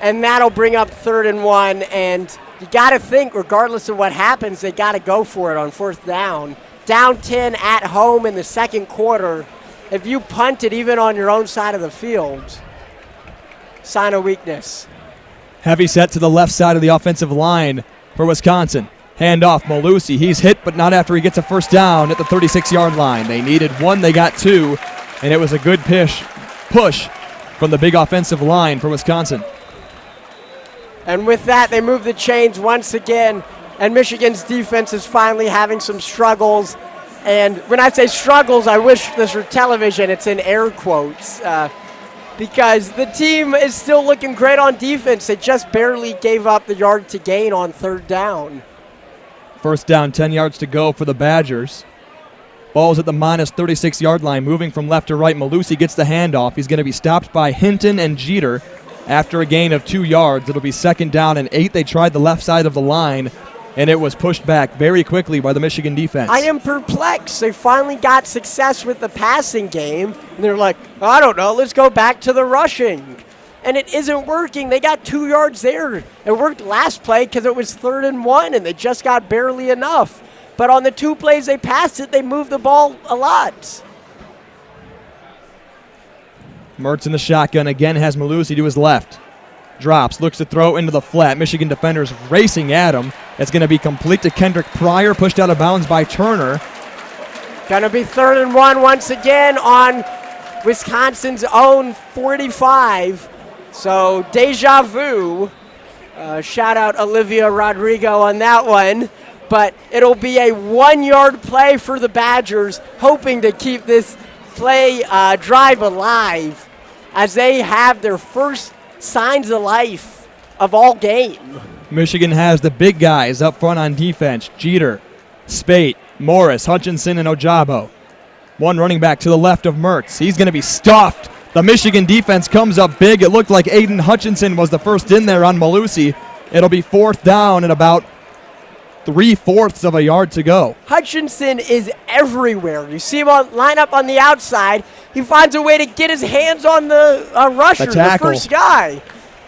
and that'll bring up 3rd and 1, and you got to think, regardless of what happens, they got to go for it on 4th down. Down 10 at home in the second quarter. If you punt it even on your own side of the field, sign of weakness. Heavy set to the left side of the offensive line for Wisconsin. Hand off, Malusi. He's hit, but not after he gets a first down at the 36-yard line. They needed 1, they got 2, and it was a good push from the big offensive line for Wisconsin. And with that, they move the chains once again, and Michigan's defense is finally having some struggles. And when I say struggles, I wish this were television. It's in air quotes. Because the team is still looking great on defense. They just barely gave up the yard to gain on 3rd down. First down, 10 yards to go for the Badgers. Ball's at the minus 36-yard line, moving from left to right. Malusi gets the handoff. He's going to be stopped by Hinton and Jeter after a gain of 2 yards. It'll be 2nd down and 8. They tried the left side of the line, and it was pushed back very quickly by the Michigan defense. I am perplexed. They finally got success with the passing game, and they're like, I don't know, let's go back to the rushing. And it isn't working. They got 2 yards there. It worked last play because it was 3rd and 1, and they just got barely enough. But on the 2 plays they passed it, they moved the ball a lot. Mertz in the shotgun again has Malusi to his left. Drops, looks to throw into the flat. Michigan defenders racing at him. It's going to be complete to Kendrick Pryor, pushed out of bounds by Turner. Going to be 3rd and 1 once again on Wisconsin's own 45. So deja vu. Shout out Olivia Rodrigo on that one. But it'll be a 1-yard play for the Badgers, hoping to keep this play drive alive as they have their first signs of life of all game. Michigan has the big guys up front on defense. Jeter, Spate, Morris, Hutchinson, and Ojabo. 1 running back to the left of Mertz. He's going to be stuffed. The Michigan defense comes up big. It looked like Aiden Hutchinson was the first in there on Malusi. It'll be 4th down and about 3/4 of a yard to go. Hutchinson is everywhere. You see him line up on the outside. He finds a way to get his hands on the rusher, the first guy.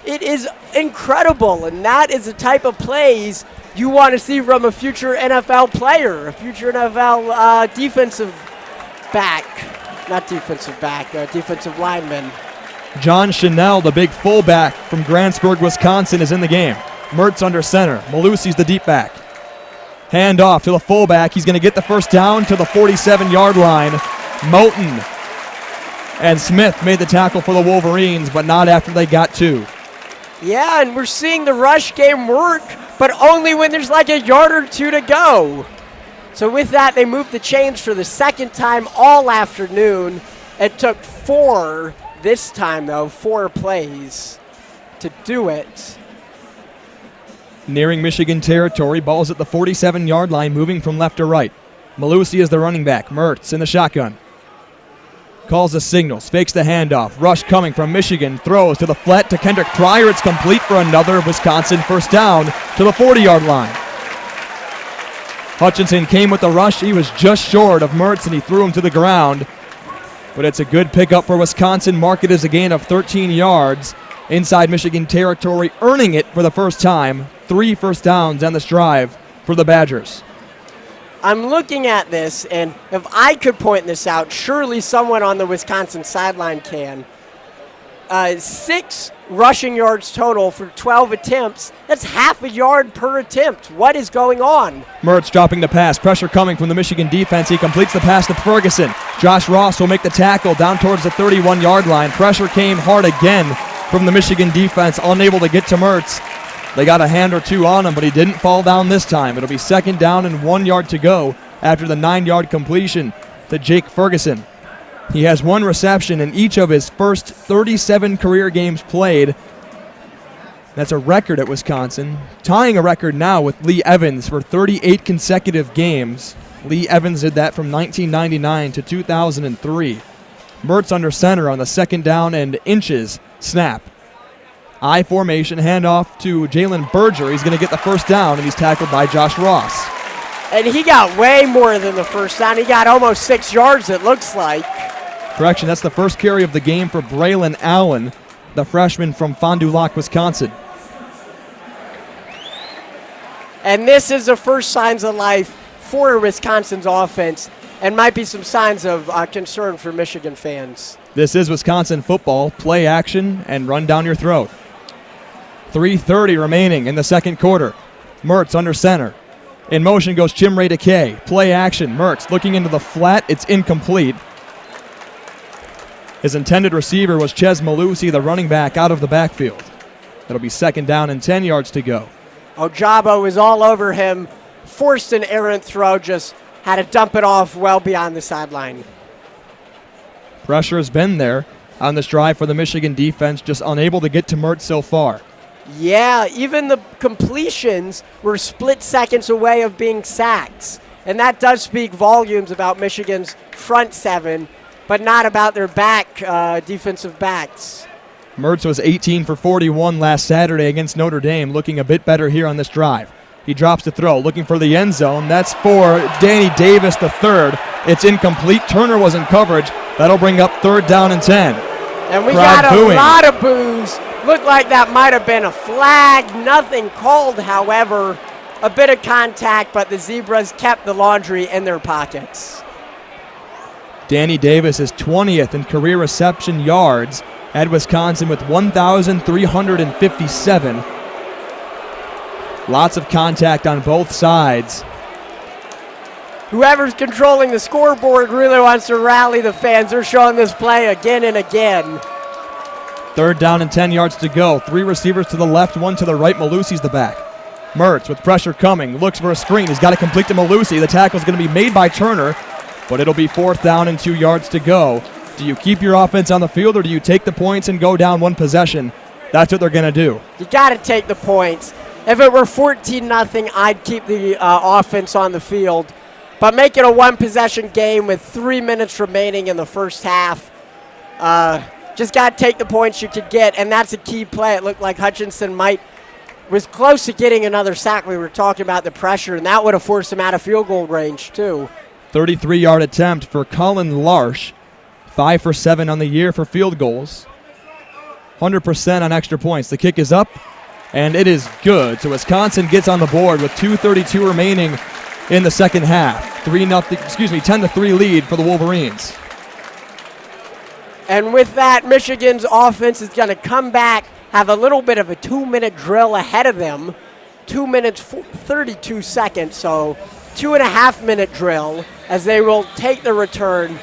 It is incredible, and that is the type of plays you want to see from a future NFL player, a future NFL defensive lineman. John Chanel, the big fullback from Grantsburg, Wisconsin, is in the game. Mertz under center. Malusi's the deep back. Hand off to the fullback. He's going to get the first down to the 47-yard line. Moten and Smith made the tackle for the Wolverines, but not after they got 2. Yeah, and we're seeing the rush game work, but only when there's like a yard or 2 to go. So with that, they moved the chains for the 2nd time all afternoon. It took 4 this time, though, 4 plays to do it. Nearing Michigan territory, ball's at the 47-yard line, moving from left to right. Malusi is the running back. Mertz in the shotgun. Calls the signals, fakes the handoff. Rush coming from Michigan, throws to the flat to Kendrick Pryor. It's complete for another Wisconsin first down to the 40-yard line. Hutchinson came with the rush. He was just short of Mertz, and he threw him to the ground. But it's a good pickup for Wisconsin. Mark it as a gain of 13 yards inside Michigan territory, earning it for the first time. 3 first downs on this drive for the Badgers. I'm looking at this, and if I could point this out, surely someone on the Wisconsin sideline can. 6 rushing yards total for 12 attempts. That's half a yard per attempt. What is going on? Mertz dropping the pass. Pressure coming from the Michigan defense. He completes the pass to Ferguson. Josh Ross will make the tackle down towards the 31-yard line. Pressure came hard again from the Michigan defense, unable to get to Mertz. They got a hand or 2 on him, but he didn't fall down this time. It'll be 2nd down and 1 yard to go after the 9-yard completion. to Jake Ferguson. He has 1 reception in each of his first 37 career games played. That's a record at Wisconsin, tying a record now with Lee Evans for 38 consecutive games. Lee Evans did that from 1999 to 2003. Mertz under center on the second down and inches snap. I formation, handoff to Jalen Berger. He's going to get the first down, and he's tackled by Josh Ross. And he got way more than the first down. He got almost 6 yards, it looks like. Correction, that's the first carry of the game for Braylon Allen, the freshman from Fond du Lac, Wisconsin. And this is the first signs of life for Wisconsin's offense, and might be some signs of concern for Michigan fans. This is Wisconsin football. Play action and run down your throat. 3:30 remaining in the second quarter. Mertz under center. In motion goes Chimray Decay. Play action. Mertz looking into the flat. It's incomplete. His intended receiver was Ches Malusi, the running back, out of the backfield. It'll be second down and 10 yards to go. Ojabo was all over him, forced an errant throw, just had to dump it off well beyond the sideline. Pressure has been there on this drive for the Michigan defense, just unable to get to Mertz so far. Yeah, even the completions were split seconds away of being sacks. And that does speak volumes about Michigan's front seven, but not about their defensive backs. Mertz was 18 for 41 last Saturday against Notre Dame, looking a bit better here on this drive. He drops the throw, looking for the end zone. That's for Danny Davis, the third. It's incomplete. Turner was in coverage. That'll bring up third down and 10. And we Crowd got a booing. lot of boos. Looked like that might have been a flag. Nothing called, however. A bit of contact, but the Zebras kept the laundry in their pockets. Danny Davis is 20th in career reception yards at Wisconsin with 1,357. Lots of contact on both sides. Whoever's controlling the scoreboard really wants to rally the fans. They're showing this play again and again. Third down and 10 yards to go. 3 receivers to the left, 1 to the right. Malusi's the back. Mertz with pressure coming, looks for a screen. He's got to complete to Malusi. The tackle's going to be made by Turner, but it'll be fourth down and 2 yards to go. Do you keep your offense on the field, or do you take the points and go down one possession? That's what they're going to do. You got to take the points. If it were 14-0, I'd keep the offense on the field. But make it a one-possession game with 3 minutes remaining in the first half. Just got to take the points you could get, and that's a key play. It looked like Hutchinson was close to getting another sack. We were talking about the pressure, and that would have forced him out of field goal range, too. 33-yard attempt for Colin Larsh. 5 for 7 on the year for field goals. 100% on extra points. The kick is up, and it is good. So Wisconsin gets on the board with 2:32 remaining in the second half. 10-3 lead for the Wolverines. And with that, Michigan's offense is going to come back, have a little bit of a 2-minute drill ahead of them. 2 minutes, 32 seconds, so 2.5-minute drill as they will take the return.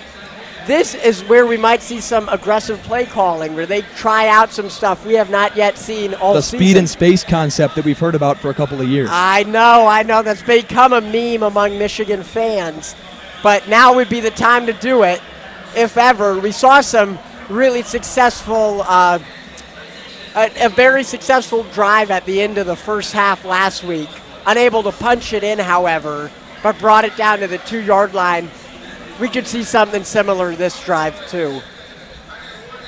This is where we might see some aggressive play calling, where they try out some stuff we have not yet seen all season. The speed and space concept that we've heard about for a couple of years. I know. That's become a meme among Michigan fans. But now would be the time to do it, if ever. We saw some really successful, a very successful drive at the end of the first half last week. Unable to punch it in, however, but brought it down to the 2-yard line. We could see something similar this drive, too.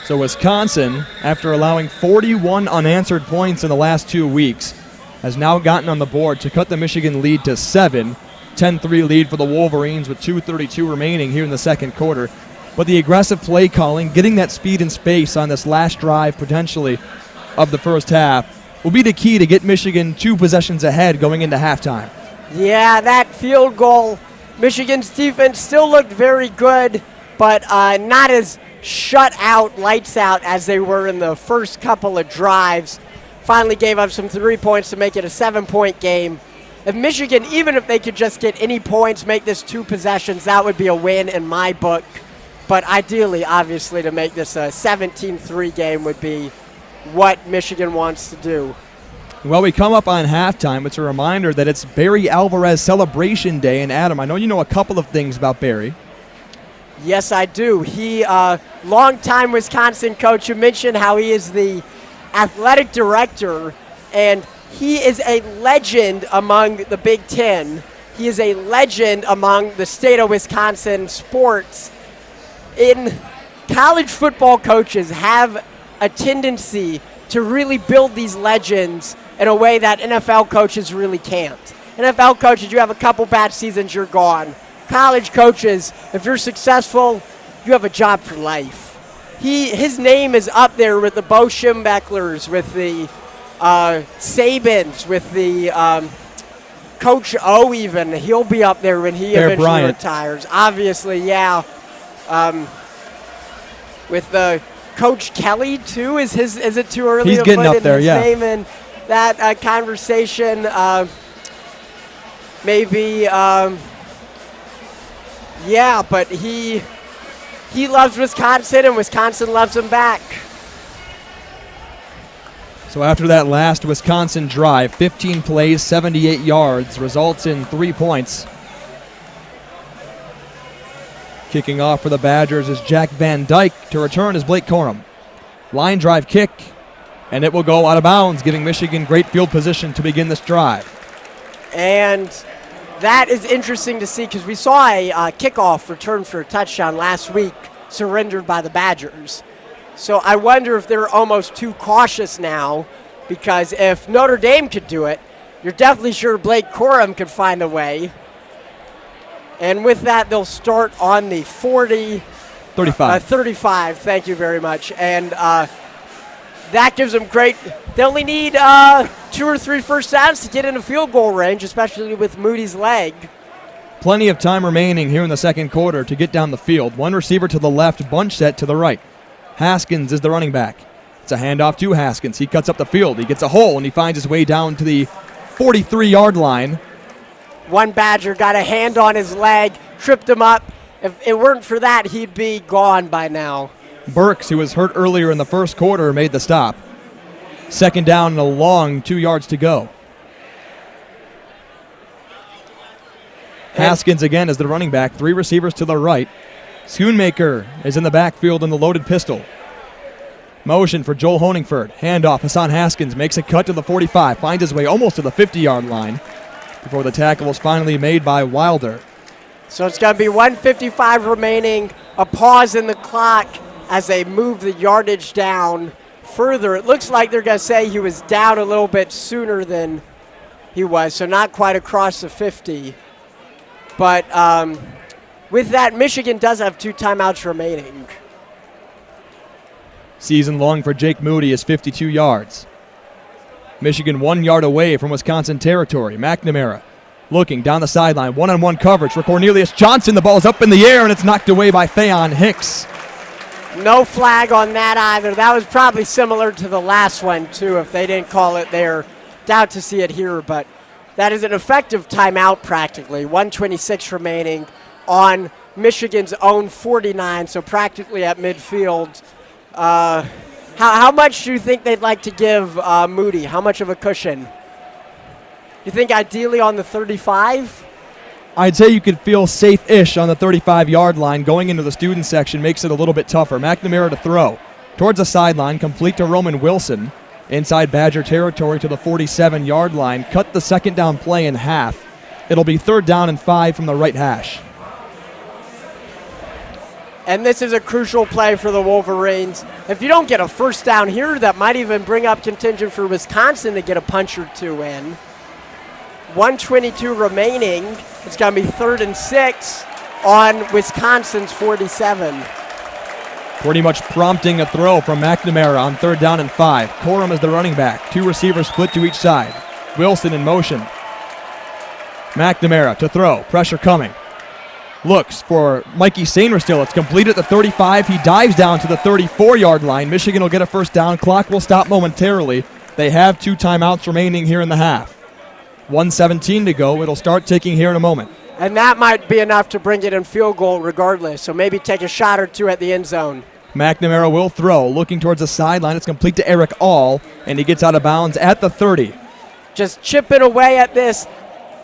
So Wisconsin, after allowing 41 unanswered points in the last 2 weeks, has now gotten on the board to cut the Michigan lead to 7. 10-3 lead for the Wolverines with 2:32 remaining here in the second quarter. But the aggressive play calling, getting that speed and space on this last drive potentially of the first half, will be the key to get Michigan 2 possessions ahead going into halftime. Yeah, that field goal. Michigan's defense still looked very good, but not as shut out, lights out as they were in the first couple of drives. Finally gave up some 3 points to make it a 7-point game. If Michigan, even if they could just get any points, make this 2 possessions, that would be a win in my book. But ideally, obviously, to make this a 17-3 game would be what Michigan wants to do. Well, we come up on halftime. It's a reminder that it's Barry Alvarez Celebration Day. And Adam, I know you know a couple of things about Barry. Yes, I do. He, longtime Wisconsin coach. You mentioned how he is the athletic director, and he is a legend among the Big Ten. He is a legend among the state of Wisconsin sports. In college football, coaches have a tendency to really build these legends in a way that NFL coaches really can't. NFL coaches, you have a couple bad seasons, you're gone. College coaches, if you're successful, you have a job for life. His name is up there with the Bo Schembechlers, with the Sabins, with the Coach O even. He'll be up there when he eventually retires. Obviously, yeah. With the Coach Kelly, too. Is it too early to put in his name in that conversation? Maybe, yeah, but he loves Wisconsin, and Wisconsin loves him back. So after that last Wisconsin drive, 15 plays, 78 yards, results in 3 points. Kicking off for the Badgers is Jack Van Dyke. To return is Blake Corum. Line drive kick, and it will go out of bounds, giving Michigan great field position to begin this drive. And that is interesting to see, because we saw a kickoff return for a touchdown last week surrendered by the Badgers. So I wonder if they're almost too cautious now, because if Notre Dame could do it, you're definitely sure Blake Corum could find a way. And with that, they'll start on the 35. 35, thank you very much. And that gives them great. They only need 2 or 3 first downs to get into field goal range, especially with Moody's leg. Plenty of time remaining here in the second quarter to get down the field. One receiver to the left, bunch set to the right. Haskins is the running back. It's a handoff to Haskins. He cuts up the field. He gets a hole, and he finds his way down to the 43-yard line. One Badger got a hand on his leg, tripped him up. If it weren't for that, he'd be gone by now. Burks, who was hurt earlier in the first quarter, made the stop. Second down and a long 2 yards to go. Haskins again is the running back. 3 receivers to the right. Schoonmaker is in the backfield in the loaded pistol. Motion for Joel Honingford. Handoff. Hassan Haskins makes a cut to the 45. Finds his way almost to the 50-yard line before the tackle was finally made by Wilder. So it's going to be 1:55 remaining. A pause in the clock as they move the yardage down further. It looks like they're going to say he was down a little bit sooner than he was, so not quite across the 50. But with that, Michigan does have 2 timeouts remaining. Season long for Jake Moody is 52 yards. Michigan 1 yard away from Wisconsin territory. McNamara looking down the sideline. One-on-one coverage for Cornelius Johnson. The ball's up in the air, and it's knocked away by Feyen Hicks. No flag on that either. That was probably similar to the last one, too, if they didn't call it there. Doubt to see it here, but that is an effective timeout practically. 1:26 remaining on Michigan's own 49, so practically at midfield. How much do you think they'd like to give Moody? How much of a cushion? You think ideally on the 35? I'd say you could feel safe-ish on the 35-yard line. Going into the student section makes it a little bit tougher. McNamara to throw towards the sideline, complete to Roman Wilson. Inside Badger territory to the 47-yard line. Cut the second down play in half. It'll be 3rd down and 5 from the right hash. And this is a crucial play for the Wolverines. If you don't get a first down here, that might even bring up contention for Wisconsin to get a punch or 2 in. 1:22 remaining. It's going to be 3rd and 6 on Wisconsin's 47. Pretty much prompting a throw from McNamara on 3rd down and 5. Corum is the running back. 2 receivers split to each side. Wilson in motion. McNamara to throw. Pressure coming. Looks for Mikey Sainer still. It's complete at the 35. He dives down to the 34-yard line. Michigan will get a first down. Clock will stop momentarily. They have 2 timeouts remaining here in the half. 1:17 to go. It'll start ticking here in a moment. And that might be enough to bring it in field goal regardless. So maybe take a shot or 2 at the end zone. McNamara will throw. Looking towards the sideline. It's complete to Eric All, and he gets out of bounds at the 30. Just chipping away at this,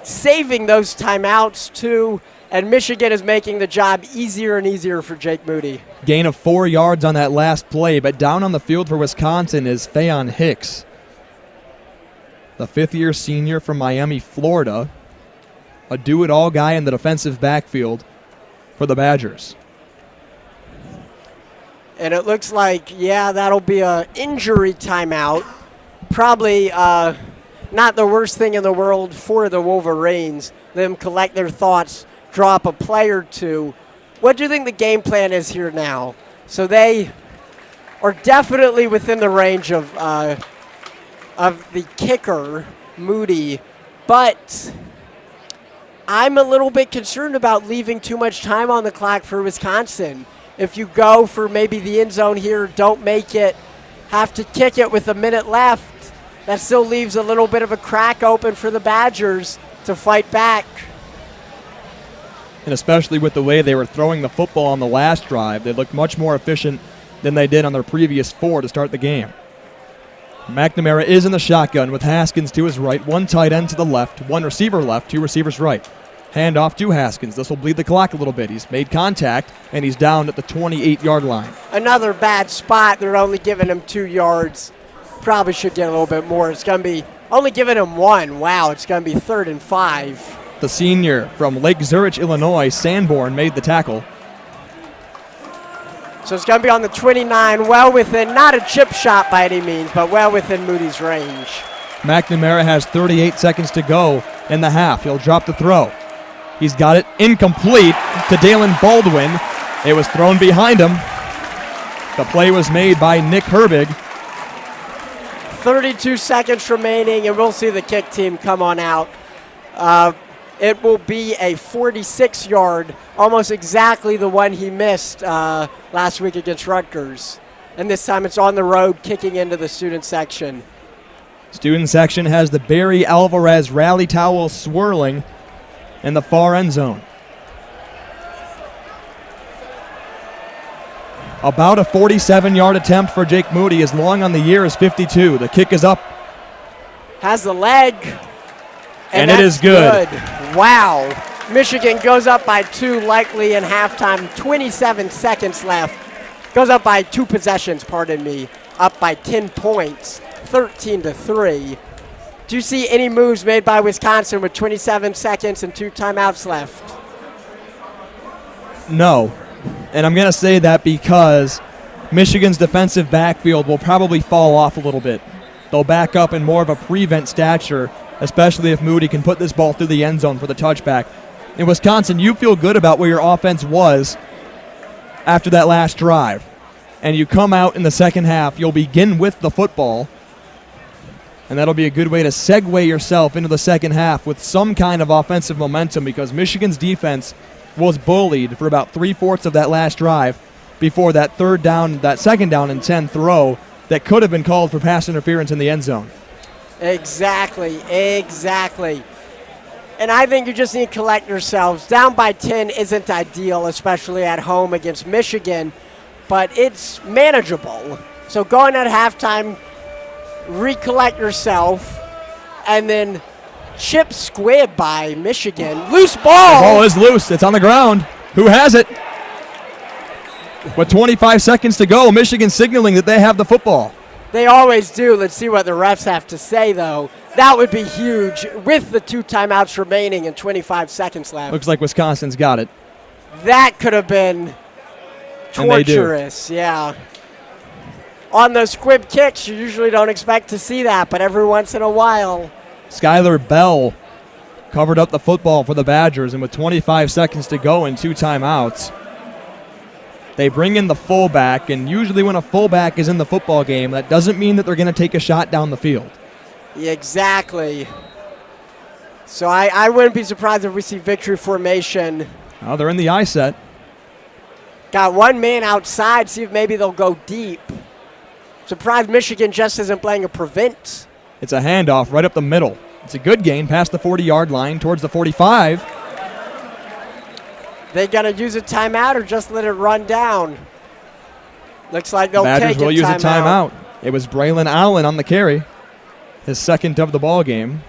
saving those timeouts too. and Michigan is making the job easier and easier for Jake Moody. Gain of 4 yards on that last play, but down on the field for Wisconsin is Feyen Hicks, the fifth-year senior from Miami, Florida, a do-it-all guy in the defensive backfield for the Badgers. And it looks like, that'll be an injury timeout. Probably not the worst thing in the world for the Wolverines. Them collect their thoughts, drop a play or two. What do you think the game plan is here now? So they are definitely within the range of the kicker, Moody, but I'm a little bit concerned about leaving too much time on the clock for Wisconsin. If you go for maybe the end zone here, don't make it, have to kick it with a minute left, that still leaves a little bit of a crack open for the Badgers to fight back. And especially with the way they were throwing the football on the last drive, they looked much more efficient than they did on their previous 4 to start the game. McNamara is in the shotgun with Haskins to his right, 1 tight end to the left, 1 receiver left, 2 receivers right. Hand off to Haskins. This will bleed the clock a little bit. He's made contact, and he's down at the 28-yard line. Another bad spot. They're only giving him 2 yards. Probably should get a little bit more. It's going to be only giving him 1. Wow, it's going to be 3rd and 5. The senior from Lake Zurich, Illinois, Sanborn, made the tackle. So it's going to be on the 29, well within, not a chip shot by any means, but well within Moody's range. McNamara has 38 seconds to go in the half. He'll drop the throw. He's got it incomplete to Dalen Baldwin. It was thrown behind him. The play was made by Nick Herbig. 32 seconds remaining, and we'll see the kick team come on out. It will be a 46-yard, almost exactly the one he missed last week against Rutgers. And this time it's on the road, kicking into the student section. Student section has the Barry Alvarez rally towel swirling in the far end zone. About a 47-yard attempt for Jake Moody. As long on the year as 52. The kick is up. Has the leg. And it is good. Wow. Michigan goes up by 2, likely in halftime. 27 seconds left. Goes up by 2 possessions, pardon me. Up by 10 points. 13-3. Do you see any moves made by Wisconsin with 27 seconds and 2 timeouts left? No. And I'm going to say that because Michigan's defensive backfield will probably fall off a little bit. They'll back up in more of a prevent stature, especially if Moody can put this ball through the end zone for the touchback. In Wisconsin, you feel good about where your offense was after that last drive. And you come out in the second half, you'll begin with the football, and that'll be a good way to segue yourself into the second half with some kind of offensive momentum, because Michigan's defense was bullied for about 3/4 of that last drive before that second down and 10 throw that could have been called for pass interference in the end zone. Exactly. And I think you just need to collect yourselves. Down by 10 isn't ideal, especially at home against Michigan, but it's manageable. So going at halftime, recollect yourself, and then chip squib by Michigan. Loose ball. The ball is loose. It's on the ground. Who has it? With 25 seconds to go, Michigan signaling that they have the football. They always do. Let's see what the refs have to say, though. That would be huge with the 2 timeouts remaining and 25 seconds left. Looks like Wisconsin's got it. That could have been torturous, yeah. On those squib kicks, you usually don't expect to see that, but every once in a while. Skylar Bell covered up the football for the Badgers, and with 25 seconds to go and 2 timeouts, they bring in the fullback, and usually when a fullback is in the football game, that doesn't mean that they're going to take a shot down the field. Yeah, exactly. So I wouldn't be surprised if we see victory formation. Oh, they're in the I set. Got 1 man outside, see if maybe they'll go deep. Surprised Michigan just isn't playing a prevent. It's a handoff right up the middle. It's a good gain past the 40-yard line towards the 45. They gonna use a timeout or just let it run down? Looks like they'll Badgers take will use a timeout. timeout. It was Braylon Allen on the carry, his second of the ball game.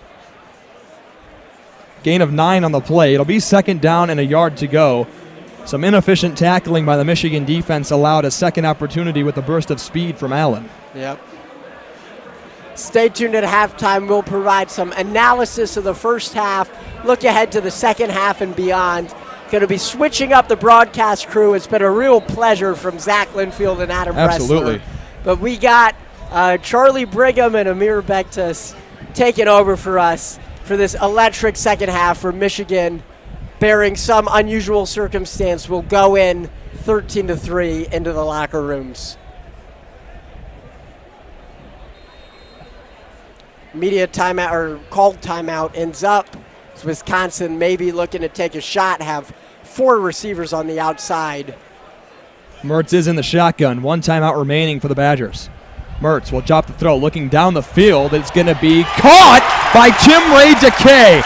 Gain of 9 on the play. It'll be second down and a yard to go. Some inefficient tackling by the Michigan defense allowed a second opportunity with a burst of speed from Allen. Yep. Stay tuned at halftime. We'll provide some analysis of the first half, look ahead to the second half and beyond. Going to be switching up the broadcast crew. It's been a real pleasure from Zach Linfield and Adam Bressler. Absolutely. But we got Charlie Brigham and Amir Bektas taking over for us for this electric second half for Michigan. Bearing some unusual circumstance, will go in 13-3 into the locker rooms. Media timeout, or called timeout, ends up. It's Wisconsin maybe looking to take a shot, have 4 receivers on the outside. Mertz is in the shotgun. 1 timeout remaining for the Badgers. Mertz will drop the throw, looking down the field. It's going to be caught by Chimray Decay.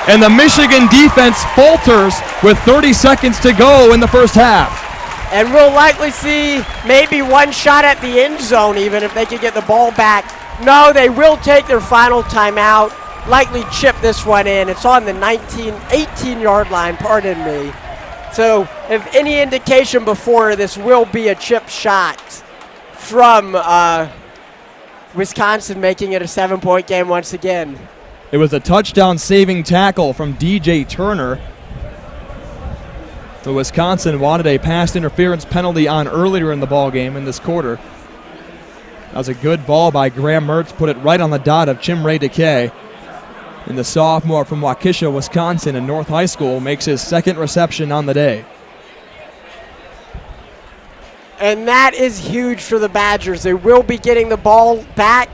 And the Michigan defense falters with 30 seconds to go in the first half. And we'll likely see maybe 1 shot at the end zone even if they can get the ball back. No, they will take their final timeout. Likely chip this one in. It's on the 18-yard line, pardon me. So if any indication before, this will be a chip shot from Wisconsin, making it a 7-point game once again. It was a touchdown-saving tackle from DJ Turner. The Wisconsin wanted a pass interference penalty on earlier in the ball game in this quarter. That was a good ball by Graham Mertz, put it right on the dot of Chimray Decay. And the sophomore from Waukesha, Wisconsin, in North High School makes his second reception on the day. And that is huge for the Badgers. They will be getting the ball back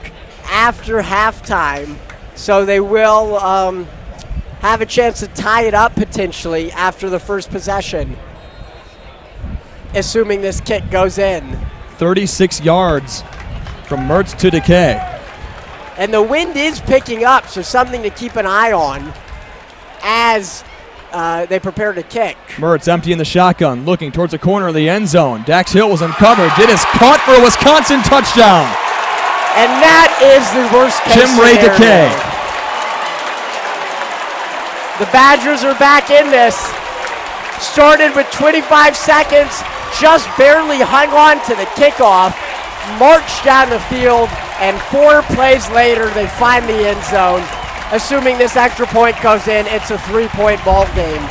after halftime. So they will have a chance to tie it up potentially after the first possession, assuming this kick goes in. 36 yards from Mertz to Decay. And the wind is picking up, so something to keep an eye on as they prepare to kick. Mertz empty in the shotgun, looking towards the corner of the end zone. Dax Hill was in coverage. It is caught for a Wisconsin touchdown. And that is the worst case Chimray scenario. Decay. The Badgers are back in this. Started with 25 seconds, just barely hung on to the kickoff, marched down the field, and 4 plays later they find the end zone. Assuming this extra point goes in, it's a 3-point ball game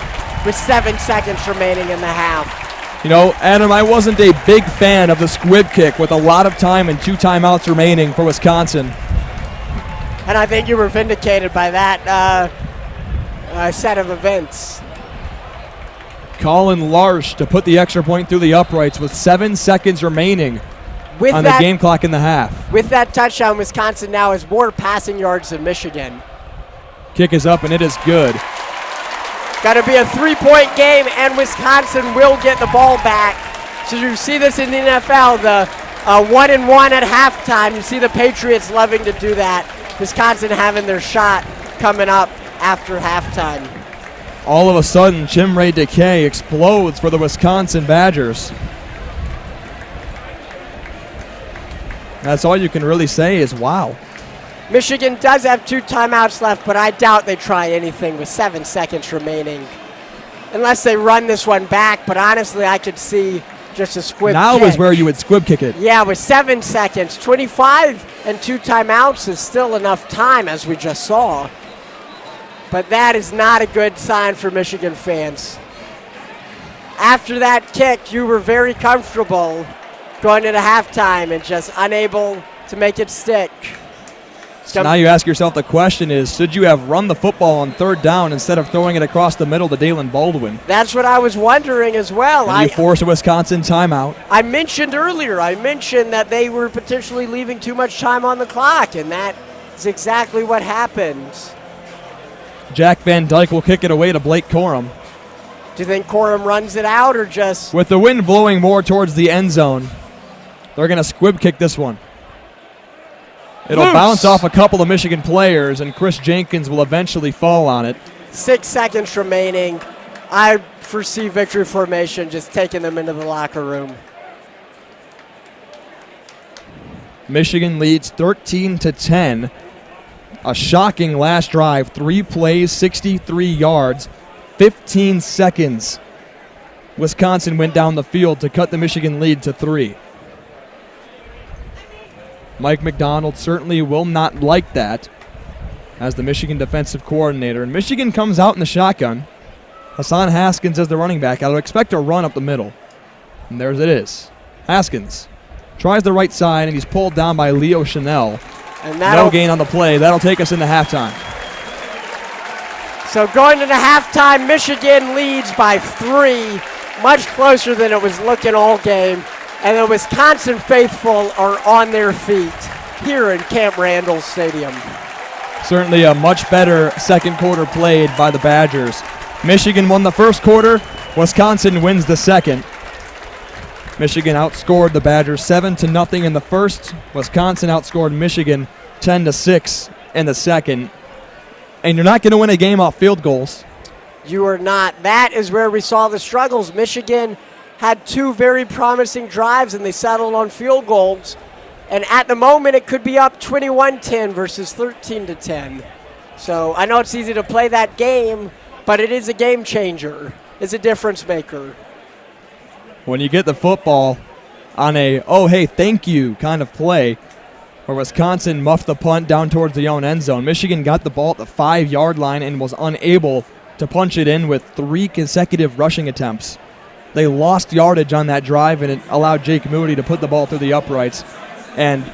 with 7 seconds remaining in the half. You know, Adam, I wasn't a big fan of the squib kick with a lot of time and 2 timeouts remaining for Wisconsin. And I think you were vindicated by that set of events. Colin Larsh to put the extra point through the uprights with 7 seconds remaining on the game clock in the half. With that touchdown, Wisconsin now has more passing yards than Michigan. Kick is up and it is good. Got to be a 3-point game, and Wisconsin will get the ball back. So you see this in the NFL, the 1-and-1 at halftime. You see the Patriots loving to do that. Wisconsin having their shot coming up after halftime. All of a sudden, Chimray Decay explodes for the Wisconsin Badgers. That's all you can really say is wow. Michigan does have 2 timeouts left, but I doubt they try anything with 7 seconds remaining. Unless they run this one back, but honestly, I could see just a squib now kick. Is where you would squib kick it. Yeah, with 7 seconds. 25 and 2 timeouts is still enough time, as we just saw. But that is not a good sign for Michigan fans. After that kick, you were very comfortable going into halftime and just unable to make it stick. So now you ask yourself the question is, should you have run the football on 3rd down instead of throwing it across the middle to Dalen Baldwin? That's what I was wondering as well. And you force a Wisconsin timeout. I mentioned earlier, that they were potentially leaving too much time on the clock, and that is exactly what happened. Jack Van Dyke will kick it away to Blake Corum. Do you think Corum runs it out or just... With the wind blowing more towards the end zone, they're going to squib kick this one. It'll bounce off a couple of Michigan players, and Chris Jenkins will eventually fall on it. 6 seconds remaining. I foresee victory formation just taking them into the locker room. Michigan leads 13-10 A shocking last drive, 3 plays, 63 yards, 15 seconds. Wisconsin went down the field to cut the Michigan lead to 3. Mike McDonald certainly will not like that as the Michigan defensive coordinator. And Michigan comes out in the shotgun. Hassan Haskins as the running back. I would expect a run up the middle. And there it is. Haskins tries the right side, and he's pulled down by Leo Chanel. And no gain on the play. That'll take us into halftime. So going into halftime, Michigan leads by 3, much closer than it was looking all game. And the Wisconsin faithful are on their feet here in Camp Randall Stadium. Certainly a much better second quarter played by the Badgers. Michigan won the first quarter. Wisconsin wins the second. Michigan outscored the Badgers 7-0 in the first. Wisconsin outscored Michigan 10-6 in the second. And you're not going to win a game off field goals. You are not. That is where we saw the struggles. Michigan had 2 very promising drives, and they settled on field goals. And at the moment, it could be up 21-10 versus 13-10. So I know it's easy to play that game, but it is a game changer. It's a difference maker. When you get the football on a, oh, hey, thank you kind of play, where Wisconsin muffed the punt down towards the own end zone. Michigan got the ball at the 5-yard line and was unable to punch it in with 3 consecutive rushing attempts. They lost yardage on that drive, and it allowed Jake Moody to put the ball through the uprights. And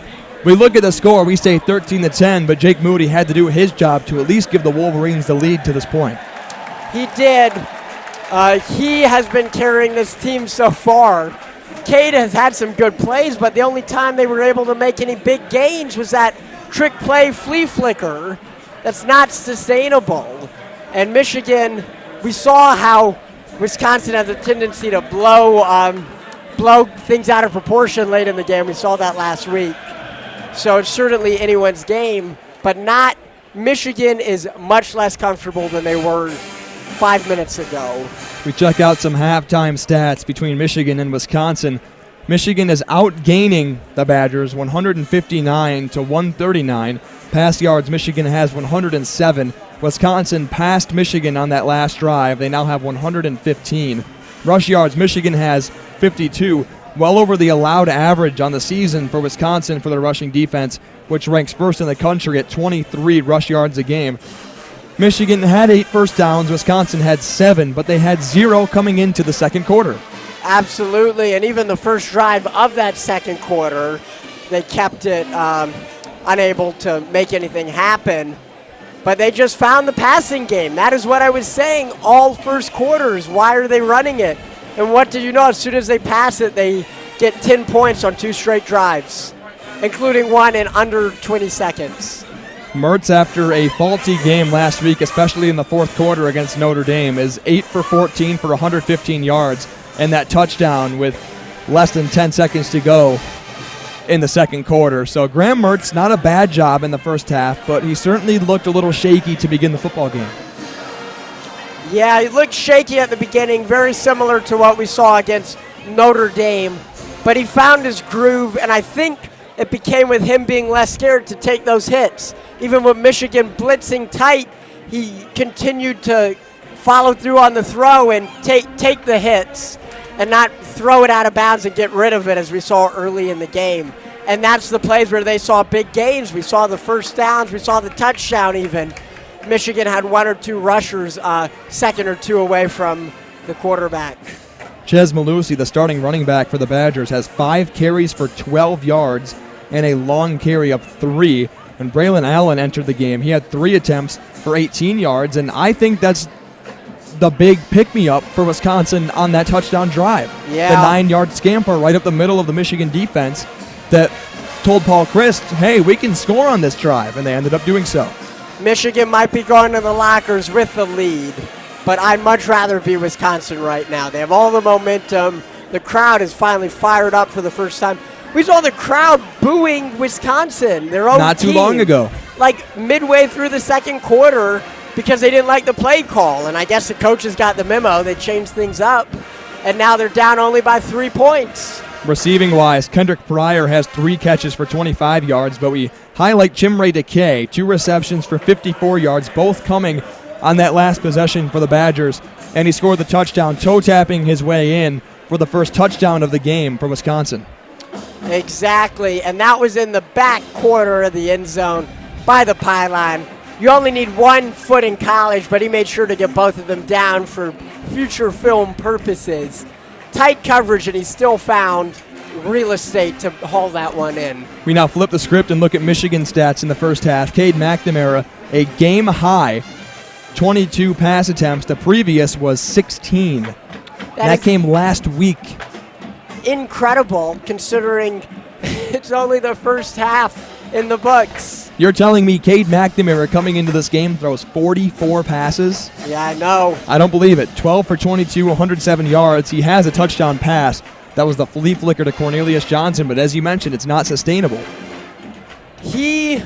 we look at the score, we say 13-10, but Jake Moody had to do his job to at least give the Wolverines the lead to this point. He did. He has been carrying this team so far. Cade has had some good plays, but the only time they were able to make any big gains was that trick play flea flicker. That's not sustainable. And Michigan, we saw how Wisconsin has a tendency to blow things out of proportion late in the game. We saw that last week. So it's certainly anyone's game, but not Michigan is much less comfortable than they were 5 minutes ago. We check out some halftime stats between Michigan and Wisconsin. Michigan is outgaining the Badgers 159-139. Pass yards, Michigan has 107. Wisconsin passed Michigan on that last drive. They now have 115. Rush yards, Michigan has 52, well over the allowed average on the season for Wisconsin for their rushing defense, which ranks first in the country at 23 rush yards a game. Michigan had 8 first downs, Wisconsin had 7, but they had 0 coming into the second quarter. Absolutely, and even the first drive of that second quarter, they kept it unable to make anything happen. But they just found the passing game. That is what I was saying all first quarters. Why are they running it? And what do you know? As soon as they pass it, they get 10 points on 2 straight drives, including one in under 20 seconds. Mertz, after a faulty game last week, especially in the fourth quarter against Notre Dame, is 8 for 14 for 115 yards and that touchdown with less than 10 seconds to go in the second quarter. So Graham Mertz, not a bad job in the first half, but he certainly looked a little shaky to begin the football game. Yeah, he looked shaky at the beginning, very similar to what we saw against Notre Dame. But he found his groove, and I think it became with him being less scared to take those hits. Even with Michigan blitzing tight, he continued to follow through on the throw and take the hits and not throw it out of bounds and get rid of it as we saw early in the game. And that's the plays where they saw big gains. We saw the first downs. We saw the touchdown even. Michigan had 1 or 2 rushers, second or 2 away from the quarterback. Ches Malusi, the starting running back for the Badgers, has 5 carries for 12 yards and a long carry of 3. And Braylon Allen entered the game. He had 3 attempts for 18 yards, and I think that's the big pick-me-up for Wisconsin on that touchdown drive. Yeah. The 9-yard scamper right up the middle of the Michigan defense that told Paul Chryst, hey, we can score on this drive, and they ended up doing so. Michigan might be going to the lockers with the lead, but I'd much rather be Wisconsin right now. They have all the momentum. The crowd is finally fired up for the first time. We saw the crowd booing Wisconsin, their own Not too team, long ago. like midway through the second quarter because they didn't like the play call. And I guess the coaches got the memo. They changed things up, and now they're down only by 3 points. Receiving-wise, Kendrick Pryor has 3 catches for 25 yards, but we highlight Chimray Decay, 2 receptions for 54 yards, both coming on that last possession for the Badgers, and he scored the touchdown, toe-tapping his way in for the first touchdown of the game for Wisconsin. Exactly, and that was in the back corner of the end zone by the pylon. You only need 1 foot in college, but he made sure to get both of them down for future film purposes. Tight coverage, and he still found real estate to haul that one in. We now flip the script and look at Michigan stats in the first half. Cade McNamara, a game-high 22 pass attempts. The previous was 16. That came last week. Incredible, considering it's only the first half in the books. You're telling me Cade McNamara coming into this game throws 44 passes? Yeah, I know. I don't believe it. 12 for 22, 107 yards. He has a touchdown pass. That was the flea flicker to Cornelius Johnson, but as you mentioned, it's not sustainable. He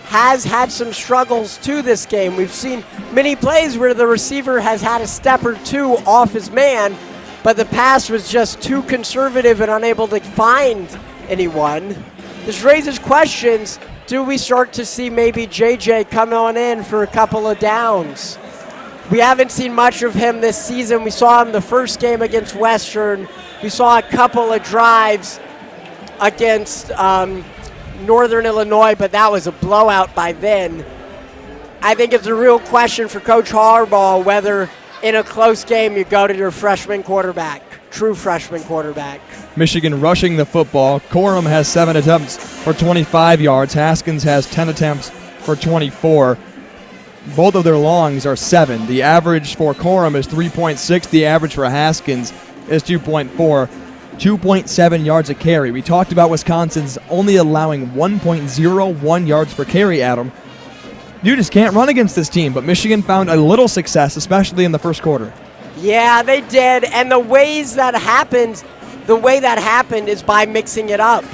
has had some struggles to this game. We've seen many plays where the receiver has had a step or 2 off his man, but the pass was just too conservative and unable to find anyone. This raises questions. Do we start to see maybe JJ come on in for a couple of downs? We haven't seen much of him this season. We saw him the first game against Western. We saw a couple of drives against Northern Illinois, but that was a blowout by then. I think it's a real question for Coach Harbaugh whether in a close game you go to your freshman quarterback, true freshman quarterback. Michigan rushing the football. Corum has 7 attempts for 25 yards. Haskins has 10 attempts for 24. Both of their longs are 7. The average for Corum is 3.6. The average for Haskins is 2.4. 2.7 yards a carry. We talked about Wisconsin's only allowing 1.01 yards per carry, Adam. You just can't run against this team, but Michigan found a little success, especially in the first quarter. Yeah, they did, and the way that happened is by mixing it up.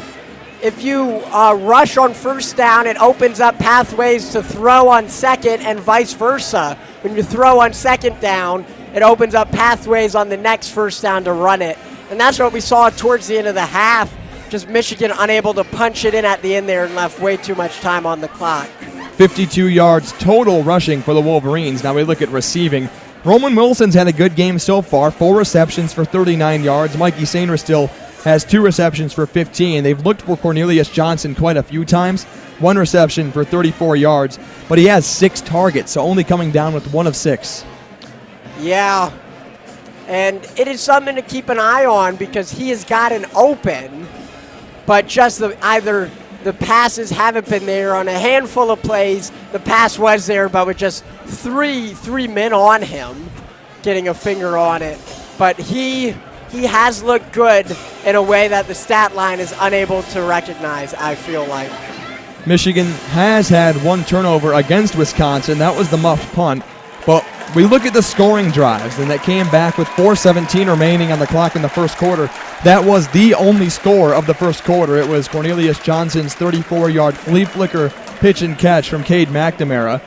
If you rush on first down, it opens up pathways to throw on second and vice versa. When you throw on second down, it opens up pathways on the next first down to run it. And that's what we saw towards the end of the half, just Michigan unable to punch it in at the end there and left way too much time on the clock. 52 yards total rushing for the Wolverines. Now we look at receiving. Roman Wilson's had a good game so far, 4 receptions for 39 yards. Mikey Sainer still has 2 receptions for 15. They've looked for Cornelius Johnson quite a few times, 1 reception for 34 yards, but he has 6 targets, so only coming down with 1 of 6. Yeah, and it is something to keep an eye on because he has gotten open, but just either the passes haven't been there. On a handful of plays, the pass was there, but with just three men on him, getting a finger on it. But he has looked good in a way that the stat line is unable to recognize, I feel like. Michigan has had 1 turnover against Wisconsin. That was the muffed punt. But we look at the scoring drives, and that came back with 4:17 remaining on the clock in the first quarter. That was the only score of the first quarter. It was Cornelius Johnson's 34-yard flea flicker pitch and catch from Cade McNamara.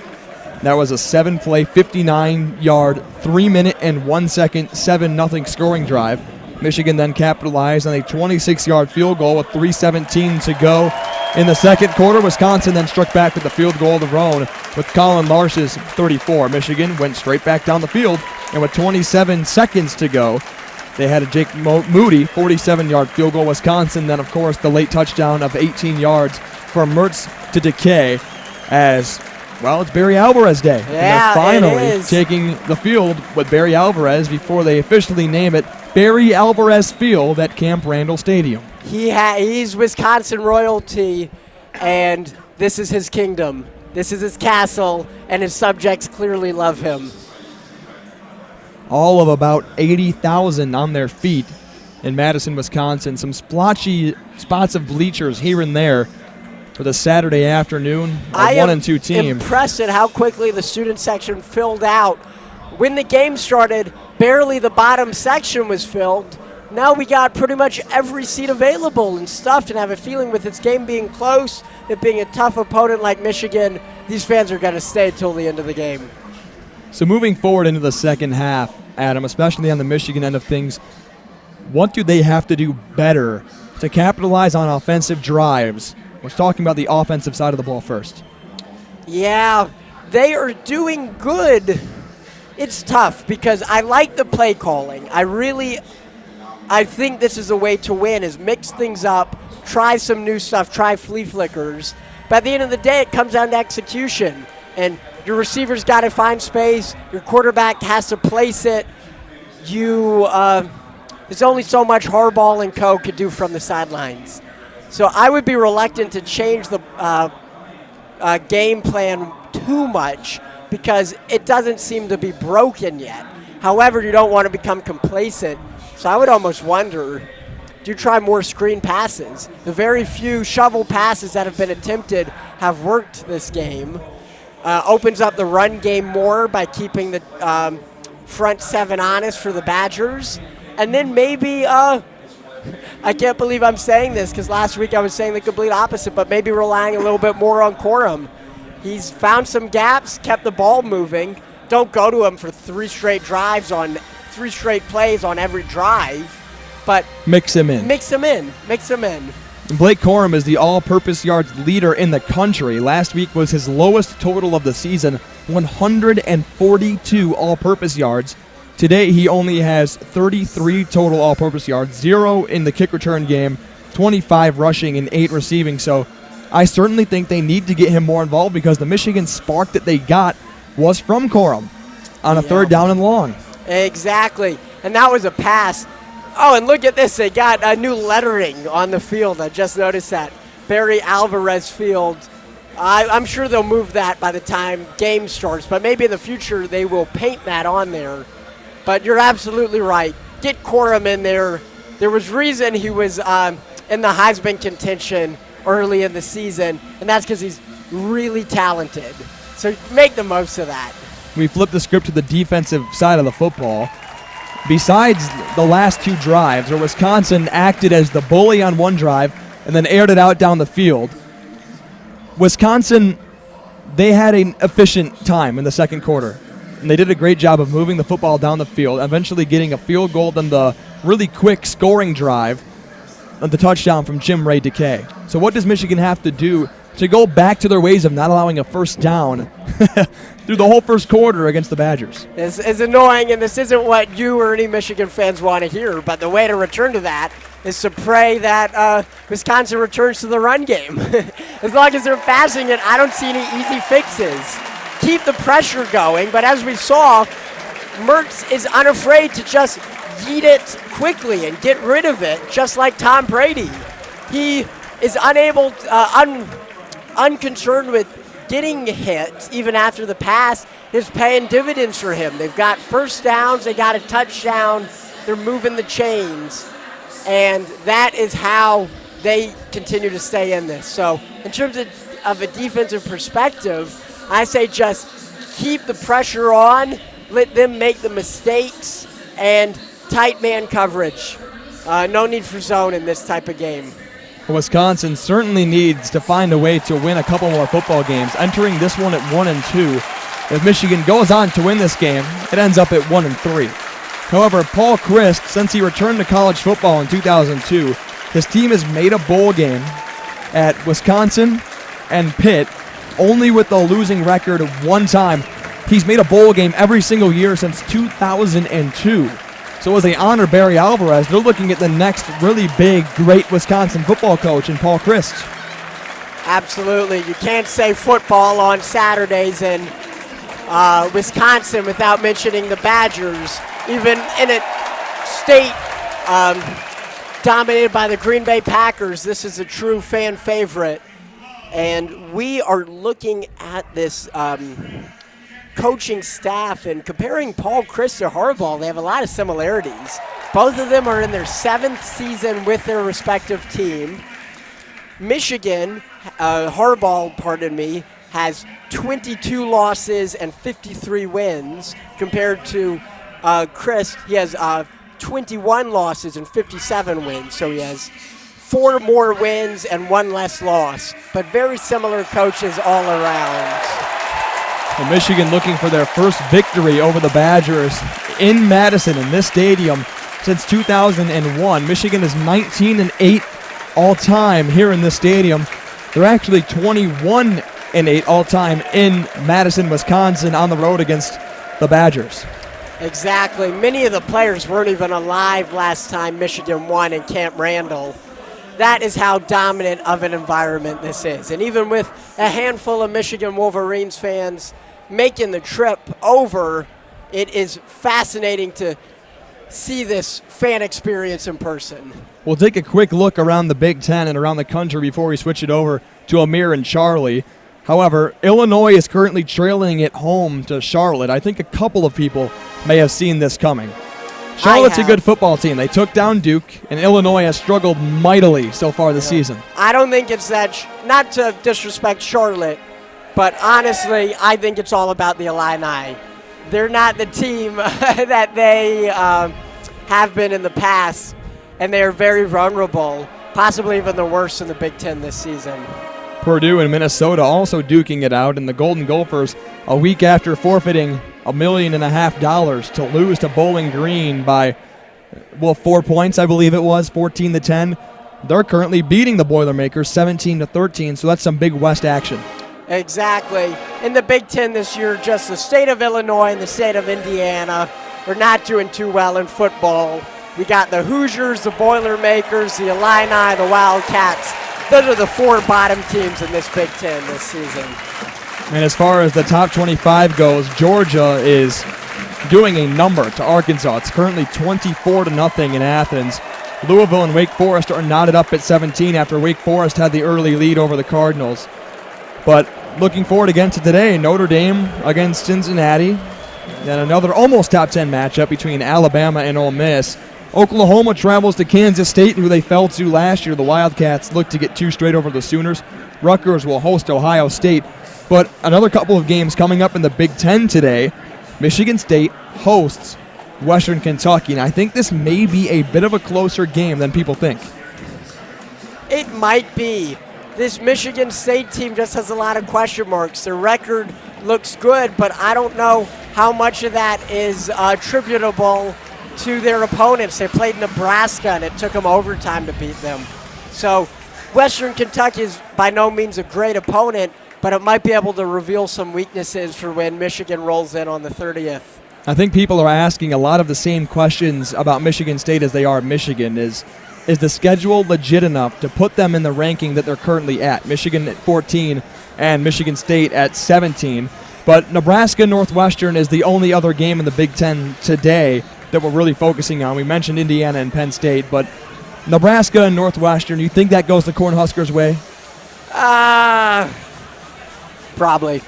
That was a 7-play, 59-yard, 3-minute and 1 second, 7-0 scoring drive. Michigan then capitalized on a 26-yard field goal with 3:17 to go. In the second quarter, Wisconsin then struck back with the field goal of their own with Colin Larsh's 34. Michigan went straight back down the field, and with 27 seconds to go, they had a Jake Moody 47-yard field goal. Wisconsin then, of course, the late touchdown of 18 yards from Mertz to Decay as, well, it's Barry Alvarez Day. Yeah, and they're finally taking the field with Barry Alvarez before they officially name it Barry Alvarez Field at Camp Randall Stadium. He's Wisconsin royalty, and this is his kingdom. This is his castle, and his subjects clearly love him. All of about 80,000 on their feet in Madison, Wisconsin. Some splotchy spots of bleachers here and there for the Saturday afternoon. A 1 and 2 team. I am impressed at how quickly the student section filled out. When the game started, barely the bottom section was filled. Now we got pretty much every seat available and stuffed, and I have a feeling with this game being close, it being a tough opponent like Michigan, these fans are going to stay till the end of the game. So moving forward into the second half, Adam, especially on the Michigan end of things, what do they have to do better to capitalize on offensive drives. We're talking about the offensive side of the ball first. Yeah, they are doing good. It's tough because I like the play calling. I think this is a way to win, is mix things up, try some new stuff, try flea flickers. But at the end of the day, it comes down to execution. And your receiver's got to find space. Your quarterback has to place it. There's only so much Harbaugh and co. could do from the sidelines. So I would be reluctant to change the game plan too much because it doesn't seem to be broken yet. However, you don't want to become complacent. So I would almost wonder, do you try more screen passes? The very few shovel passes that have been attempted have worked this game. Opens up the run game more by keeping the front seven honest for the Badgers. And then maybe, I can't believe I'm saying this because last week I was saying the complete opposite, but maybe relying a little bit more on Corum. He's found some gaps, kept the ball moving. Don't go to him for 3 straight plays on every drive, but mix him in. Blake Corum is the all-purpose yards leader in the country. Last week was his lowest total of the season, 142 all-purpose yards. Today he only has 33 total all-purpose yards, 0 in the kick return game, 25 rushing and 8 receiving. So I certainly think they need to get him more involved because the Michigan spark that they got was from Corum on a third down and long. Exactly, and that was a pass. Oh, and look at this. They got a new lettering on the field. I just noticed that. Barry Alvarez Field. I'm sure they'll move that by the time game starts, but maybe in the future they will paint that on there. But you're absolutely right. Get Corum in there. There was reason he was in the Heisman contention early in the season, and that's because he's really talented. So make the most of that. We flip the script to the defensive side of the football. Besides the last 2 drives, where Wisconsin acted as the bully on one drive and then aired it out down the field, Wisconsin, they had an efficient time in the second quarter. And they did a great job of moving the football down the field, eventually getting a field goal, then the really quick scoring drive, the touchdown from Jim Ray Decay. So what does Michigan have to do to go back to their ways of not allowing a first down through the whole first quarter against the Badgers? This is annoying, and this isn't what you or any Michigan fans want to hear, but the way to return to that is to pray that Wisconsin returns to the run game. As long as they're passing it, I don't see any easy fixes. Keep the pressure going, but as we saw, Mertz is unafraid to just yeet it quickly and get rid of it, just like Tom Brady. He is unconcerned with getting hit, even after the pass is paying dividends for him. They've got first downs, they got a touchdown, they're moving the chains, and that is how they continue to stay in this. So in terms of a defensive perspective, I say just keep the pressure on, let them make the mistakes, and tight man coverage. No need for zone in this type of game. Wisconsin certainly needs to find a way to win a couple more football games, entering this one at 1-2. If Michigan goes on to win this game, it ends up at 1-3. However, Paul Chryst, since he returned to college football in 2002, his team has made a bowl game at Wisconsin and Pitt, only with the losing record one time. He's made a bowl game every single year since 2002. So as they honor Barry Alvarez, they're looking at the next really big, great Wisconsin football coach in Paul Chryst. Absolutely. You can't say football on Saturdays in Wisconsin without mentioning the Badgers. Even in a state dominated by the Green Bay Packers, this is a true fan favorite. And we are looking at this coaching staff and comparing Paul Chryst to Harbaugh. They have a lot of similarities. Both of them are in their 7th season with their respective team. Michigan, Harbaugh, has 22 losses and 53 wins compared to Chryst. He has 21 losses and 57 wins, so he has 4 more wins and 1 less loss, but very similar coaches all around. And Michigan looking for their first victory over the Badgers in Madison in this stadium since 2001. Michigan is 19-8 all-time here in this stadium. They're actually 21-8 all-time in Madison, Wisconsin, on the road against the Badgers. Exactly. Many of the players weren't even alive last time Michigan won in Camp Randall. That is how dominant of an environment this is. And even with a handful of Michigan Wolverines fans making the trip over, it is fascinating to see this fan experience in person. We'll take a quick look around the Big Ten and around the country before we switch it over to Amir and Charlie. However, Illinois is currently trailing at home to Charlotte. I think a couple of people may have seen this coming. Charlotte's a good football team. They took down Duke, and Illinois has struggled mightily so far this season. I don't think it's that, not to disrespect Charlotte, but honestly, I think it's all about the Illini. They're not the team that they have been in the past, and they are very vulnerable, possibly even the worst in the Big Ten this season. Purdue and Minnesota also duking it out, and the Golden Gophers, a week after forfeiting $1.5 million to lose to Bowling Green by, 4 points, I believe it was, 14-10. They're currently beating the Boilermakers 17-13, so that's some Big West action. Exactly. In the Big Ten this year, just the state of Illinois and the state of Indiana are not doing too well in football. We got the Hoosiers, the Boilermakers, the Illini, the Wildcats. Those are the 4 bottom teams in this Big Ten this season. And as far as the top 25 goes, Georgia is doing a number to Arkansas. It's currently 24-0 in Athens. Louisville and Wake Forest are knotted up at 17 after Wake Forest had the early lead over the Cardinals. But looking forward again to today, Notre Dame against Cincinnati. And another almost top 10 matchup between Alabama and Ole Miss. Oklahoma travels to Kansas State, who they fell to last year. The Wildcats look to get 2 straight over the Sooners. Rutgers will host Ohio State. But another couple of games coming up in the Big Ten today. Michigan State hosts Western Kentucky. And I think this may be a bit of a closer game than people think. It might be. This Michigan State team just has a lot of question marks. Their record looks good, but I don't know how much of that is attributable to their opponents. They played Nebraska, and it took them overtime to beat them. So Western Kentucky is by no means a great opponent, but it might be able to reveal some weaknesses for when Michigan rolls in on the 30th. I think people are asking a lot of the same questions about Michigan State as they are Michigan. Is the schedule legit enough to put them in the ranking that they're currently at? Michigan at 14 and Michigan State at 17. But Nebraska-Northwestern is the only other game in the Big Ten today that we're really focusing on. We mentioned Indiana and Penn State, but Nebraska and Northwestern, you think that goes the Cornhuskers' way? Probably.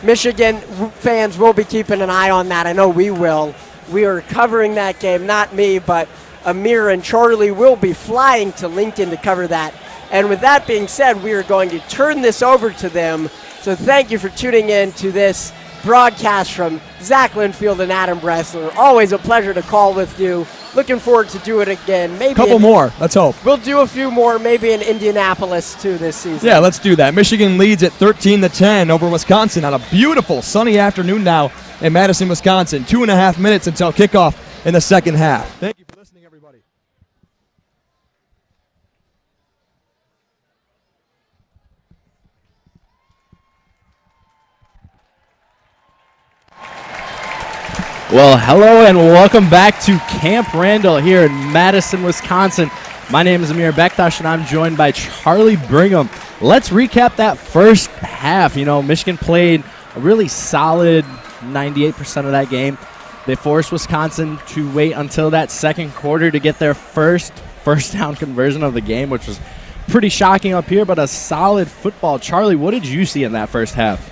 Michigan fans will be keeping an eye on that. I know we will. We are covering that game, not me, but Amir and Charlie will be flying to Lincoln to cover that. And with that being said, we are going to turn this over to them. So thank you for tuning in to this broadcast from Zach Linfield and Adam Bressler. Always a pleasure to call with you. Looking forward to do it again. Maybe a couple more. Let's hope. We'll do a few more, maybe in Indianapolis too this season. Yeah, let's do that. Michigan leads at 13-10 over Wisconsin on a beautiful sunny afternoon now in Madison, Wisconsin. 2.5 minutes until kickoff in the second half. Thank you for listening, everybody. Well, hello and welcome back to Camp Randall here in Madison, Wisconsin. My name is Amir Bektash, and I'm joined by Charlie Brigham. Let's recap that first half. You know, Michigan played a really solid 98% of that game. They forced Wisconsin to wait until that second quarter to get their first down conversion of the game, which was pretty shocking up here, but a solid football. Charlie, what did you see in that first half?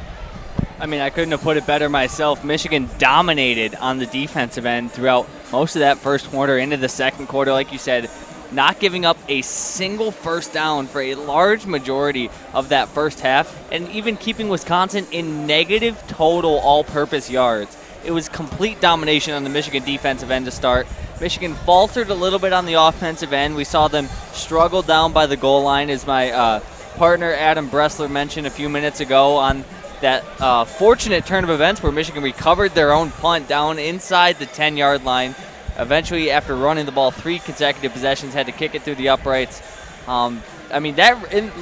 I mean, I couldn't have put it better myself. Michigan dominated on the defensive end throughout most of that first quarter into the second quarter. Like you said, not giving up a single first down for a large majority of that first half, and even keeping Wisconsin in negative total all-purpose yards. It was complete domination on the Michigan defensive end to start. Michigan faltered a little bit on the offensive end. We saw them struggle down by the goal line, as my partner Adam Bressler mentioned a few minutes ago, on that fortunate turn of events where Michigan recovered their own punt down inside the 10-yard line. Eventually, after running the ball 3 consecutive possessions, had to kick it through the uprights. I mean,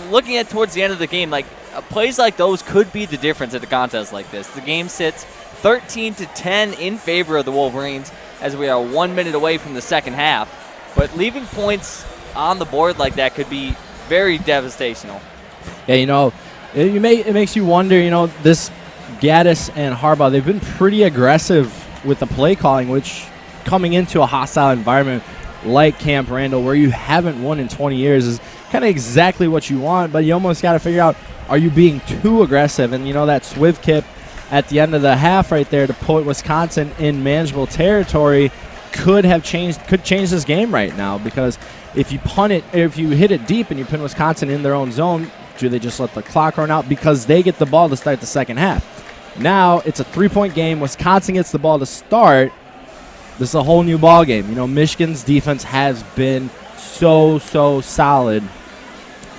looking at towards the end of the game, like plays like those could be the difference at a contest like this. The game sits 13-10 in favor of the Wolverines as we are 1 minute away from the second half. But leaving points on the board like that could be very devastational. Yeah, it makes you wonder, this Gaddis and Harbaugh, they've been pretty aggressive with the play calling, which coming into a hostile environment like Camp Randall, where you haven't won in 20 years, is kind of exactly what you want, but you almost got to figure out, are you being too aggressive? And, that Swiv kip at the end of the half right there to put Wisconsin in manageable territory could change this game right now, because if you hit it deep and you pin Wisconsin in their own zone, do they just let the clock run out because they get the ball to start the second half? Now it's a 3-point game. Wisconsin gets the ball to start. This is a whole new ball game. Michigan's defense has been so solid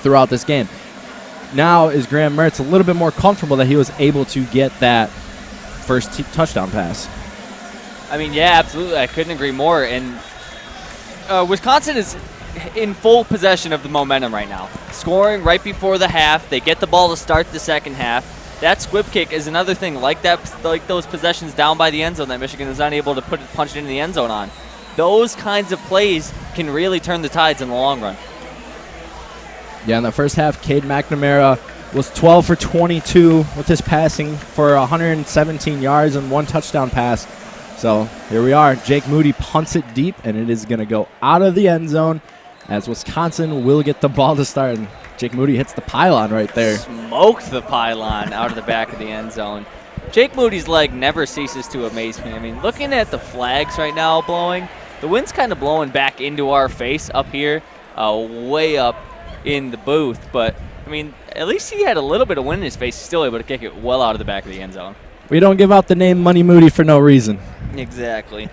throughout this game. Now is Graham Mertz a little bit more comfortable that he was able to get that first touchdown pass? I mean, yeah, absolutely. I couldn't agree more. And Wisconsin is in full possession of the momentum right now. Scoring right before the half. They get the ball to start the second half. That squib kick is another thing like those possessions down by the end zone that Michigan is unable to punch it into the end zone on. Those kinds of plays can really turn the tides in the long run. Yeah, in the first half, Cade McNamara was 12 for 22 with his passing for 117 yards and 1 touchdown pass. So here we are. Jake Moody punts it deep, and it is going to go out of the end zone as Wisconsin will get the ball to start. And Jake Moody hits the pylon right there. Smoked the pylon out of the back of the end zone. Jake Moody's leg never ceases to amaze me. I mean, looking at the flags right now blowing, the wind's kind of blowing back into our face up here, way up in the booth. But, I mean, at least he had a little bit of wind in his face. He's still able to kick it well out of the back of the end zone. We don't give out the name Money Moody for no reason. Exactly.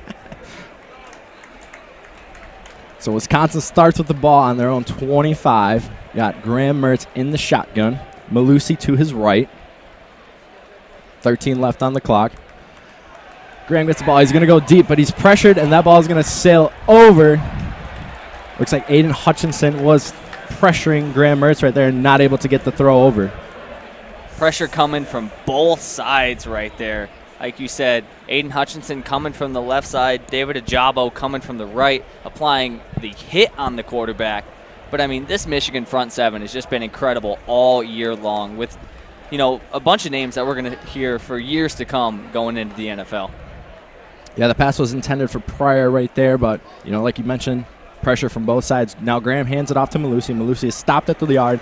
So Wisconsin starts with the ball on their own 25. Got Graham Mertz in the shotgun. Malusi to his right. 13 left on the clock. Graham gets the ball. He's going to go deep, but he's pressured, and that ball is going to sail over. Looks like Aiden Hutchinson was pressuring Graham Mertz right there and not able to get the throw over. Pressure coming from both sides right there. Like you said, Aiden Hutchinson coming from the left side, David Ajabo coming from the right, applying the hit on the quarterback. But, I mean, this Michigan front seven has just been incredible all year long with, a bunch of names that we're going to hear for years to come going into the NFL. Yeah, the pass was intended for Pryor right there, but, like you mentioned, pressure from both sides. Now Graham hands it off to Malusi. Malusi is stopped at the yard,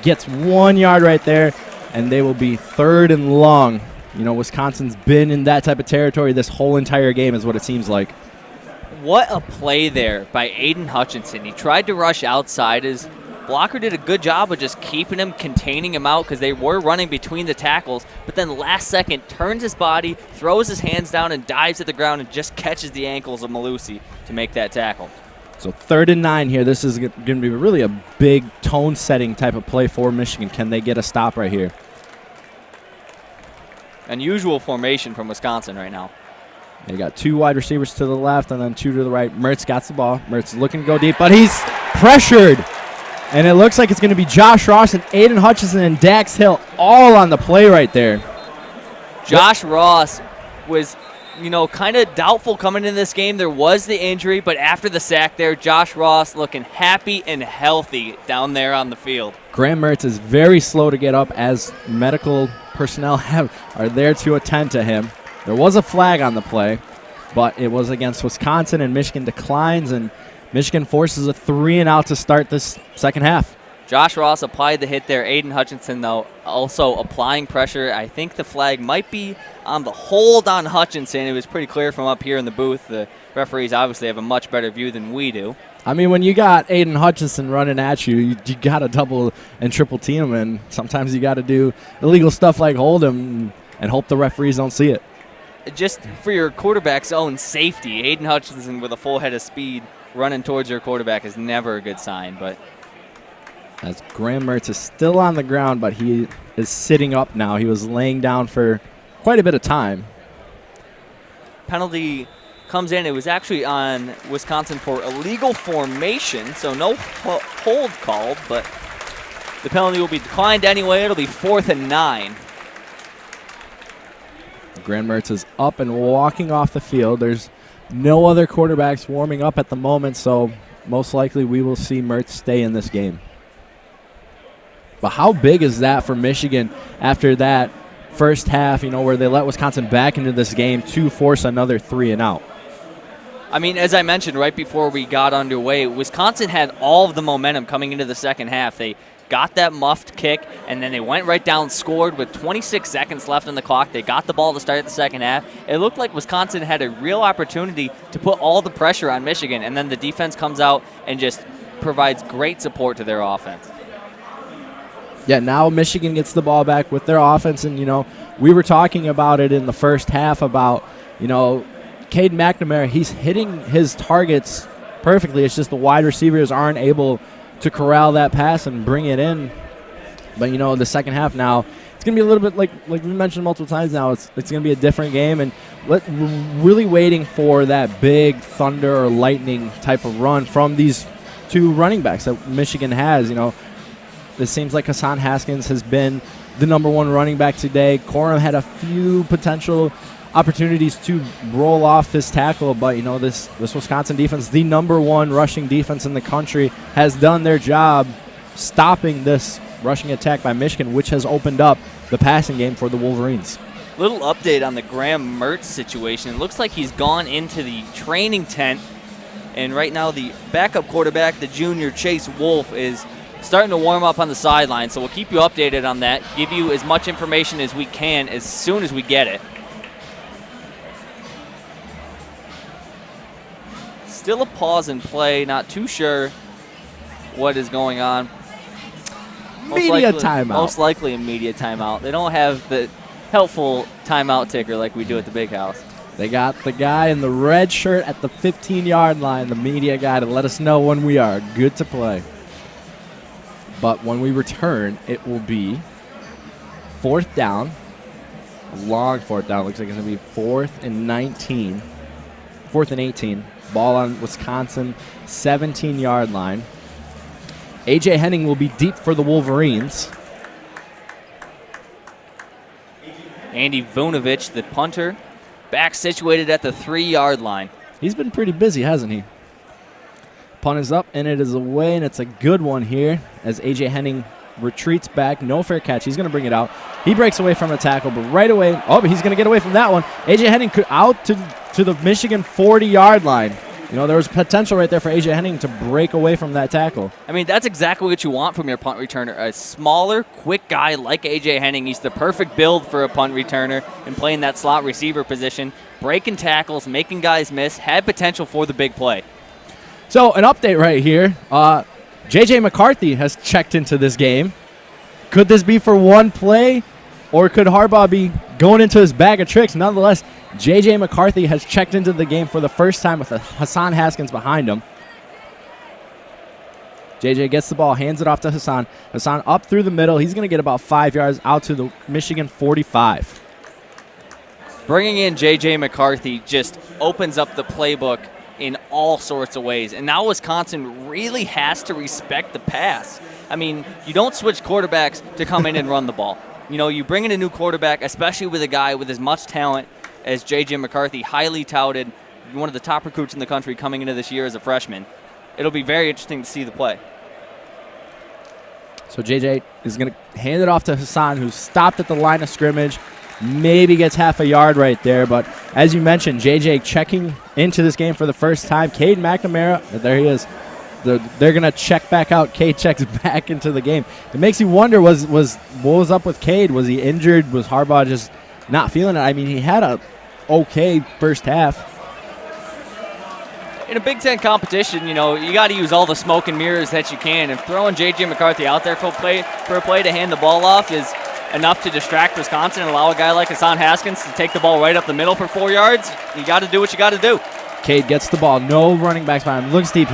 gets 1 yard right there, and they will be 3rd and long. Wisconsin's been in that type of territory this whole entire game is what it seems like. What a play there by Aiden Hutchinson. He tried to rush outside. His blocker did a good job of just keeping him, containing him out because they were running between the tackles, but then last second turns his body, throws his hands down, and dives at the ground and just catches the ankles of Malusi to make that tackle. So 3rd and 9 here. This is going to be really a big tone-setting type of play for Michigan. Can they get a stop right here? Unusual formation from Wisconsin right now. They got 2 wide receivers to the left and then 2 to the right. Mertz got the ball. Mertz is looking to go deep, but he's pressured. And it looks like it's going to be Josh Ross and Aiden Hutchinson and Dax Hill all on the play right there. Josh Ross was, kind of doubtful coming in this game. There was the injury, but after the sack there, Josh Ross looking happy and healthy down there on the field. Graham Mertz is very slow to get up as medical personnel are there to attend to him. There was a flag on the play, but it was against Wisconsin, and Michigan declines, and Michigan forces a 3-and-out to start this second half. Josh Ross applied the hit there. Aiden Hutchinson, though, also applying pressure. I think the flag might be on the hold on Hutchinson. It was pretty clear from up here in the booth. The referees obviously have a much better view than we do. I mean, when you got Aiden Hutchinson running at you, you got to double and triple team him, and sometimes you got to do illegal stuff like hold him and hope the referees don't see it. Just for your quarterback's own safety, Aiden Hutchinson with a full head of speed running towards your quarterback is never a good sign. But as Graham Mertz is still on the ground, but he is sitting up now. He was laying down for quite a bit of time. Penalty comes in. It was actually on Wisconsin for illegal formation, so no hold called, but the penalty will be declined anyway. It'll be 4th and 9. Graham Mertz is up and walking off the field. There's no other quarterbacks warming up at the moment, so most likely we will see Mertz stay in this game. But how big is that for Michigan after that first half, where they let Wisconsin back into this game to force another 3 and out? I mean, as I mentioned right before we got underway, Wisconsin had all of the momentum coming into the second half. They got that muffed kick, and then they went right down, scored with 26 seconds left on the clock. They got the ball to start the second half. It looked like Wisconsin had a real opportunity to put all the pressure on Michigan, and then the defense comes out and just provides great support to their offense. Yeah, now Michigan gets the ball back with their offense, and, we were talking about it in the first half about, Cade McNamara, he's hitting his targets perfectly. It's just the wide receivers aren't able to corral that pass and bring it in. But, the second half now, it's going to be a little bit like we mentioned multiple times now, it's going to be a different game. And we're really waiting for that big thunder or lightning type of run from these two running backs that Michigan has. It seems like Hassan Haskins has been the number one running back today. Corum had a few potential opportunities to roll off this tackle, but this Wisconsin defense, the number one rushing defense in the country, has done their job stopping this rushing attack by Michigan, which has opened up the passing game for the Wolverines. Little update on the Graham Mertz situation. It looks like he's gone into the training tent, and right now the backup quarterback, the junior Chase Wolf, is starting to warm up on the sideline, so we'll keep you updated on that, give you as much information as we can as soon as we get it. Still a pause in play, not too sure what is going on. Media timeout. Most likely a media timeout. They don't have the helpful timeout ticker like we do at the Big House. They got the guy in the red shirt at the 15-yard line, the media guy, to let us know when we are good to play. But when we return, it will be 4th down. A long 4th down. Looks like it's going to be 4th and 19. 4th and 18. Ball on Wisconsin 17-yard line. A.J. Henning will be deep for the Wolverines. Andy Vunovich, the punter, back situated at the 3-yard line. He's been pretty busy, hasn't he? Punt is up, and it is away, and it's a good one here as A.J. Henning retreats back. No fair catch. He's going to bring it out. He breaks away from a tackle, but right away, but he's going to get away from that one. A.J. Henning out to the Michigan 40-yard line. There was potential right there for A.J. Henning to break away from that tackle. I mean, that's exactly what you want from your punt returner. A smaller, quick guy like A.J. Henning. He's the perfect build for a punt returner and playing that slot receiver position, breaking tackles, making guys miss, had potential for the big play. So, an update right here. J.J. McCarthy has checked into this game. Could this be for one play, or could Harbaugh be going into his bag of tricks? Nonetheless, J.J. McCarthy has checked into the game for the first time with Hassan Haskins behind him. J.J. gets the ball, hands it off to Hassan. Hassan up through the middle. He's going to get about 5 yards out to the Michigan 45. Bringing in J.J. McCarthy just opens up the playbook in all sorts of ways. And now Wisconsin really has to respect the pass. I mean, you don't switch quarterbacks to come in and run the ball. You bring in a new quarterback, especially with a guy with as much talent as J.J. McCarthy, highly touted, one of the top recruits in the country coming into this year as a freshman. It'll be very interesting to see the play. So J.J. is going to hand it off to Hassan, who stopped at the line of scrimmage. Maybe gets half a yard right there, but as you mentioned, J.J. checking into this game for the first time. Cade McNamara, there he is. They're going to check back out. Cade checks back into the game. It makes you wonder, what was up with Cade? Was he injured? Was Harbaugh just not feeling it? I mean, he had a okay first half. In a Big Ten competition, you got to use all the smoke and mirrors that you can. If throwing J.J. McCarthy out there for a play to hand the ball off is enough to distract Wisconsin and allow a guy like Hassan Haskins to take the ball right up the middle for 4 yards, you got to do what you got to do. Cade gets the ball. No running backs behind him. Looks deep.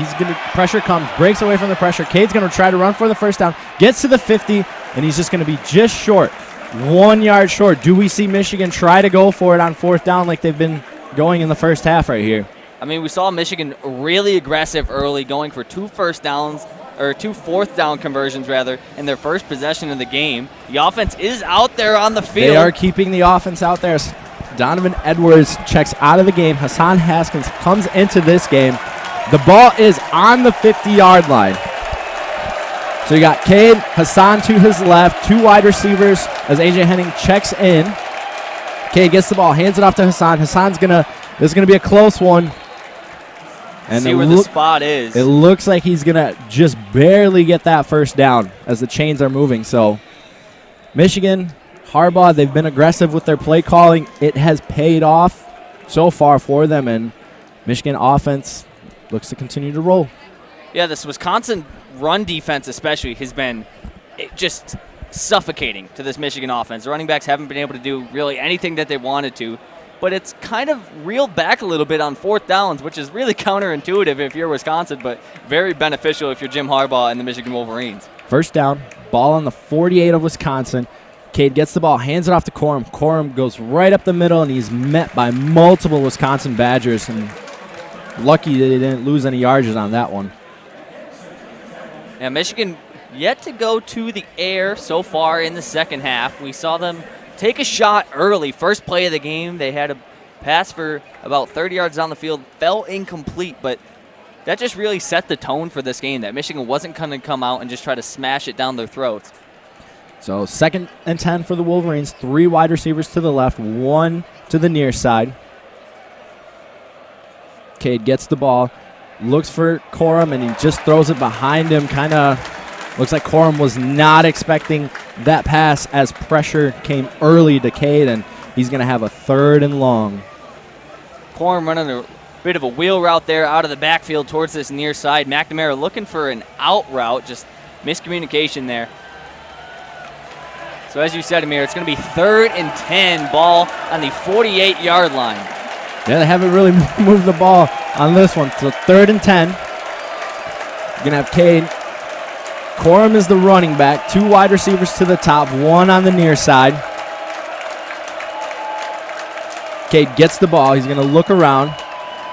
Pressure comes. Breaks away from the pressure. Cade's going to try to run for the first down. Gets to the 50, and he's just going to be just short. 1 yard short. Do we see Michigan try to go for it on 4th down like they've been going in the first half right here. I mean, we saw Michigan really aggressive early, going for 2 fourth down conversions rather, in their first possession of the game. The offense is out there on the field. They are keeping the offense out there. Donovan Edwards checks out of the game. Hassan Haskins comes into this game. The ball is on the 50-yard line. So you got Cade, Hassan to his left, 2 wide receivers as A.J. Henning checks in. Cade gets the ball, hands it off to Hassan. This is going to be a close one. And see where the spot is. It looks like he's going to just barely get that first down as the chains are moving. So Michigan, Harbaugh, they've been aggressive with their play calling. It has paid off so far for them, and Michigan offense looks to continue to roll. Yeah, this Wisconsin run defense especially has been just suffocating to this Michigan offense. The running backs haven't been able to do really anything that they wanted to, but it's kind of reeled back a little bit on 4th downs, which is really counterintuitive if you're Wisconsin, but very beneficial if you're Jim Harbaugh and the Michigan Wolverines. First down, ball on the 48 of Wisconsin. Cade gets the ball, hands it off to Corum. Corum goes right up the middle, and he's met by multiple Wisconsin Badgers, and lucky they didn't lose any yards on that one. Now, Michigan yet to go to the air so far in the second half. We saw them take a shot early. First play of the game, they had a pass for about 30 yards down the field, fell incomplete, but that just really set the tone for this game, that Michigan wasn't going to come out and just try to smash it down their throats. So 2nd and 10 for the Wolverines. 3 wide receivers to the left, 1 to the near side. Cade gets the ball, looks for Corum, and he just throws it behind him. Kind of looks like Corum was not expecting that pass as pressure came early to Cade, and he's going to have a 3rd and long. Corum running a bit of a wheel route there out of the backfield towards this near side. McNamara looking for an out route, just miscommunication there. So as you said, Amir, it's going to be 3rd and 10, ball on the 48-yard line. Yeah, they haven't really moved the ball on this one. So 3rd and 10. You're going to have Cade. Corum is the running back. 2 wide receivers to the top, 1 on the near side. Cade gets the ball. He's going to look around.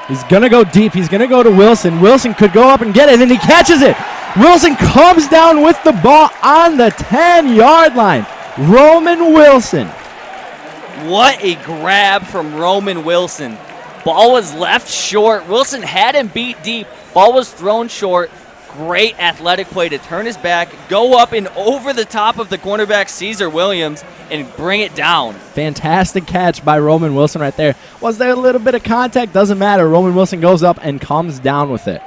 He's going to go deep. He's going to go to Wilson. Wilson could go up and get it, and he catches it. Wilson comes down with the ball on the 10-yard line. Roman Wilson. What a grab from Roman Wilson. Ball was left short. Wilson had him beat deep. Ball was thrown short. Great athletic play to turn his back, go up and over the top of the cornerback Caesar Williams, and bring it down. Fantastic catch by Roman Wilson right there. Was there a little bit of contact? Doesn't matter. Roman Wilson goes up and comes down with it.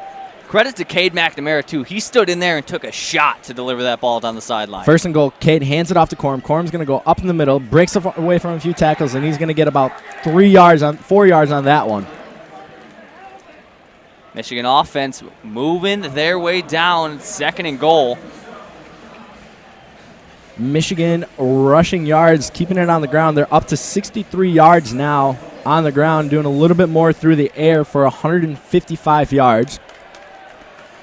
Credit to Cade McNamara, too. He stood in there and took a shot to deliver that ball down the sideline. 1st and goal. Cade hands it off to Corum. Corum's going to go up in the middle, breaks away from a few tackles, and he's going to get about 4 yards on that one. Michigan offense moving their way down, 2nd and goal. Michigan rushing yards, keeping it on the ground. They're up to 63 yards now on the ground, doing a little bit more through the air for 155 yards.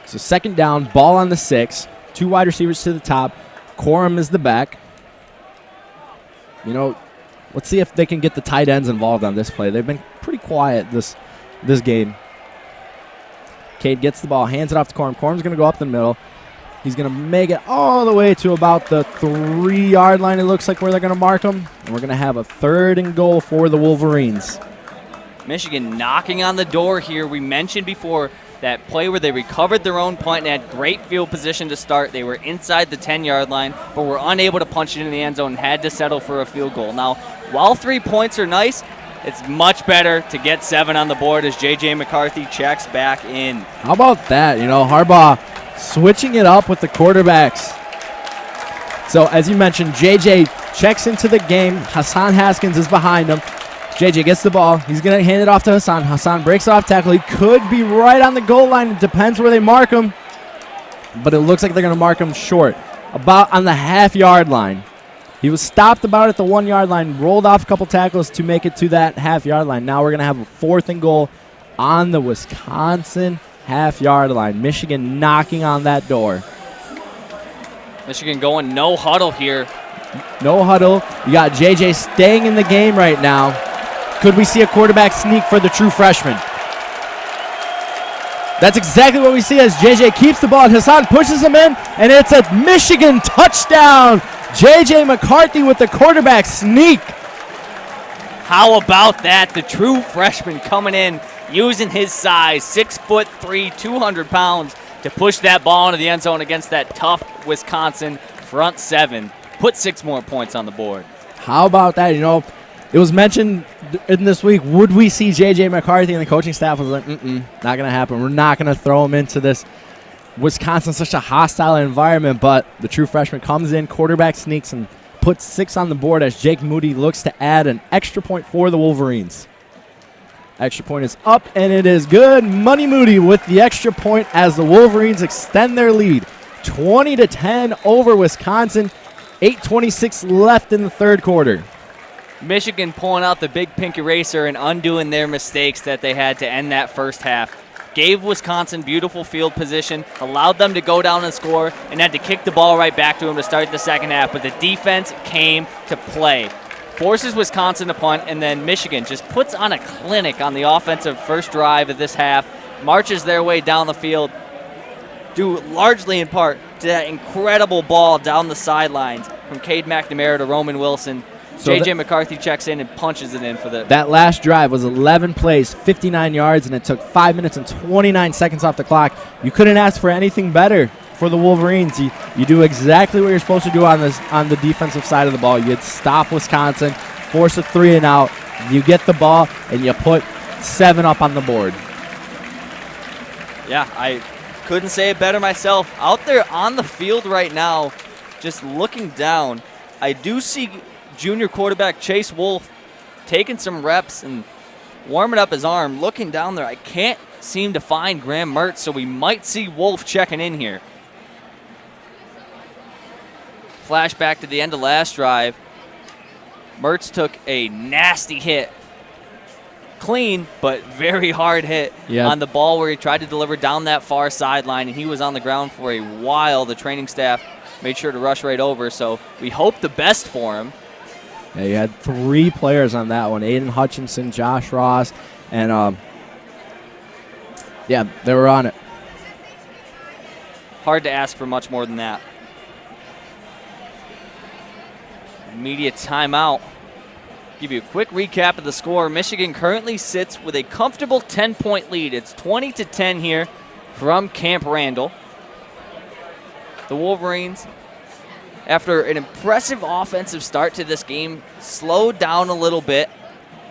So 2nd down, ball on the 6. 2 wide receivers to the top. Corum is the back. Let's see if they can get the tight ends involved on this play. They've been pretty quiet this game. Cade gets the ball, hands it off to Corum. Corum's going to go up the middle. He's going to make it all the way to about the 3-yard line, it looks like, where they're going to mark him. And we're going to have a 3rd and goal for the Wolverines. Michigan knocking on the door here. We mentioned before that play where they recovered their own punt and had great field position to start. They were inside the 10-yard line, but were unable to punch it in the end zone and had to settle for a field goal. Now, while 3 points are nice, it's much better to get 7 on the board as J.J. McCarthy checks back in. How about that? Harbaugh switching it up with the quarterbacks. So, as you mentioned, J.J. checks into the game. Hassan Haskins is behind him. J.J. gets the ball. He's going to hand it off to Hassan. Hassan breaks off tackle. He could be right on the goal line. It depends where they mark him. But it looks like they're going to mark him short, about on the half-yard line. He was stopped about at the 1-yard line, rolled off a couple tackles to make it to that half-yard line. Now we're going to have a 4th and goal on the Wisconsin half-yard line. Michigan knocking on that door. Michigan going no huddle here. No huddle. You got J.J. staying in the game right now. Could we see a quarterback sneak for the true freshman? That's exactly what we see as JJ keeps the ball and Hassan pushes him in, and it's a Michigan touchdown. JJ McCarthy with the quarterback sneak. How about that? The true freshman coming in, using his size, 6'3", 200 pounds, to push that ball into the end zone against that tough Wisconsin front seven. Put 6 more points on the board. How about that? You know, it was mentioned in this week, would we see J.J. McCarthy, and the coaching staff was like, not going to happen. We're not going to throw him into this. Wisconsin's such a hostile environment, but the true freshman comes in, quarterback sneaks, and puts 6 on the board as Jake Moody looks to add an extra point for the Wolverines. Extra point is up, and it is good. Money Moody with the extra point as the Wolverines extend their lead. 20-10 over Wisconsin. 8:26 left in the third quarter. Michigan pulling out the big pink eraser and undoing their mistakes that they had to end that first half. Gave Wisconsin beautiful field position, allowed them to go down and score, and had to kick the ball right back to them to start the second half. But the defense came to play. Forces Wisconsin to punt, and then Michigan just puts on a clinic on the offensive first drive of this half, marches their way down the field, due largely in part to that incredible ball down the sidelines from Cade McNamara to Roman Wilson. So J.J. McCarthy checks in and punches it in for the... That last drive was 11 plays, 59 yards, and it took 5 minutes and 29 seconds off the clock. You couldn't ask for anything better for the Wolverines. You do exactly what you're supposed to do on the defensive side of the ball. You'd stop Wisconsin, force a 3 and out. You get the ball, and you put 7 up on the board. Yeah, I couldn't say it better myself. Out there on the field right now, just looking down, I do see junior quarterback Chase Wolf taking some reps and warming up his arm. Looking down there, I can't seem to find Graham Mertz, so we might see Wolf checking in here. Flashback to the end of last drive. Mertz took a nasty hit. Clean, but very hard hit on the ball where he tried to deliver down that far sideline, and he was on the ground for a while. The training staff made sure to rush right over, so we hope the best for him. Yeah, you had 3 players on that one, Aiden Hutchinson, Josh Ross, and they were on it. Hard to ask for much more than that. Immediate timeout. Give you a quick recap of the score. Michigan currently sits with a comfortable 10-point lead. It's 20-10 here from Camp Randall. The Wolverines, after an impressive offensive start to this game, slowed down a little bit,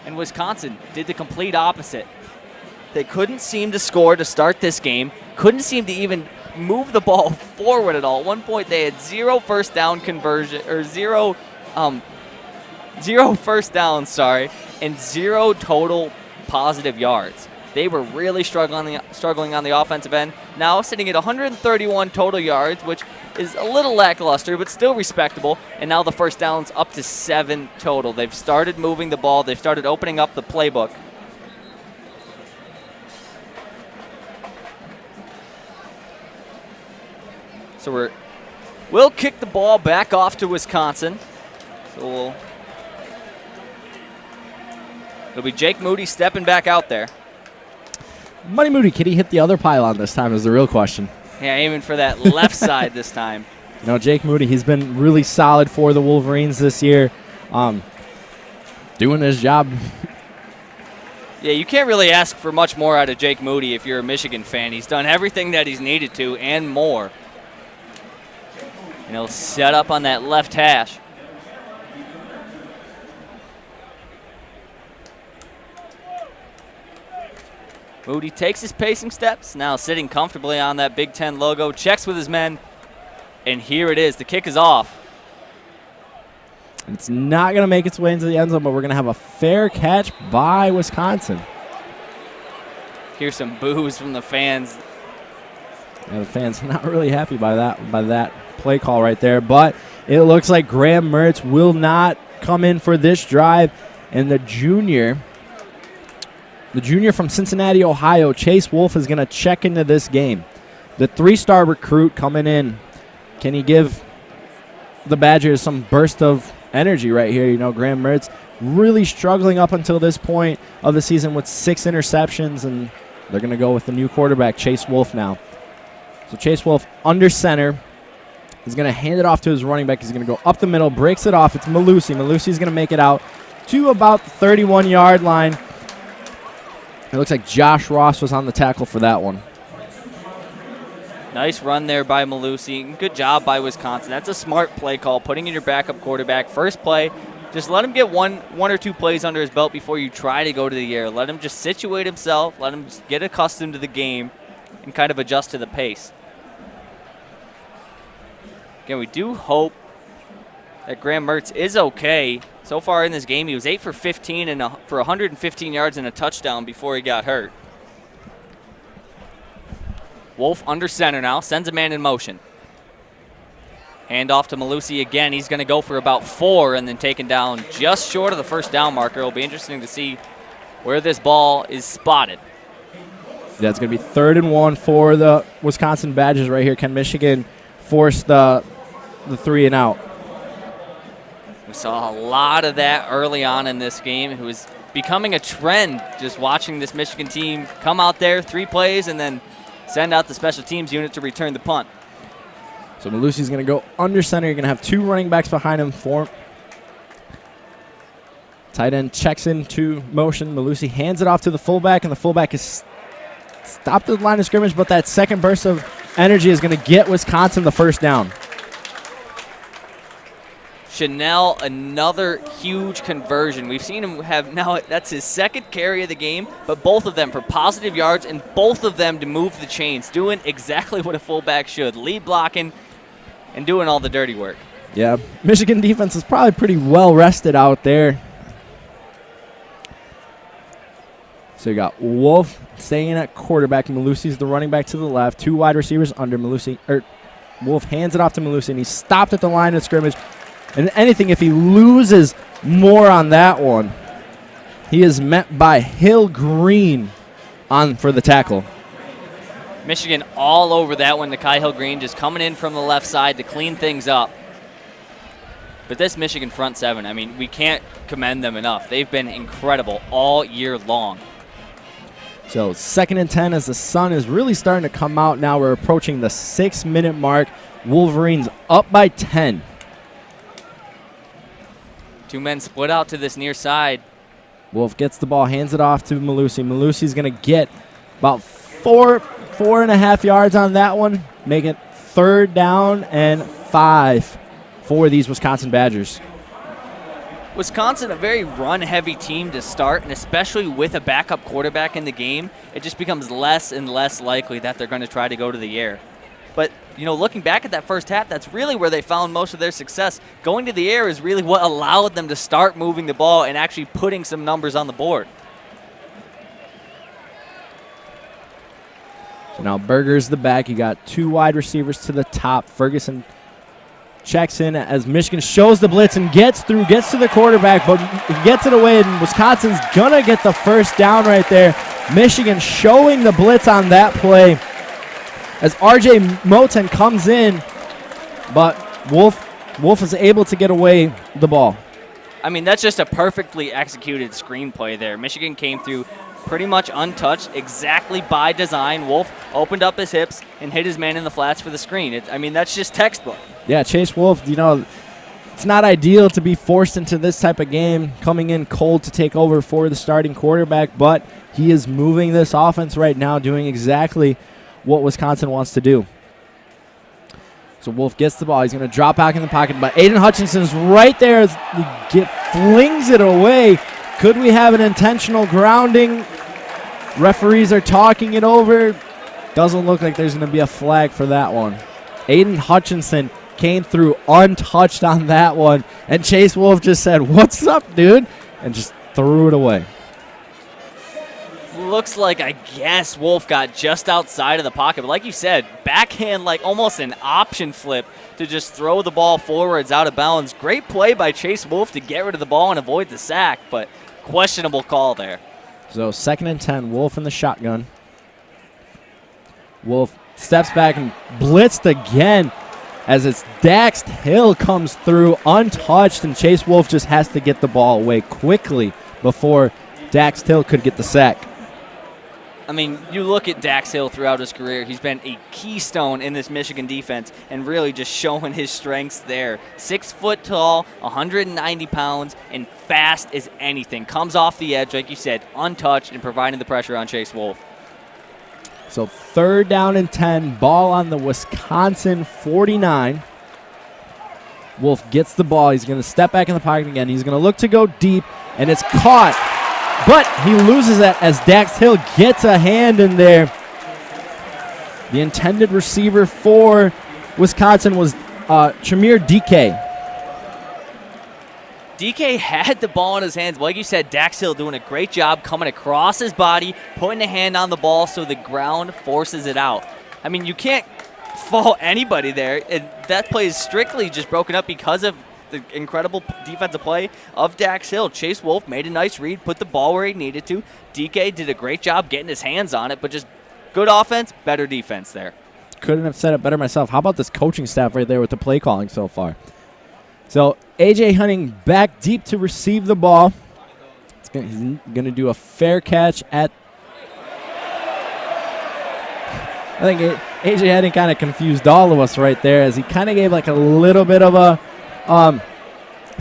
and Wisconsin did the complete opposite. They couldn't seem to score to start this game, couldn't seem to even move the ball forward at all. At one point, they had 0 first down conversion, or zero first downs, and 0 total positive yards. They were really struggling on the offensive end. Now sitting at 131 total yards, which is a little lackluster, but still respectable. And now the first down's up to 7 total. They've started moving the ball. They've started opening up the playbook. So we'll kick the ball back off to Wisconsin. So it'll be Jake Moody stepping back out there. Money Moody, can he hit the other pylon this time is the real question. Yeah, aiming for that left side this time. You know, Jake Moody, he's been really solid for the Wolverines this year, doing his job. Yeah, you can't really ask for much more out of Jake Moody if you're a Michigan fan. He's done everything that he's needed to and more. And he'll set up on that left hash. Moody takes his pacing steps, now sitting comfortably on that Big Ten logo, checks with his men, and here it is. The kick is off. It's not going to make its way into the end zone, but we're going to have a fair catch by Wisconsin. Here's some boos from the fans. Yeah, the fans not really happy by that play call right there, but it looks like Graham Mertz will not come in for this drive, and the junior from Cincinnati, Ohio, Chase Wolf, is going to check into this game. The 3-star recruit coming in. Can he give the Badgers some burst of energy right here. You know, Graham Mertz really struggling up until this point of the season with 6 interceptions, and they're going to go with the new quarterback, Chase Wolf, now. So Chase Wolf under center. He's going to hand it off to his running back. He's going to go up the middle, breaks it off. It's Malusi. Malusi's going to make it out to about the 31-yard line. It looks like Josh Ross was on the tackle for that one. Nice run there by Malusi. Good job by Wisconsin. That's a smart play call, putting in your backup quarterback. First play, just let him get one or two plays under his belt before you try to go to the air. Let him just situate himself. Let him just get accustomed to the game and kind of adjust to the pace. Again, we do hope that Graham Mertz is okay. So far in this game, he was 8 for 15 and for 115 yards and a touchdown before he got hurt. Wolf under center now, sends a man in motion. Hand off to Malusi again. He's going to go for about 4 and then taken down just short of the first down marker. It'll be interesting to see where this ball is spotted. Yeah, it's going to be 3rd and 1 for the Wisconsin Badgers right here. Can Michigan force the 3 and out? We saw a lot of that early on in this game. It was becoming a trend just watching this Michigan team come out there, 3 plays, and then send out the special teams unit to return the punt. So Malusi's going to go under center. You're going to have 2 running backs behind him. Tight end checks into motion. Malusi hands it off to the fullback, and the fullback is stopped at the line of scrimmage, but that second burst of energy is going to get Wisconsin the first down. Chanel, another huge conversion. We've seen him have now, that's his 2nd carry of the game, but both of them for positive yards and both of them to move the chains, doing exactly what a fullback should, lead blocking and doing all the dirty work. Yeah, Michigan defense is probably pretty well rested out there. So you got Wolf staying at quarterback. Malusi's the running back to the left. 2 wide receivers under Malusi. Wolf hands it off to Malusi, and he's stopped at the line of scrimmage. And anything, if he loses more on that one, he is met by Hill Green on for the tackle. Michigan all over that one. Nakai Hill Green just coming in from the left side to clean things up. But this Michigan front 7, I mean, we can't commend them enough. They've been incredible all year long. So 2nd and 10 as the sun is really starting to come out now. We're approaching the 6-minute mark. Wolverines up by 10. 2 men split out to this near side. Wolf gets the ball, hands it off to Malusi. Malusi's going to get about 4.5 yards on that one. Make it 3rd down and 5 for these Wisconsin Badgers. Wisconsin, a very run-heavy team to start, and especially with a backup quarterback in the game, it just becomes less and less likely that they're going to try to go to the air. But, you know, looking back at that first half, that's really where they found most of their success. Going to the air is really what allowed them to start moving the ball and actually putting some numbers on the board. So now Berger's the back. You got 2 wide receivers to the top. Ferguson checks in as Michigan shows the blitz and gets to the quarterback, but gets it away, and Wisconsin's going to get the first down right there. Michigan showing the blitz on that play as R.J. Moten comes in, but Wolf is able to get away the ball. I mean, that's just a perfectly executed screenplay there. Michigan came through pretty much untouched, exactly by design. Wolf opened up his hips and hit his man in the flats for the screen. I mean, that's just textbook. Yeah, Chase Wolf, you know, it's not ideal to be forced into this type of game, coming in cold to take over for the starting quarterback, but he is moving this offense right now, doing exactly what Wisconsin wants to do. So Wolf gets the ball. He's going to drop back in the pocket, but Aiden Hutchinson's right there as he flings it away. Could we have an intentional grounding? Referees are talking it over. Doesn't look like there's going to be a flag for that one. Aiden Hutchinson came through untouched on that one, and Chase Wolf just said, "What's up, dude?" and just threw it away. Looks like, I guess, Wolf got just outside of the pocket. But like you said, backhand, like almost an option flip to just throw the ball forwards out of bounds. Great play by Chase Wolf to get rid of the ball and avoid the sack, but questionable call there. So 2nd and 10, Wolf in the shotgun. Wolf steps back and blitzed again. as it's Dax Hill comes through untouched, and Chase Wolf just has to get the ball away quickly before Dax Hill could get the sack. I mean, you look at Dax Hill throughout his career, he's been a keystone in this Michigan defense and really just showing his strengths there. 6 foot tall, 190 pounds, and fast as anything. Comes off the edge, like you said, untouched and providing the pressure on Chase Wolf. So 3rd down and 10, ball on the Wisconsin 49. Wolf gets the ball. He's going to step back in the pocket again. He's going to look to go deep, and it's caught. But he loses it as Dax Hill gets a hand in there. The intended receiver for Wisconsin was Tremere DK. DK had the ball in his hands. Like you said, Dax Hill doing a great job coming across his body, putting a hand on the ball so the ground forces it out. I mean, you can't fault anybody there. That play is strictly just broken up because of the incredible defensive play of Dax Hill. Chase Wolf made a nice read, put the ball where he needed to. DK did a great job getting his hands on it, but just good offense, better defense there. Couldn't have said it better myself. How about this coaching staff right there with the play calling so far? So A.J. Hunting back deep to receive the ball. He's going to do a fair catch at... I think A.J. Hunting kind of confused all of us right there as he kind of gave like a little bit of a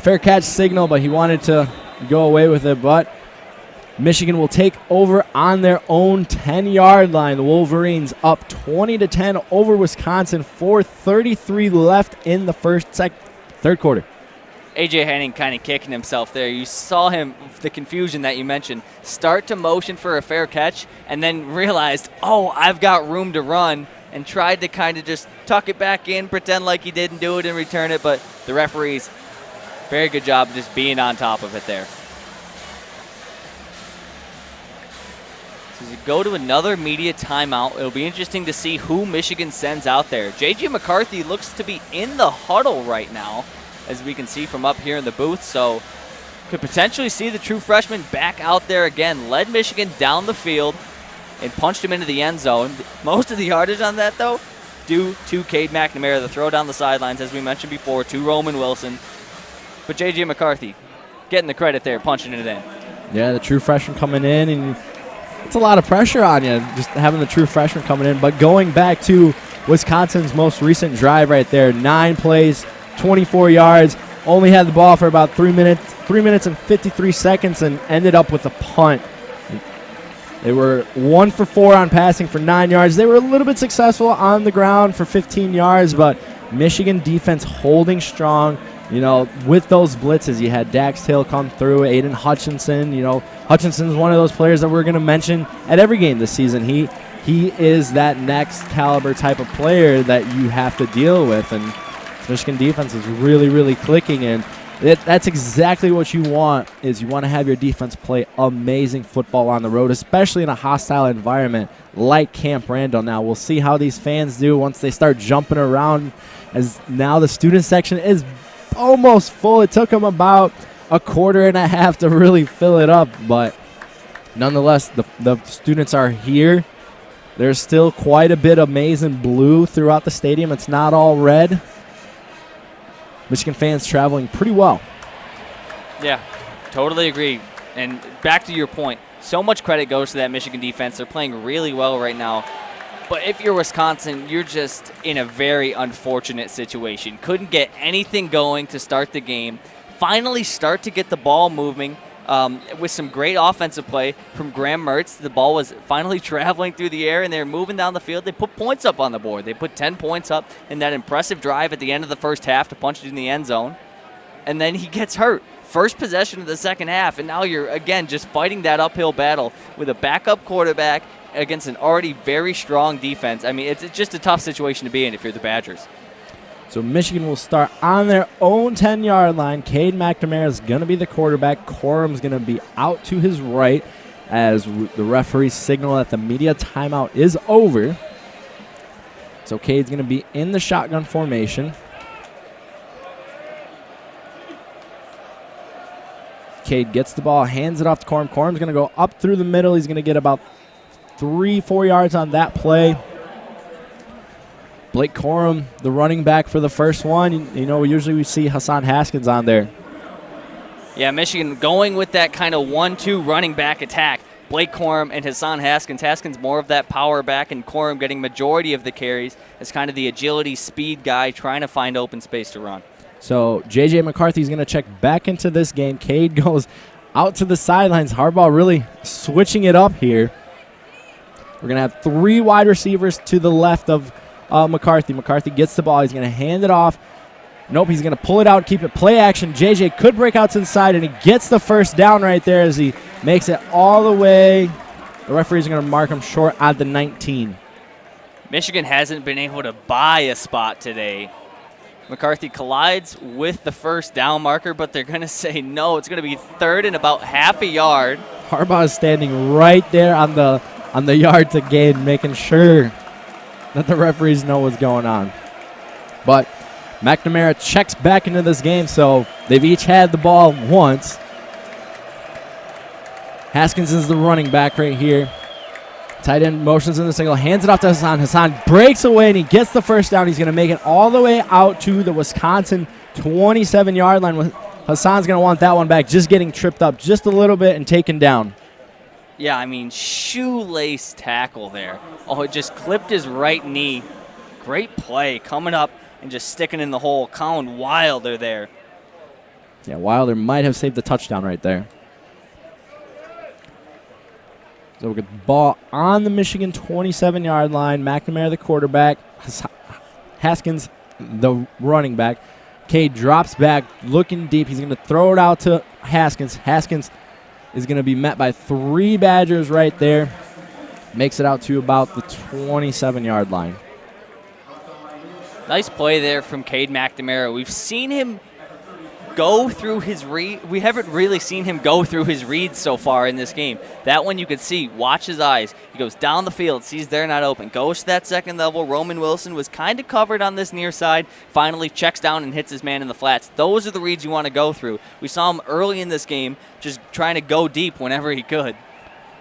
fair catch signal, but he wanted to go away with it. But Michigan will take over on their own 10-yard line. The Wolverines up 20-10 over Wisconsin. 4:33 left in the third quarter. A.J. Henning kind of kicking himself there. You saw him, the confusion that you mentioned, start to motion for a fair catch and then realized, oh, I've got room to run, and tried to kind of just tuck it back in, pretend like he didn't do it and return it, but the referees, very good job just being on top of it there. So as we go to another media timeout, it'll be interesting to see who Michigan sends out there. J.J. McCarthy looks to be in the huddle right now, as we can see from up here in the booth, so could potentially see the true freshman back out there again. Led Michigan down the field and punched him into the end zone. Most of the yardage on that, though, due to Cade McNamara, the throw down the sidelines, as we mentioned before, to Roman Wilson. But J.J. McCarthy getting the credit there, punching it in. Yeah, the true freshman coming in, and it's a lot of pressure on you, just having the true freshman coming in. But going back to Wisconsin's most recent drive right there, 9 plays, 24 yards, only had the ball for about 3 minutes and 53 seconds, and ended up with a punt. They were 1 for 4 on passing for 9 yards. They were a little bit successful on the ground for 15 yards, but Michigan defense holding strong. You know, with those blitzes, you had Dax Hill come through, Aiden Hutchinson. You know, Hutchinson's one of those players that we're going to mention at every game this season. He is that next caliber type of player that you have to deal with, and Michigan defense is really, really clicking, and that's exactly what you want, is you want to have your defense play amazing football on the road, especially in a hostile environment like Camp Randall. Now, we'll see how these fans do once they start jumping around, as now the student section is almost full. It took them about a quarter and a half to really fill it up, but nonetheless, the students are here. There's still quite a bit of maize and blue throughout the stadium. It's not all red. Michigan fans traveling pretty well. Yeah, totally agree. And back to your point, so much credit goes to that Michigan defense. They're playing really well right now. But if you're Wisconsin, you're just in a very unfortunate situation. Couldn't get anything going to start the game. Finally start to get the ball moving with some great offensive play from Graham Mertz. The ball was finally traveling through the air, and they're moving down the field. They put points up on the board. They put 10 points up in that impressive drive at the end of the first half to punch it in the end zone. And then he gets hurt. First possession of the second half, and now you're, again, just fighting that uphill battle with a backup quarterback against an already very strong defense. I mean, it's just a tough situation to be in if you're the Badgers. So Michigan will start on their own 10-yard line. Cade McNamara is going to be the quarterback. Corum's going to be out to his right as the referees signal that the media timeout is over. So Cade's going to be in the shotgun formation. Cade gets the ball, hands it off to Corum. Corum's going to go up through the middle. He's going to get about 3-4 yards on that play. Blake Corum, the running back for the first one. You know, usually we see Hassan Haskins on there. Yeah, Michigan going with that kind of 1-2 running back attack. Blake Corum and Hassan Haskins. Haskins more of that power back, and Corum getting majority of the carries as kind of the agility, speed guy trying to find open space to run. So J.J. McCarthy's going to check back into this game. Cade goes out to the sidelines. Harbaugh really switching it up here. We're going to have 3 wide receivers to the left of McCarthy. McCarthy gets the ball. He's going to hand it off. Nope, he's going to pull it out, keep it play action. JJ could break out to the side, and he gets the first down right there as he makes it all the way. The referees are going to mark him short at the 19. Michigan hasn't been able to buy a spot today. McCarthy collides with the first down marker, but they're going to say no. It's going to be third and about half a yard. Harbaugh is standing right there on the yard to gain, making sure that the referees know what's going on. But McNamara checks back into this game, so they've each had the ball once. Haskins is the running back right here. Tight end motions in the single, hands it off to Hassan. Hassan breaks away, and he gets the first down. He's going to make it all the way out to the Wisconsin 27-yard line. Hassan's going to want that one back, just getting tripped up just a little bit and taken down. Yeah, I mean, shoelace tackle there. Oh, it just clipped his right knee. Great play coming up and just sticking in the hole. Colin Wilder there. Yeah, Wilder might have saved the touchdown right there. So we get the ball on the Michigan 27-yard line. McNamara, the quarterback. Haskins, the running back. Cade drops back, looking deep. He's going to throw it out to Haskins. Haskins is going to be met by 3 Badgers right there. Makes it out to about the 27-yard line. Nice play there from Cade McNamara. We've seen him go through his read. We haven't really seen him go through his reads so far in this game. That one you could see. Watch his eyes. He goes down the field, sees they're not open, goes to that second level. Roman Wilson was kind of covered on this near side. Finally checks down and hits his man in the flats. Those are the reads you want to go through. We saw him early in this game just trying to go deep whenever he could.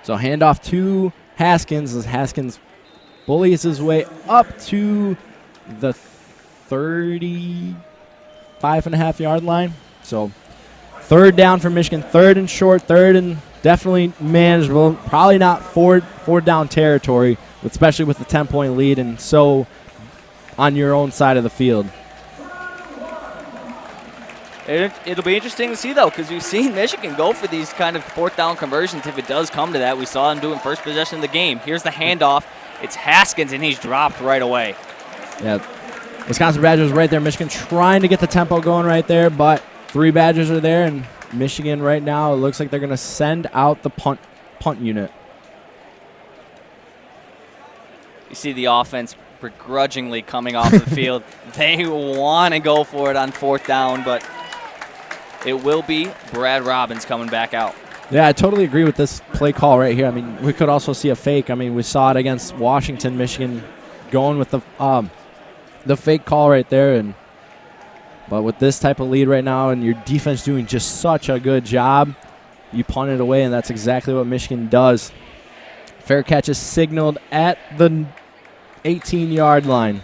So handoff to Haskins as Haskins bullies his way up to the 35.5-yard line. So third down for Michigan, third and short, third and definitely manageable. Probably not four down territory, especially with the 10-point lead and so on your own side of the field. It'll be interesting to see, though, because we've seen Michigan go for these kind of fourth down conversions if it does come to that. We saw him doing first possession of the game. Here's the handoff. It's Haskins, and he's dropped right away. Yeah, Wisconsin Badgers right there. Michigan trying to get the tempo going right there, but 3 Badgers are there, and Michigan right now, it looks like they're going to send out the punt unit. You see the offense begrudgingly coming off the field. They want to go for it on fourth down, but it will be Brad Robbins coming back out. Yeah, I totally agree with this play call right here. I mean, we could also see a fake. I mean, we saw it against Washington, Michigan going with the fake call right there. But with this type of lead right now and your defense doing just such a good job, you punt it away, and that's exactly what Michigan does. Fair catch is signaled at the 18-yard line.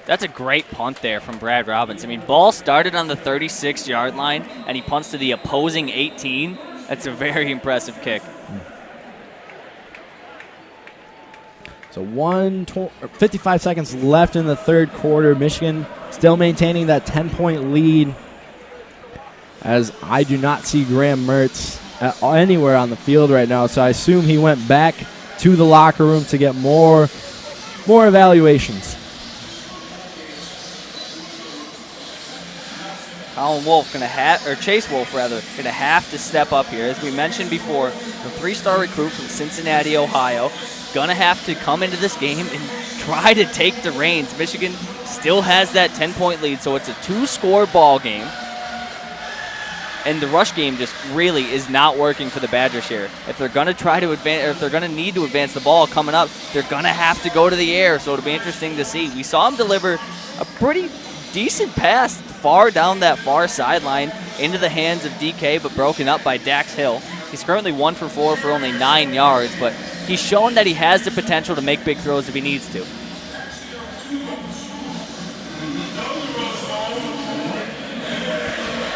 That's a great punt there from Brad Robbins. I mean, ball started on the 36-yard line, and he punts to the opposing 18. That's a very impressive kick. So 55 seconds left in the third quarter. Michigan still maintaining that 10-point lead, as I do not see Graham Mertz anywhere on the field right now. So I assume he went back to the locker room to get more evaluations. Colin Wolf Chase Wolf gonna have to step up here. As we mentioned before, the 3-star recruit from Cincinnati, Ohio, gonna have to come into this game and try to take the reins. Michigan still has that 10-point lead, so it's a 2-score ball game. And the rush game just really is not working for the Badgers here. If they're gonna try to advance, or if they're gonna need to advance the ball coming up, they're gonna have to go to the air. So it'll be interesting to see. We saw him deliver a pretty decent pass far down that far sideline into the hands of DK, but broken up by Dax Hill. He's currently 1 for 4 for only 9 yards, but he's shown that he has the potential to make big throws if he needs to.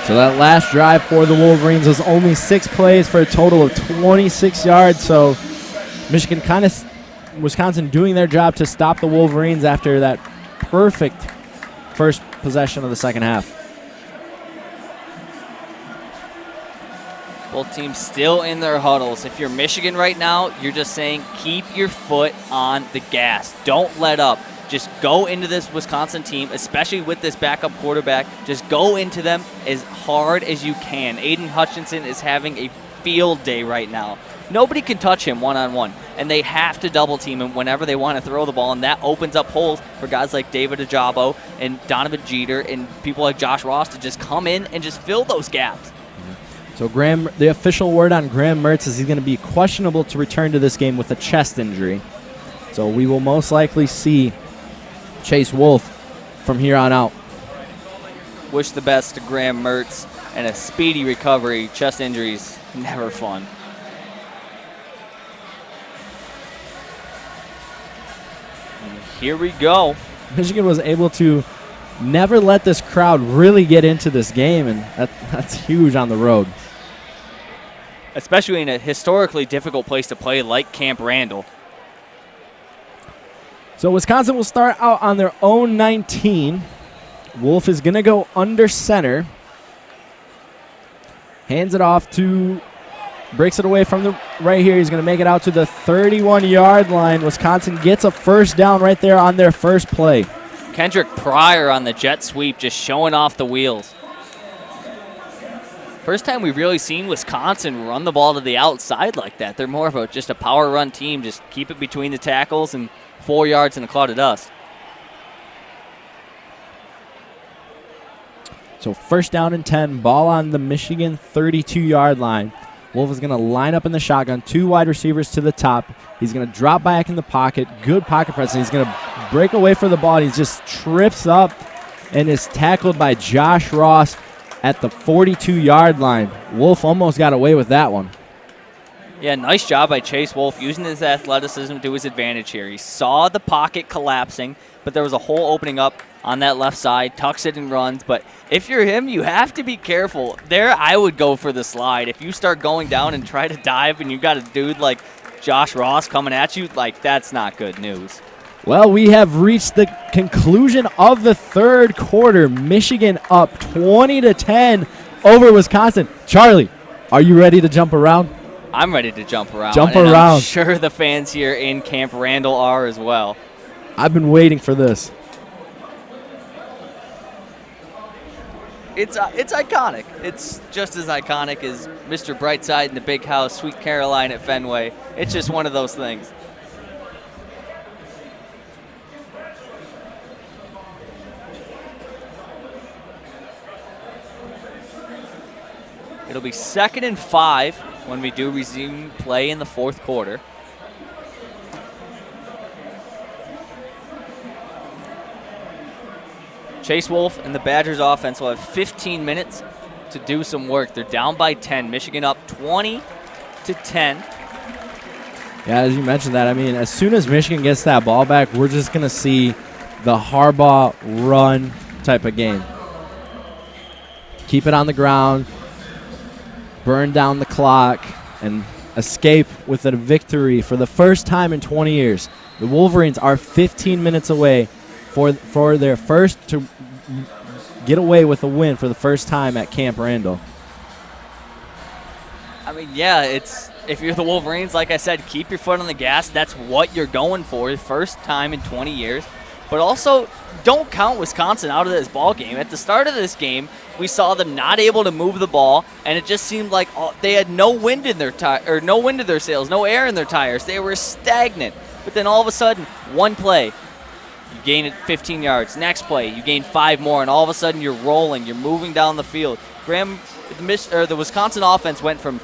So that last drive for the Wolverines was only 6 plays for a total of 26 yards. So Wisconsin doing their job to stop the Wolverines after that perfect first possession of the second half. Both teams still in their huddles. If you're Michigan right now, you're just saying keep your foot on the gas. Don't let up. Just go into this Wisconsin team, especially with this backup quarterback. Just go into them as hard as you can. Aiden Hutchinson is having a field day right now. Nobody can touch him one-on-one, and they have to double-team him whenever they want to throw the ball, and that opens up holes for guys like David Ajabo and Donovan Jeter and people like Josh Ross to just come in and just fill those gaps. So the official word on Graham Mertz is he's going to be questionable to return to this game with a chest injury. So we will most likely see Chase Wolf from here on out. Wish the best to Graham Mertz and a speedy recovery. Chest injuries, never fun. And here we go. Michigan was able to never let this crowd really get into this game, and that's huge on the road. Especially in a historically difficult place to play like Camp Randall. So Wisconsin will start out on their own 19. Wolf is going to go under center. Hands it off to, breaks it away from the right here. He's going to make it out to the 31-yard line. Wisconsin gets a first down right there on their first play. Kendrick Pryor on the jet sweep, just showing off the wheels. First time we've really seen Wisconsin run the ball to the outside like that. They're more of just a power run team. Just keep it between the tackles and 4 yards in a cloud of dust. So first down and 10, ball on the Michigan 32-yard line. Wolf is going to line up in the shotgun, 2 wide receivers to the top. He's going to drop back in the pocket, good pocket pressing. He's going to break away for the ball. He just trips up and is tackled by Josh Ross at the 42-yard line. Wolf almost got away with that one. Yeah, nice job by Chase Wolf using his athleticism to his advantage here. He saw the pocket collapsing, but there was a hole opening up on that left side, tucks it and runs. But if you're him, you have to be careful. There, I would go for the slide. If you start going down and try to dive and you got a dude like Josh Ross coming at you, like, that's not good news. Well, we have reached the conclusion of the third quarter. Michigan up 20-10 over Wisconsin. Charlie, are you ready to jump around? I'm ready to jump around. Jump and around. I'm sure the fans here in Camp Randall are as well. I've been waiting for this. It's iconic. It's just as iconic as Mr. Brightside in the big house, Sweet Caroline at Fenway. It's just one of those things. It'll be 2nd and 5 when we do resume play in the fourth quarter. Chase Wolf and the Badgers offense will have 15 minutes to do some work. They're down by 10. Michigan up 20-10. Yeah, as you mentioned that, I mean, as soon as Michigan gets that ball back, we're just going to see the Harbaugh run type of game. Keep it on the ground, burn down the clock, and escape with a victory for the first time in 20 years. The Wolverines are 15 minutes away for their first to get away with a win for the first time at Camp Randall. I mean, yeah, if you're the Wolverines, like I said, keep your foot on the gas. That's what you're going for, the first time in 20 years. But also, don't count Wisconsin out of this ball game. At the start of this game, we saw them not able to move the ball, and it just seemed like they had no wind in their no wind in their sails, no air in their tires. They were stagnant. But then all of a sudden, one play, you gain it 15 yards. Next play, you gain 5 more, and all of a sudden you're rolling. You're moving down the field. The Wisconsin offense went from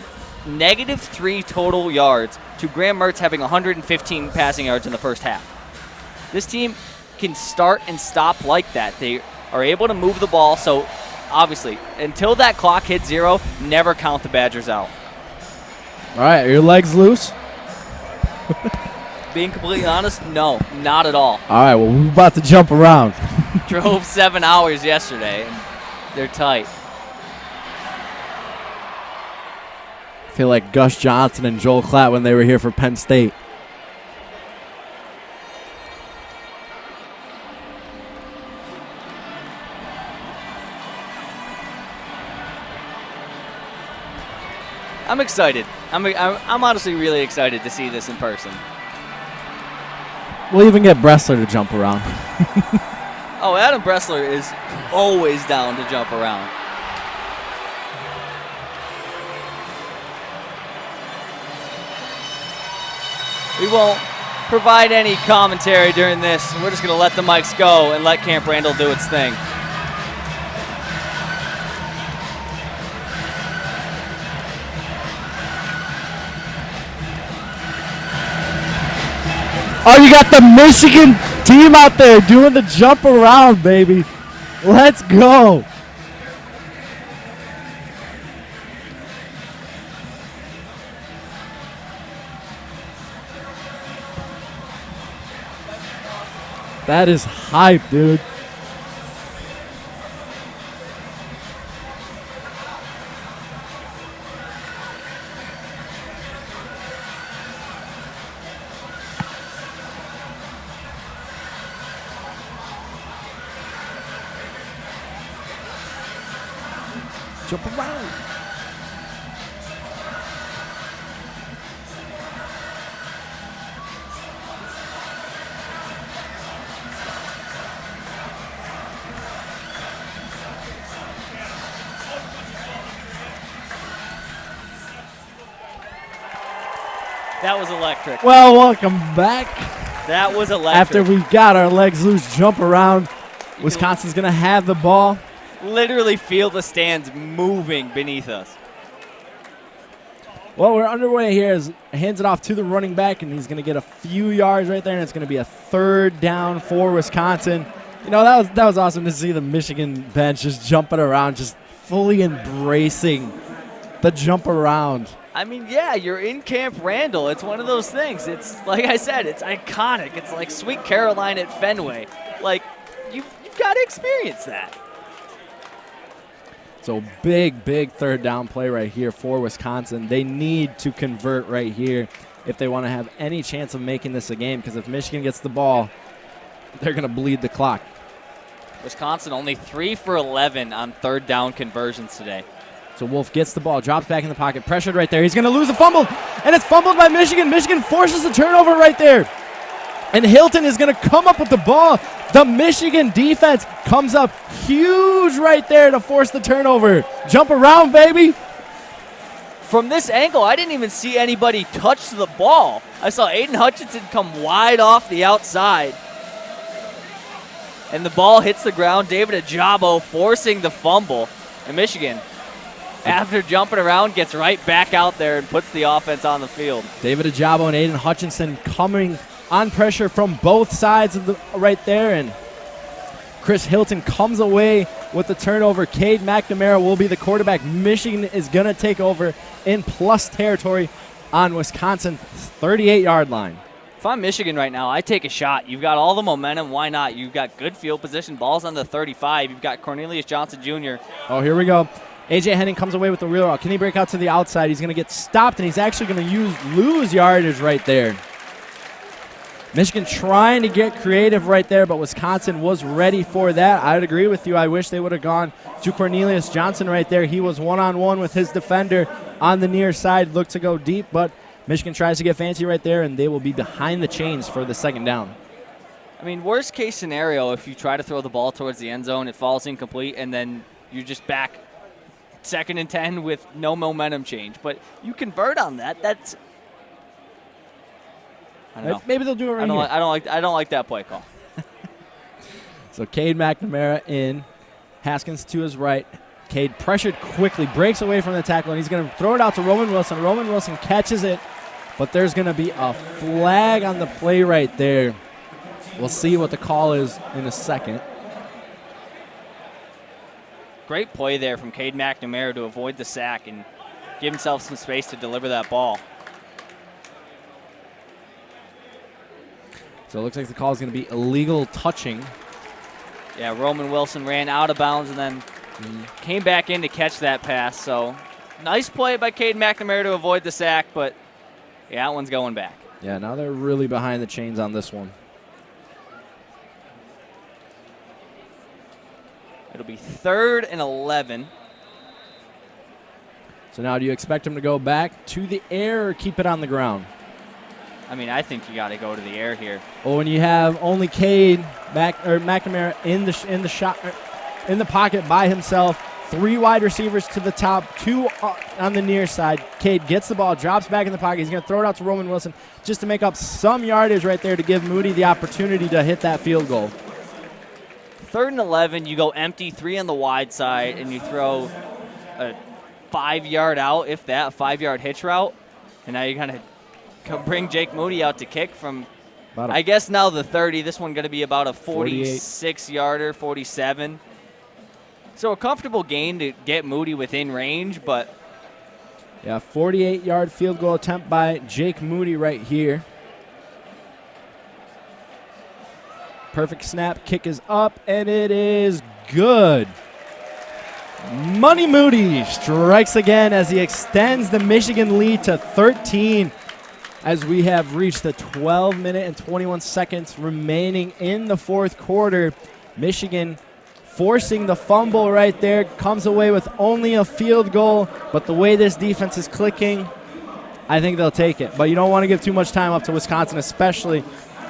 -3 total yards to Graham Mertz having 115 passing yards in the first half. This team can start and stop like that. They are able to move the ball, so obviously, until that clock hits 0, never count the Badgers out. All right, are your legs loose? Being completely honest, no, not at all. All right, well, we're about to jump around. Drove 7 hours yesterday, and they're tight. I feel like Gus Johnson and Joel Klatt when they were here for Penn State. I'm excited. I'm honestly really excited to see this in person. We'll even get Bressler to jump around. Oh, Adam Bressler is always down to jump around. We won't provide any commentary during this. We're just going to let the mics go and let Camp Randall do its thing. Oh, you got the Michigan team out there doing the jump around, baby. Let's go. That is hype, dude. Jump around. That was electric. Well, welcome back. That was electric. After we got our legs loose, jump around. Wisconsin's going to have the ball. Literally feel the stands moving beneath us. Well, we're underway here. Hands it off to the running back, and he's going to get a few yards right there, and it's going to be a 3rd down for Wisconsin. You know, that was awesome to see the Michigan bench just jumping around, just fully embracing the jump around. I mean, yeah, you're in Camp Randall. It's one of those things. It's, like I said, it's iconic. It's like Sweet Caroline at Fenway. Like, you've got to experience that. So big 3rd down play right here for Wisconsin. They need to convert right here if they want to have any chance of making this a game, because if Michigan gets the ball, they're going to bleed the clock. Wisconsin only 3 for 11 on 3rd down conversions today. So Wolf gets the ball, drops back in the pocket, pressured right there. He's going to lose a fumble, and it's fumbled by Michigan. Michigan forces a turnover right there. And Hilton is going to come up with the ball. The Michigan defense comes up huge right there to force the turnover. Jump around, baby. From this angle, I didn't even see anybody touch the ball. I saw Aiden Hutchinson come wide off the outside. And the ball hits the ground. David Ajabo forcing the fumble. And Michigan, after jumping around, gets right back out there and puts the offense on the field. David Ajabo and Aiden Hutchinson coming on pressure from both sides of the right there, and Chris Hilton comes away with the turnover. Cade McNamara will be the quarterback. Michigan is going to take over in plus territory on Wisconsin's 38-yard line. If I'm Michigan right now, I take a shot. You've got all the momentum. Why not? You've got good field position. Ball's on the 35. You've got Cornelius Johnson Jr. Oh, here we go. A.J. Henning comes away with the wheel route. Can he break out to the outside? He's going to get stopped, and he's actually going to lose yardage right there. Michigan trying to get creative right there, but Wisconsin was ready for that. I would agree with you. I wish they would have gone to Cornelius Johnson right there. He was one-on-one with his defender on the near side, looked to go deep, but Michigan tries to get fancy right there, and they will be behind the chains for the 2nd down. I mean, worst case scenario, if you try to throw the ball towards the end zone, it falls incomplete, and then you're just back 2nd and 10 with no momentum change. But you convert on that. That's I don't know. Maybe they'll do it right here. I don't like that play call. So Cade McNamara in, Haskins to his right. Cade pressured quickly, breaks away from the tackle, and he's going to throw it out to Roman Wilson. Roman Wilson catches it, but there's going to be a flag on the play right there. We'll see what the call is in a second. Great play there from Cade McNamara to avoid the sack and give himself some space to deliver that ball. So it looks like the call is going to be illegal touching. Yeah, Roman Wilson ran out of bounds and then came back in to catch that pass. So Nice play by Cade McNamara to avoid the sack, but yeah, that one's going back. Yeah, now they're really behind the chains on this one. It'll be 3rd and 11. So now do you expect him to go back to the air or keep it on the ground? I mean, I think you got to go to the air here. Well, when you have only Cade McNamara in the pocket by himself, 3 wide receivers to the top, 2 on the near side. Cade gets the ball, drops back in the pocket. He's going to throw it out to Roman Wilson just to make up some yardage right there to give Moody the opportunity to hit that field goal. 3rd and 11, you go empty, 3 on the wide side, and you throw a 5-yard out, if that, 5-yard hitch route. And now you're going to bring Jake Moody out to kick from, I guess now the 30. This one going to be about a 46-yarder, 47. So a comfortable gain to get Moody within range, but... Yeah, 48-yard field goal attempt by Jake Moody right here. Perfect snap, kick is up, and it is good. Money Moody strikes again as he extends the Michigan lead to 13 as we have reached the 12-minute and 21 seconds remaining in the fourth quarter. Michigan forcing the fumble right there, comes away with only a field goal, but the way this defense is clicking, I think they'll take it. But you don't want to give too much time up to Wisconsin, especially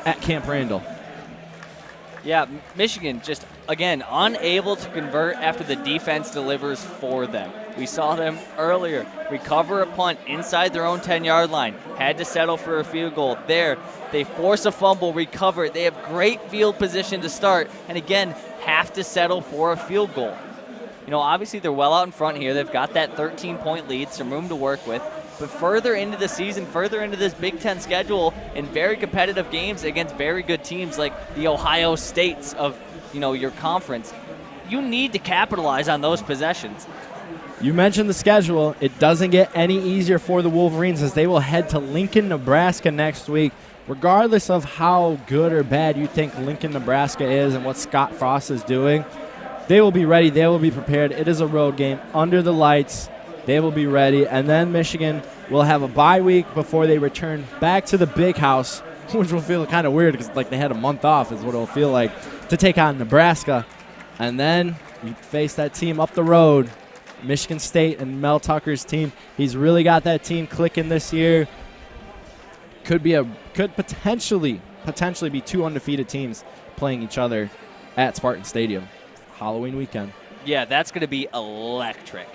at Camp Randall. Yeah, Michigan just, again, unable to convert after the defense delivers for them. We saw them earlier recover a punt inside their own 10-yard line, had to settle for a field goal. There, they force a fumble, recover it. They have great field position to start, and again, have to settle for a field goal. You know, obviously they're well out in front here. They've got that 13-point lead, some room to work with. But further into the season, further into this Big Ten schedule, in very competitive games against very good teams like the Ohio States of, you know, your conference, you need to capitalize on those possessions. You mentioned the schedule. It doesn't get any easier for the Wolverines as they will head to Lincoln, Nebraska next week. Regardless of how good or bad you think Lincoln, Nebraska is and what Scott Frost is doing, they will be ready. They will be prepared. It is a road game under the lights. They will be ready. And then Michigan will have a bye week before they return back to the big house, which will feel kind of weird because like they had a month off is what it will feel like, to take on Nebraska. And then you face that team up the road, Michigan State and Mel Tucker's team. He's really got that team clicking this year. Could potentially be 2 undefeated teams playing each other at Spartan Stadium Halloween weekend. Yeah, that's going to be electric.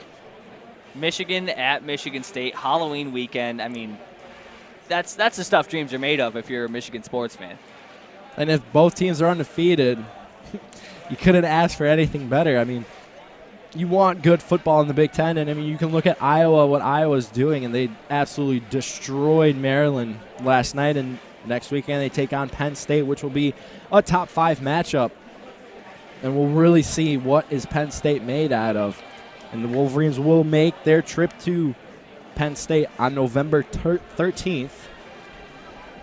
Michigan at Michigan State, Halloween weekend. I mean, that's the stuff dreams are made of if you're a Michigan sports fan. And if both teams are undefeated, you couldn't ask for anything better. I mean, you want good football in the Big Ten, and I mean, you can look at Iowa, what Iowa's doing, and they absolutely destroyed Maryland last night, and next weekend they take on Penn State, which will be a top 5 matchup, and we'll really see what is Penn State made out of. And the Wolverines will make their trip to Penn State on November 13th.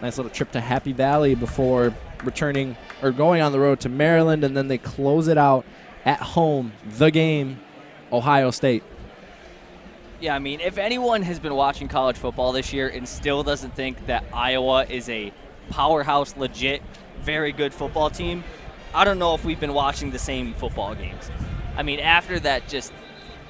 Nice little trip to Happy Valley before returning or going on the road to Maryland, and then they close it out at home, the game, Ohio State. Yeah, I mean, if anyone has been watching college football this year and still doesn't think that Iowa is a powerhouse, legit, very good football team, I don't know if we've been watching the same football games. I mean, after that just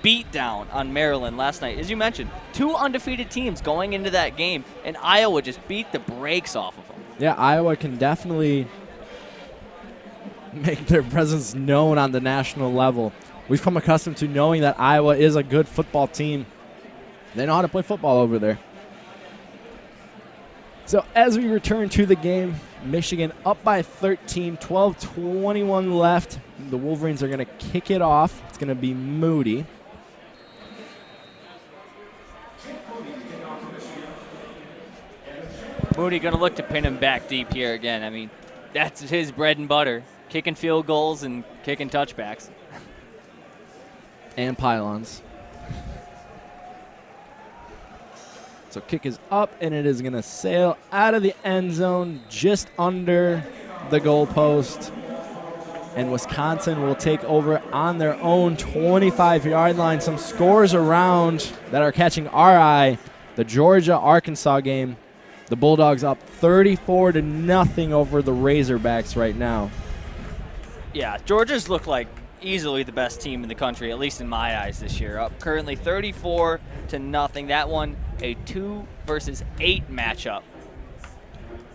beat down on Maryland last night, as you mentioned, 2 undefeated teams going into that game, and Iowa just beat the brakes off of them. Yeah, Iowa can definitely make their presence known on the national level. We've come accustomed to knowing that Iowa is a good football team. They know how to play football over there. So as we return to the game, Michigan up by 13, 12-21 left. The Wolverines are going to kick it off. It's going to be Moody. Moody going to look to pin him back deep here again. I mean, that's his bread and butter, kicking field goals and kicking touchbacks. And pylons. So kick is up, and it is going to sail out of the end zone just under the goal post. and Wisconsin will take over on their own 25-yard line. Some scores around that are catching our eye. The Georgia-Arkansas game, the Bulldogs up 34-0 over the Razorbacks right now. Yeah, Georgia's look like easily the best team in the country, at least in my eyes this year. Up currently 34-0. That one, a 2 versus 8 matchup.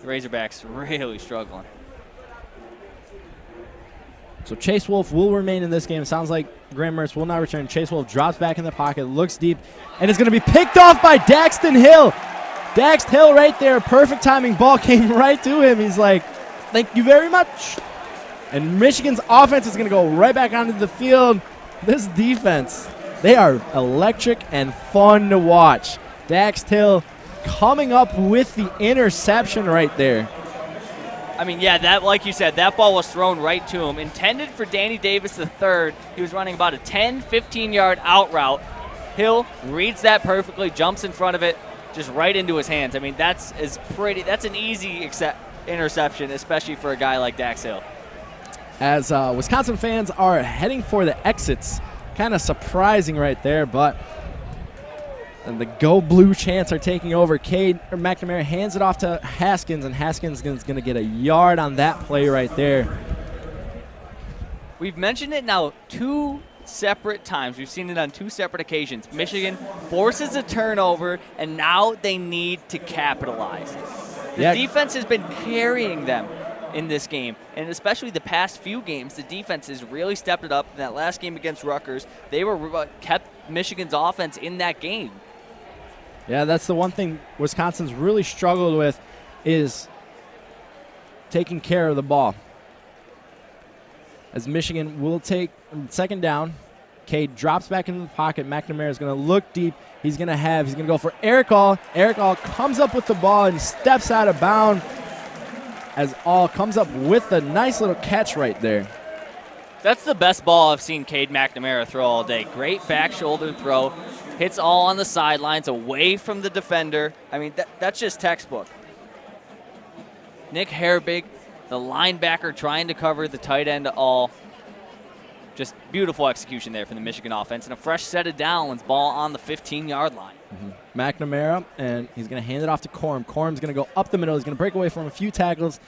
The Razorbacks really struggling. So Chase Wolf will remain in this game. Sounds like Graham Mertz will not return. Chase Wolf drops back in the pocket, looks deep, and is going to be picked off by Daxton Hill. Daxton Hill right there. Perfect timing. Ball came right to him. He's like, thank you very much. And Michigan's offense is going to go right back onto the field. This defense, they are electric and fun to watch. Daxton Hill coming up with the interception right there. I mean, yeah, that, like you said, that ball was thrown right to him. Intended for Danny Davis III. He was running about a 10, 15-yard out route. Hill reads that perfectly, jumps in front of it, just right into his hands. I mean, that's an easy interception, especially for a guy like Dax Hill. As Wisconsin fans are heading for the exits, kind of surprising right there, but and the Go Blue chants are taking over. McNamara hands it off to Haskins, and Haskins is going to get a yard on that play right there. We've mentioned it now 2 separate times. We've seen it on 2 separate occasions. Michigan forces a turnover, and now they need to capitalize. The defense has been carrying them in this game, and especially the past few games, the defense has really stepped it up. In that last game against Rutgers, they kept Michigan's offense in that game. Yeah, that's the one thing Wisconsin's really struggled with is taking care of the ball. As Michigan will take second down, Cade drops back into the pocket. McNamara is going to look deep. He's going to go for Eric All. Eric All comes up with the ball and steps out of bounds as All comes up with a nice little catch right there. That's the best ball I've seen Cade McNamara throw all day. Great back shoulder throw. Hits All on the sidelines, away from the defender. I mean, that's just textbook. Nick Herbig, the linebacker, trying to cover the tight end All. Just beautiful execution there from the Michigan offense. And a fresh set of downs, ball on the 15-yard line. McNamara, and he's going to hand it off to Corum. Corum's going to go up the middle. He's going to break away from a few tackles,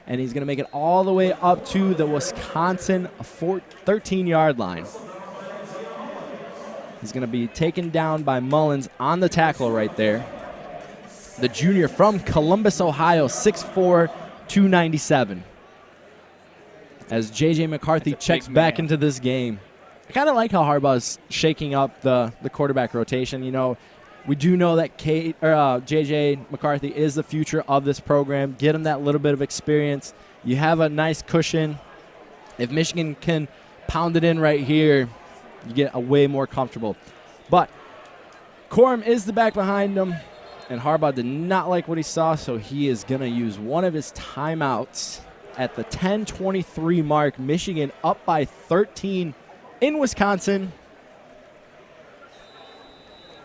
and he's going to make it all the way up to the Wisconsin 13-yard line. He's going to be taken down by Mullins on the tackle right there. The junior from Columbus, Ohio, 6'4", 297. As J.J. McCarthy checks back into this game. I kind of like how Harbaugh's shaking up the quarterback rotation. You know, we do know that J.J. McCarthy is the future of this program. Get him that little bit of experience. You have a nice cushion. If Michigan can pound it in right here, you get a way more comfortable. But Corum is the back behind him, and Harbaugh did not like what he saw, so he is going to use one of his timeouts at the 10:23 mark. Michigan up by 13 in Wisconsin.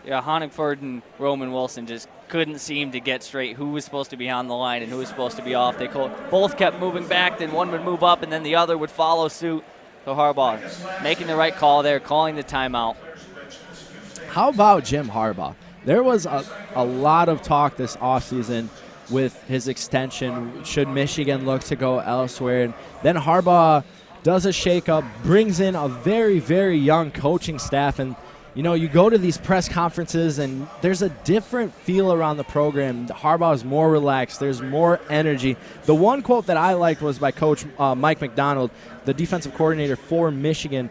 Yeah, Honigford and Roman Wilson just couldn't seem to get straight who was supposed to be on the line and who was supposed to be off. They both kept moving back, then one would move up, and then the other would follow suit. So Harbaugh making the right call there, calling the timeout. How about Jim Harbaugh? There was a lot of talk this offseason with his extension. Should Michigan look to go elsewhere? And then Harbaugh does a shakeup, brings in a very, very young coaching staff. And, you know, you go to these press conferences and there's a different feel around the program. Harbaugh is more relaxed. There's more energy. The one quote that I liked was by Coach Mike McDonald, the defensive coordinator for Michigan,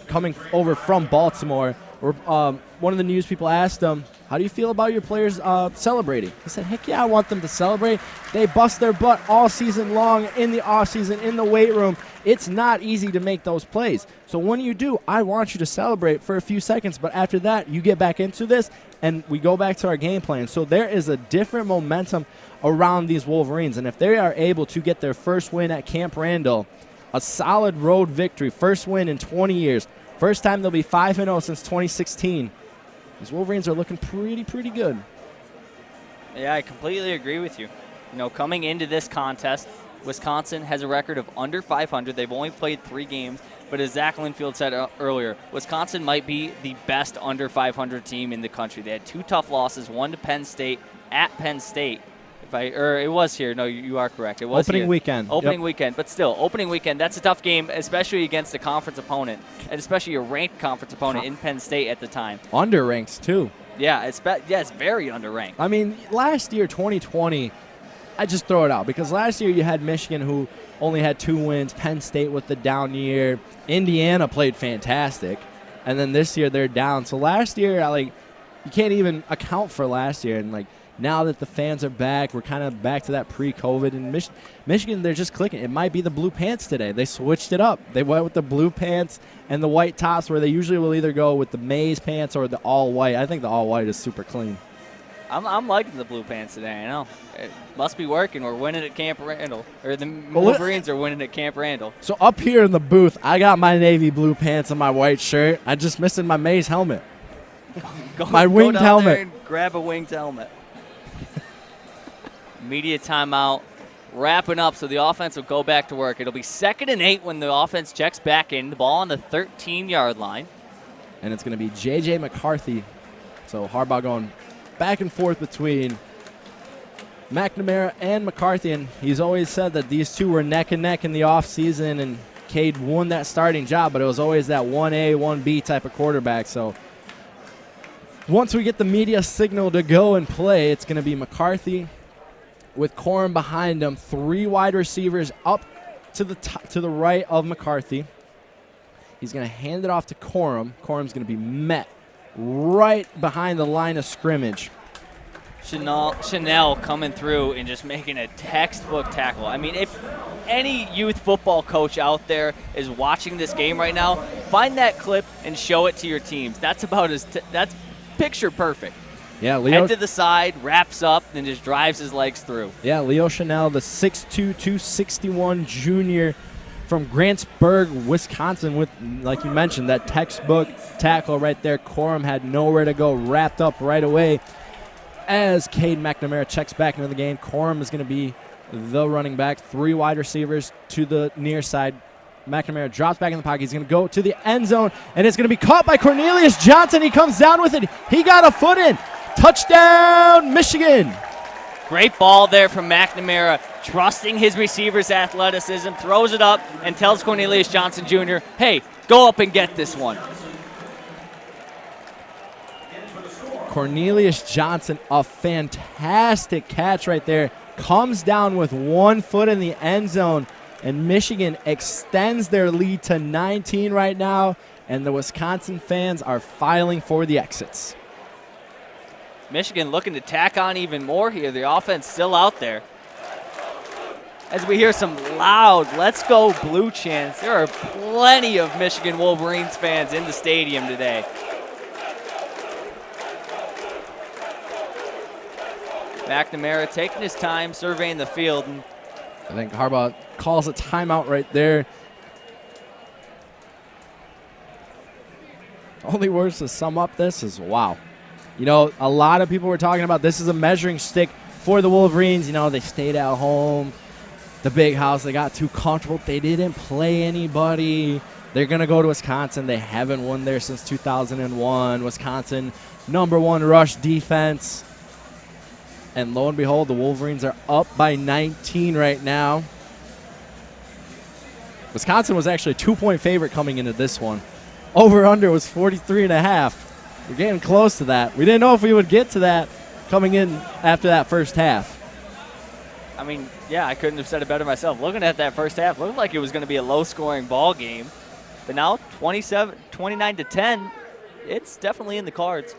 coming over from Baltimore. One of the news people asked him, how do you feel about your players celebrating? He said, heck yeah, I want them to celebrate. They bust their butt all season long in the offseason, in the weight room. It's not easy to make those plays. So when you do, I want you to celebrate for a few seconds. But after that, you get back into this, and we go back to our game plan. So there is a different momentum around these Wolverines. And if they are able to get their first win at Camp Randall, a solid road victory, first win in 20 years, first time they'll be 5-0 since 2016. These Wolverines are looking pretty good. Yeah, I completely agree with you. You know, coming into this contest, Wisconsin has a record of under 500. They've only played 3 games. But as Zach Linfield said earlier, Wisconsin might be the best under 500 team in the country. They had 2 tough losses, one to Penn State at Penn State. It was here. No, you are correct. It was opening here. weekend. Opening weekend. But still, opening weekend, that's a tough game, especially against a conference opponent, and especially a ranked conference opponent in Penn State at the time. Underranked, too. Yeah, it's very underranked. I mean, last year, 2020, I just throw it out because last year you had Michigan who only had 2 wins, Penn State with the down year, Indiana played fantastic, and then this year they're down. So last year, you can't even account for last year, and now that the fans are back, we're kind of back to that pre-COVID, and Michigan, they're just clicking. It might be the blue pants today. They switched it up. They went with the blue pants and the white tops, where they usually will either go with the maize pants or the all-white. I think the all-white is super clean. I'm liking the blue pants today. I know. It must be working. We're winning at Camp Randall. Or the Wolverines are winning at Camp Randall. So up here in the booth, I got my navy blue pants and my white shirt. I just missing my maize helmet. My winged helmet. There and grab a winged helmet. Media timeout. Wrapping up, so the offense will go back to work. It'll be 2nd and 8 when the offense checks back in. The ball on the 13-yard line. And it's going to be J.J. McCarthy. So Harbaugh going back and forth between McNamara and McCarthy, and he's always said that these two were neck and neck in the offseason, and Cade won that starting job, but it was always that 1A, 1B type of quarterback. So once we get the media signal to go and play, it's going to be McCarthy with Corum behind him, 3 wide receivers up to the right of McCarthy. He's going to hand it off to Corum. Corum's going to be met right behind the line of scrimmage. Chanel coming through and just making a textbook tackle. I mean, if any youth football coach out there is watching this game right now, find that clip and show it to your teams. That's about that's picture perfect. Yeah, Leo. Head to the side, wraps up, and just drives his legs through. Yeah, Leo Chanel, the 6'2", 261 junior from Grantsburg, Wisconsin, with, like you mentioned, that textbook tackle right there. Corum had nowhere to go, wrapped up right away. As Cade McNamara checks back into the game, Corum is going to be the running back. 3 wide receivers to the near side. McNamara drops back in the pocket. He's going to go to the end zone, and it's going to be caught by Cornelius Johnson. He comes down with it. He got a foot in. Touchdown, Michigan. Great ball there from McNamara, trusting his receiver's athleticism, throws it up and tells Cornelius Johnson Jr., hey, go up and get this one. Cornelius Johnson, a fantastic catch right there, comes down with 1 foot in the end zone, and Michigan extends their lead to 19 right now, and the Wisconsin fans are filing for the exits. Michigan looking to tack on even more here. The offense still out there. As we hear some loud "Let's Go Blue" chants, there are plenty of Michigan Wolverines fans in the stadium today. McNamara taking his time, surveying the field. And I think Harbaugh calls a timeout right there. Only words to sum up this is wow. You know, a lot of people were talking about this is a measuring stick for the Wolverines. You know, they stayed at home, the big house. They got too comfortable. They didn't play anybody. They're going to go to Wisconsin. They haven't won there since 2001. Wisconsin, #1 rush defense. And lo and behold, the Wolverines are up by 19 right now. Wisconsin was actually a 2-point favorite coming into this one. Over-under was 43.5. We're getting close to that. We didn't know if we would get to that coming in after that first half. I mean, yeah, I couldn't have said it better myself. Looking at that first half, looked like it was going to be a low-scoring ball game. But now, 29-10, it's definitely in the cards.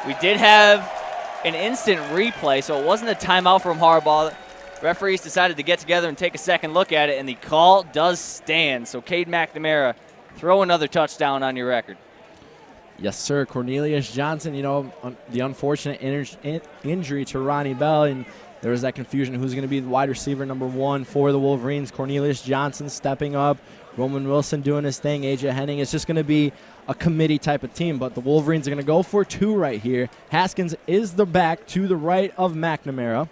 We did have an instant replay, so it wasn't a timeout from Harbaugh. Referees decided to get together and take a second look at it, and the call does stand. So Cade McNamara, throw another touchdown on your record. Yes, sir. Cornelius Johnson, you know, the unfortunate injury to Ronnie Bell, and there was that confusion who's going to be the wide receiver #1 for the Wolverines. Cornelius Johnson stepping up, Roman Wilson doing his thing, AJ Henning. It's just going to be a committee type of team, but the Wolverines are going to go for 2 right here. Haskins is the back to the right of McNamara.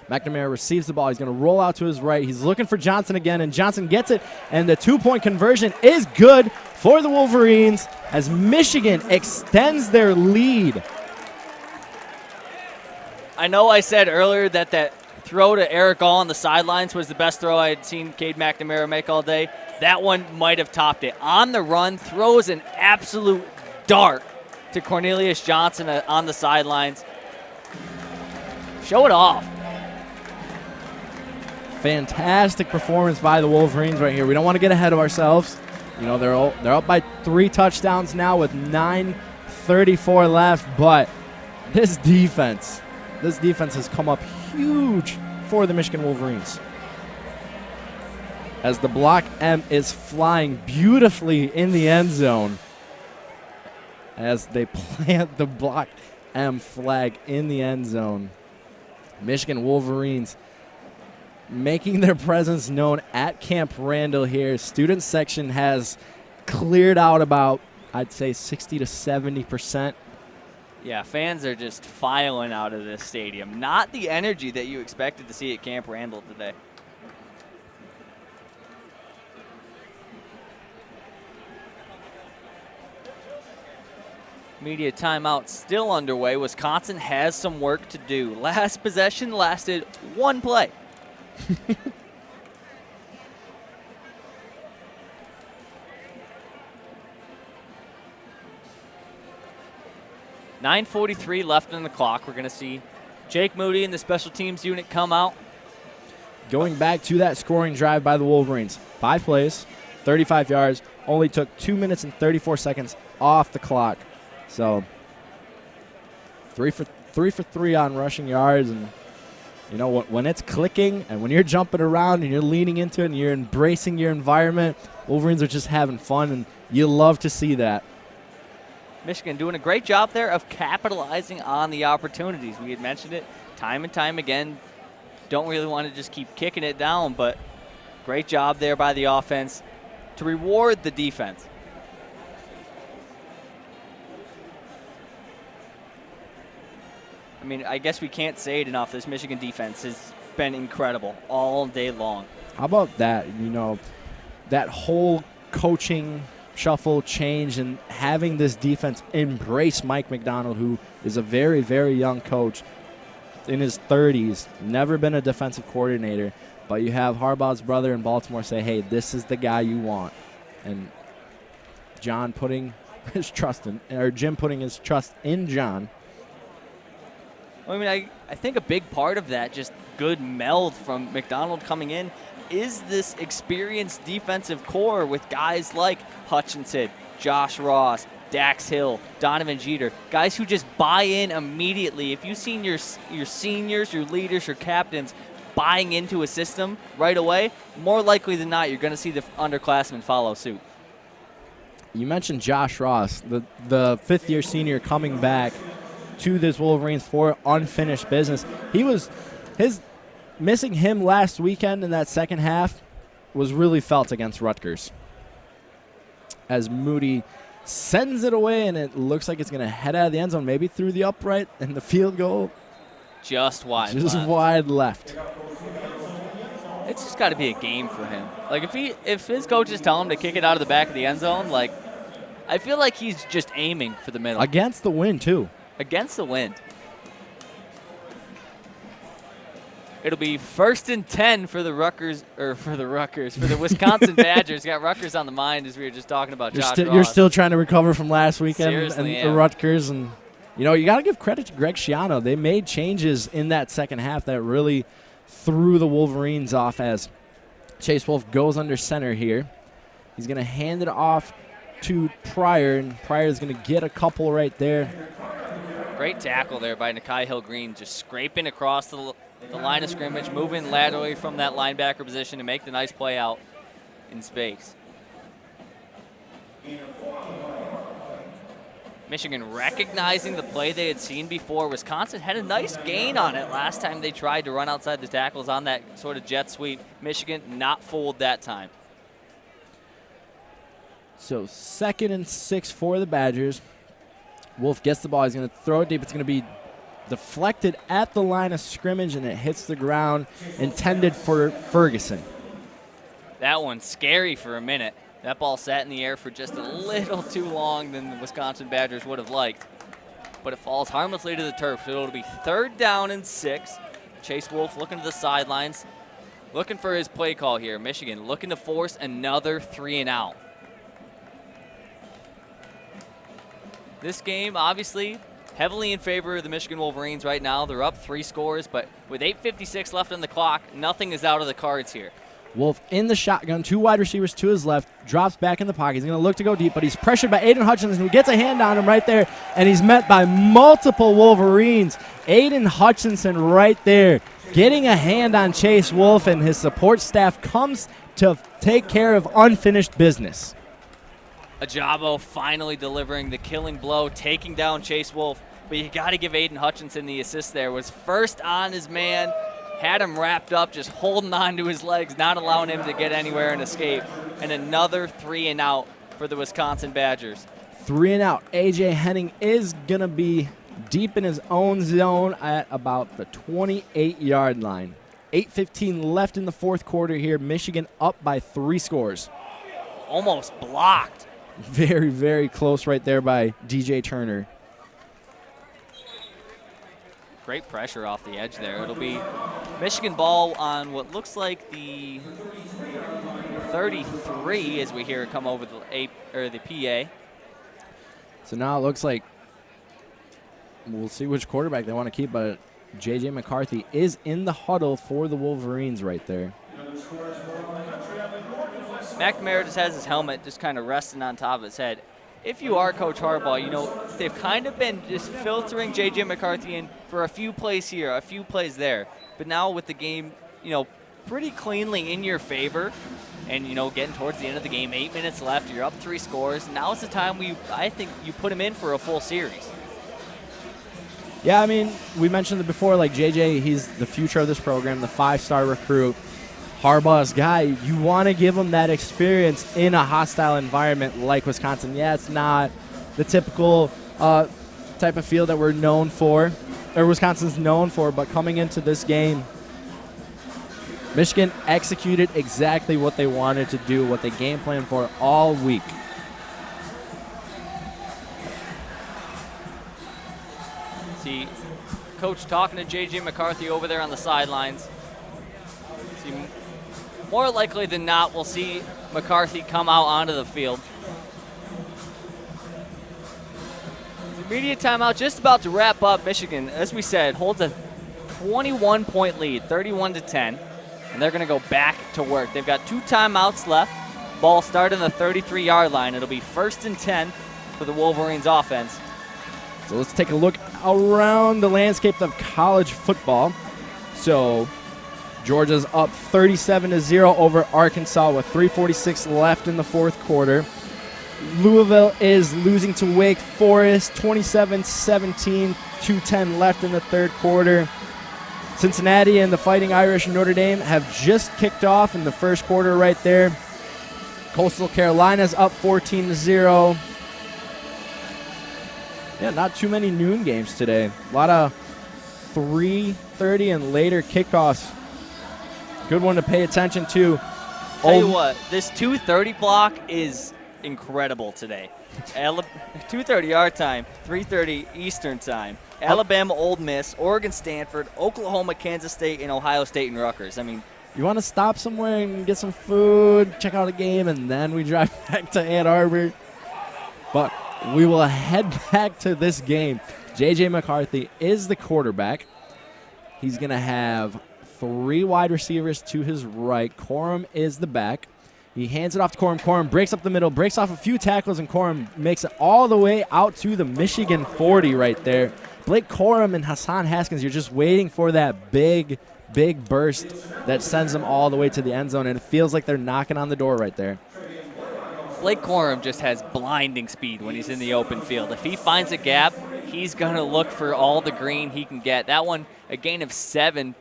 McNamara receives the ball. He's going to roll out to his right. He's looking for Johnson again, and Johnson gets it. And the two-point conversion is good for the Wolverines as Michigan extends their lead. I know I said earlier that throw to Eric All on the sidelines was the best throw I had seen Cade McNamara make all day. That one might have topped it. On the run, throws an absolute dart to Cornelius Johnson on the sidelines. Show it off. Fantastic performance by the Wolverines right here. We don't want to get ahead of ourselves. You know, they're up by 3 touchdowns now with 9:34 left, but this defense has come up huge for the Michigan Wolverines. As the block M is flying beautifully in the end zone as they plant the block M flag in the end zone. Michigan Wolverines making their presence known at Camp Randall here. Student section has cleared out about, I'd say, 60 to 70%. Yeah, fans are just filing out of this stadium. Not the energy that you expected to see at Camp Randall today. Media timeout still underway. Wisconsin has some work to do. Last possession lasted 1 play. 9:43 left on the clock. We're going to see Jake Moody and the special teams unit come out. Going back to that scoring drive by the Wolverines. 5 plays, 35 yards, only took 2 minutes and 34 seconds off the clock. So 3 for 3 on rushing yards. And, you know, when it's clicking and when you're jumping around and you're leaning into it and you're embracing your environment, Wolverines are just having fun, and you love to see that. Michigan doing a great job there of capitalizing on the opportunities. We had mentioned it time and time again. Don't really want to just keep kicking it down, but great job there by the offense to reward the defense. I mean, I guess we can't say it enough. This Michigan defense has been incredible all day long. How about that? You know, that whole coaching shuffle change and having this defense embrace Mike McDonald, who is a very, very young coach in his 30s, never been a defensive coordinator, but you have Harbaugh's brother in Baltimore say, hey, this is the guy you want. And John putting his trust in, or Jim putting his trust in John. I mean, I think a big part of that, just good meld from McDonald coming in, is this experienced defensive core with guys like Hutchinson, Josh Ross, Dax Hill, Donovan Jeter, guys who just buy in immediately. If you've seen your seniors, your leaders, your captains buying into a system right away, more likely than not, you're going to see the underclassmen follow suit. You mentioned Josh Ross, the fifth-year senior coming back to this Wolverines for unfinished business. Missing him last weekend in that second half was really felt against Rutgers. As Moody sends it away, and it looks like it's going to head out of the end zone, maybe through the upright, and the field goal just wide left. It's just got to be a game for him. Like, if his coaches tell him to kick it out of the back of the end zone, like, I feel like he's just aiming for the middle. Against the wind, too. Against the wind. It'll be 1st and 10 for the Wisconsin Badgers. Got Rutgers on the mind as we were just talking about Josh Ross. You're still trying to recover from last weekend Seriously, and Rutgers. And, you know, you got to give credit to Greg Schiano. They made changes in that second half that really threw the Wolverines off as Chase Wolf goes under center here. He's going to hand it off to Pryor, and Pryor's going to get a couple right there. Great tackle there by Nakai Hill-Green, just scraping across the line of scrimmage, moving laterally from that linebacker position to make the nice play out in space. Michigan recognizing the play they had seen before. Wisconsin had a nice gain on it last time they tried to run outside the tackles on that sort of jet sweep. Michigan not fooled that time. So 2nd and 6 for the Badgers. Wolf gets the ball. He's going to throw it deep. It's going to be deflected at the line of scrimmage, and it hits the ground, intended for Ferguson. That one's scary for a minute. That ball sat in the air for just a little too long than the Wisconsin Badgers would have liked. But it falls harmlessly to the turf, so it'll be 3rd down and 6. Chase Wolf looking to the sidelines, looking for his play call here. Michigan looking to force another 3 and out. This game, obviously, heavily in favor of the Michigan Wolverines right now. They're up 3 scores, but with 8:56 left on the clock, nothing is out of the cards here. Wolf in the shotgun, 2 wide receivers to his left, drops back in the pocket. He's going to look to go deep, but he's pressured by Aiden Hutchinson, who gets a hand on him right there, and he's met by multiple Wolverines. Aiden Hutchinson right there getting a hand on Chase Wolf, and his support staff comes to take care of unfinished business. Ajabo finally delivering the killing blow, taking down Chase Wolf, but you got to give Aiden Hutchinson the assist there. Was first on his man, had him wrapped up, just holding on to his legs, not allowing him to get anywhere and escape. And another 3 and out for the Wisconsin Badgers. 3 and out. A.J. Henning is going to be deep in his own zone at about the 28-yard line. 8:15 left in the 4th quarter here. Michigan up by 3 scores. Almost blocked. Very, very close right there by DJ Turner. Great pressure off the edge there. It'll be Michigan ball on what looks like the 33 as we hear it come over the PA. So now it looks like we'll see which quarterback they want to keep, but J.J. McCarthy is in the huddle for the Wolverines right there. McNamara just has his helmet just kind of resting on top of his head. If you are Coach Harbaugh, you know, they've kind of been just filtering J.J. McCarthy in for a few plays here, a few plays there. But now with the game, you know, pretty cleanly in your favor and, you know, getting towards the end of the game, 8 minutes left, you're up 3 scores. Now is the time I think you put him in for a full series. Yeah, I mean, we mentioned it before, like J.J., he's the future of this program, the 5-star recruit. Harbaugh's guy, you want to give him that experience in a hostile environment like Wisconsin. Yeah, it's not the typical type of field that we're known for, or Wisconsin's known for, but coming into this game, Michigan executed exactly what they wanted to do, what they game planned for all week. See Coach talking to J.J. McCarthy over there on the sidelines. See, more likely than not, we'll see McCarthy come out onto the field. The immediate timeout just about to wrap up. Michigan, as we said, holds a 21-point lead, 31-10, and they're going to go back to work. They've got 2 timeouts left. Ball started on the 33-yard line. It'll be 1st and 10 for the Wolverines offense. So let's take a look around the landscape of college football. So Georgia's up 37-0 over Arkansas with 3:46 left in the 4th quarter. Louisville is losing to Wake Forest 27-17, 2:10 left in the 3rd quarter. Cincinnati and the Fighting Irish Notre Dame have just kicked off in the 1st quarter right there. Coastal Carolina's up 14-0. Yeah, not too many noon games today. A lot of 3:30 and later kickoffs. Good one to pay attention to. Tell you what, this 2:30 block is incredible today. 2:30 our time, 3:30 Eastern time. Alabama, Ole Miss, Oregon, Stanford, Oklahoma, Kansas State, and Ohio State and Rutgers. I mean, you want to stop somewhere and get some food, check out a game, and then we drive back to Ann Arbor. But we will head back to this game. J.J. McCarthy is the quarterback. He's going to have 3 wide receivers to his right. Corum is the back. He hands it off to Corum. Corum breaks up the middle, breaks off a few tackles, and Corum makes it all the way out to the Michigan 40 right there. Blake Corum and Hassan Haskins, you're just waiting for that big burst that sends them all the way to the end zone, and it feels like they're knocking on the door right there. Blake Corum just has blinding speed when he's in the open field. If he finds a gap, he's going to look for all the green he can get. That one, a gain of 7,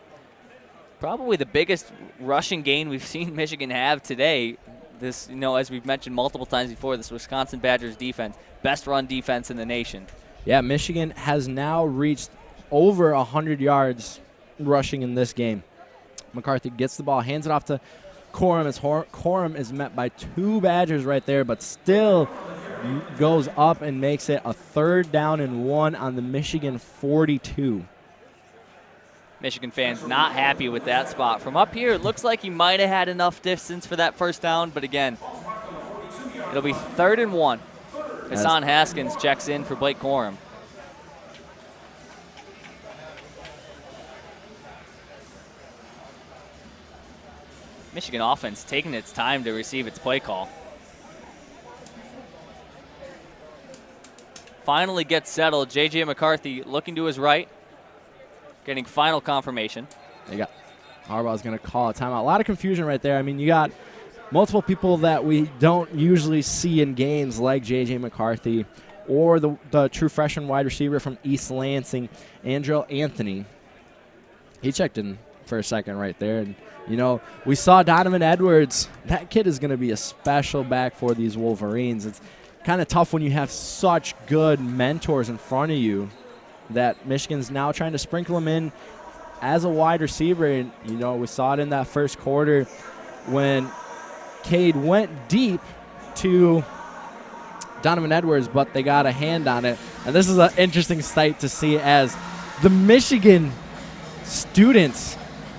probably the biggest rushing gain we've seen Michigan have today. This, you know, as we've mentioned multiple times before, this Wisconsin Badgers defense, best run defense in the nation. Yeah, Michigan has now reached over 100 yards rushing in this game. McCarthy gets the ball, hands it off to Corum as Corum is met by 2 Badgers right there, but still goes up and makes it a 3rd down and 1 on the Michigan 42. Michigan fans not happy with that spot. From up here, it looks like he might have had enough distance for that first down, but again, it'll be 3rd and 1. Hassan Haskins checks in for Blake Corum. Michigan offense taking its time to receive its play call. Finally gets settled. J.J. McCarthy looking to his right, getting final confirmation. Harbaugh's going to call a timeout. A lot of confusion right there. I mean, you got multiple people that we don't usually see in games like J.J. McCarthy or the true freshman wide receiver from East Lansing, Andrel Anthony. He checked in for a second right there. And, you know, we saw Donovan Edwards. That kid is going to be a special back for these Wolverines. It's kind of tough when you have such good mentors in front of you that Michigan's now trying to sprinkle him in as a wide receiver. And, you know, we saw it in that first quarter when Cade went deep to Donovan Edwards, but they got a hand on it. And this is an interesting sight to see as the Michigan students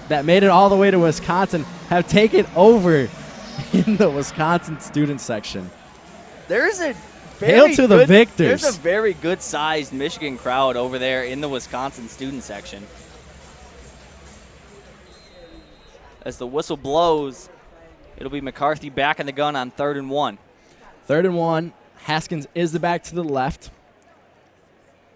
that made it all the way to Wisconsin have taken over in the Wisconsin student section. There's a Hail to the victors. There's a very good-sized Michigan crowd over there in the Wisconsin student section. As the whistle blows, it'll be McCarthy back in the gun on 3rd and 1. 3rd and 1. Haskins is the back to the left.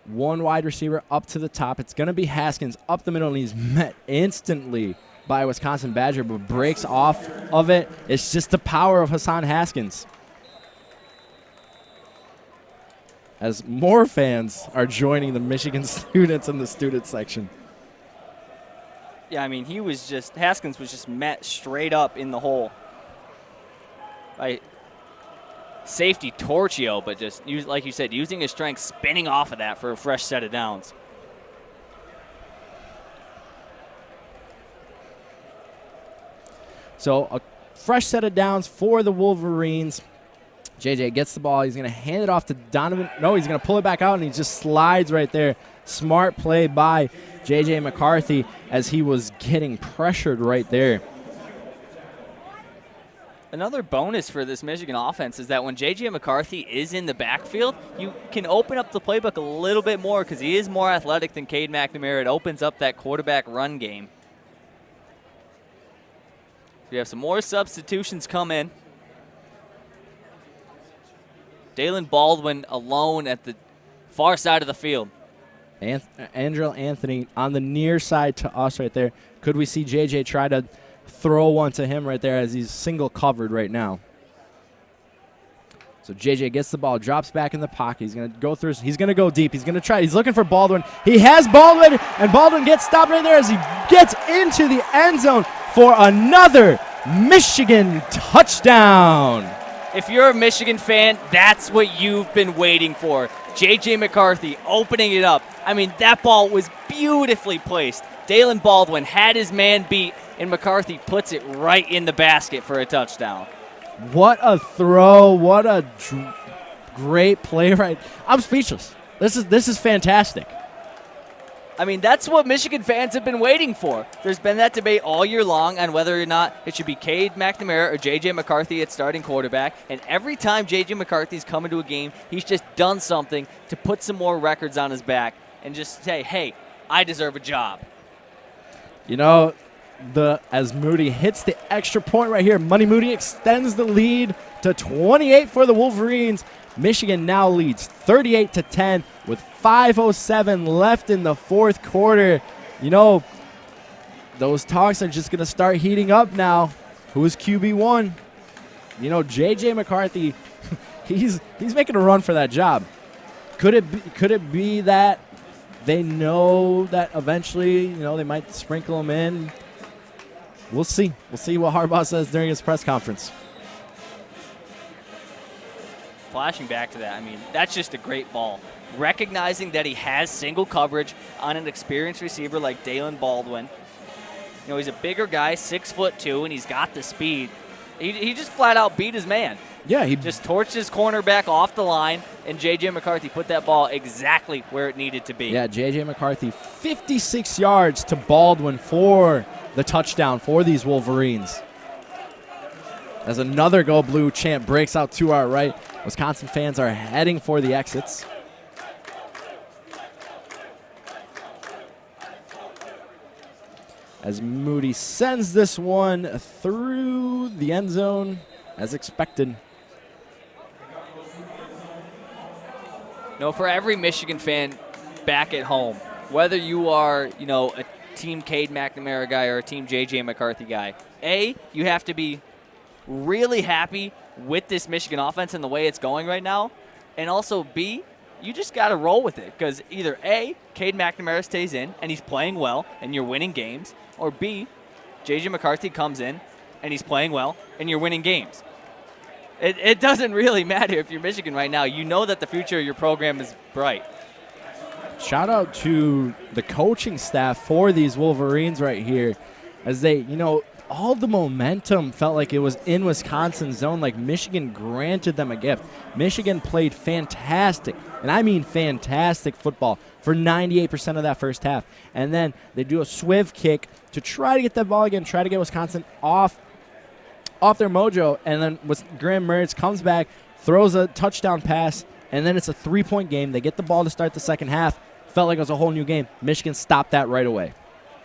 1 wide receiver up to the top. It's going to be Haskins up the middle, and he's met instantly by a Wisconsin Badger, but breaks off of it. It's just the power of Hassan Haskins. As more fans are joining the Michigan students in the student section. Yeah, I mean, Haskins was just met straight up in the hole by safety Torchio, but just, like you said, using his strength, spinning off of that for a fresh set of downs. So a fresh set of downs for the Wolverines. JJ gets the ball. He's going to hand it off to Donovan. No, he's going to pull it back out, and he just slides right there. Smart play by JJ McCarthy as he was getting pressured right there. Another bonus for this Michigan offense is that when J.J. McCarthy is in the backfield, you can open up the playbook a little bit more because he is more athletic than Cade McNamara. It opens up that quarterback run game. We have some more substitutions come in. Dalen Baldwin alone at the far side of the field. Andrel Anthony on the near side to us right there. Could we see JJ try to throw one to him right there as he's single covered right now? So JJ gets the ball, drops back in the pocket. He's going to go through. He's going to go deep. He's going to try. He's looking for Baldwin. He has Baldwin, and Baldwin gets stopped right there as he gets into the end zone for another Michigan touchdown. If you're a Michigan fan, that's what you've been waiting for. J.J. McCarthy opening it up. I mean, that ball was beautifully placed. Dalen Baldwin had his man beat, and McCarthy puts it right in the basket for a touchdown. What a throw. What a great play. Right. I'm speechless. This is fantastic. I mean, that's what Michigan fans have been waiting for. There's been that debate all year long on whether or not it should be Cade McNamara or J.J. McCarthy at starting quarterback. And every time J.J. McCarthy's come into a game, he's just done something to put some more records on his back and just say, hey, I deserve a job. You know, as Moody hits the extra point right here, Money Moody extends the lead to 28 for the Wolverines. Michigan now leads 38-10 with 5:07 left in the fourth quarter. You know, those talks are just going to start heating up now. Who's QB1? You know, J.J. McCarthy, he's making a run for that job. Could it be that they know that eventually, you know, they might sprinkle him in? We'll see. We'll see what Harbaugh says during his press conference. flashing back to that, I mean, that's just a great ball. Recognizing that he has single coverage on an experienced receiver like Dalen Baldwin. You know, he's a bigger guy, 6'2", and he's got the speed. He just flat out beat his man. Yeah, he Just torched his cornerback off the line, and J.J. McCarthy put that ball exactly where it needed to be. Yeah, J.J. McCarthy, 56 yards to Baldwin for the touchdown for these Wolverines. As another Go Blue chant breaks out to our right, Wisconsin fans are heading for the exits. As Moody sends this one through the end zone as expected. No, for every Michigan fan back at home, whether you are, you know, a Team Cade McNamara guy or a Team J.J. McCarthy guy, A, you have to be really happy with this Michigan offense and the way it's going right now, and also B, you just got to roll with it because either A, Cade McNamara stays in and he's playing well and you're winning games, or B, J.J. McCarthy comes in and he's playing well and you're winning games. It doesn't really matter if you're Michigan right now. You know that the future of your program is bright. Shout out to the coaching staff for these Wolverines right here as they, you know, all the momentum felt like it was in Wisconsin's zone, like Michigan granted them a gift. Michigan played fantastic, and I mean fantastic football for 98% of that first half. And then they do a swift kick to try to get that ball again, try to get Wisconsin off their mojo, and then Graham Mertz comes back, throws a touchdown pass, and then it's a 3-point game. They get the ball to start the second half. Felt like it was a whole new game. Michigan stopped that right away.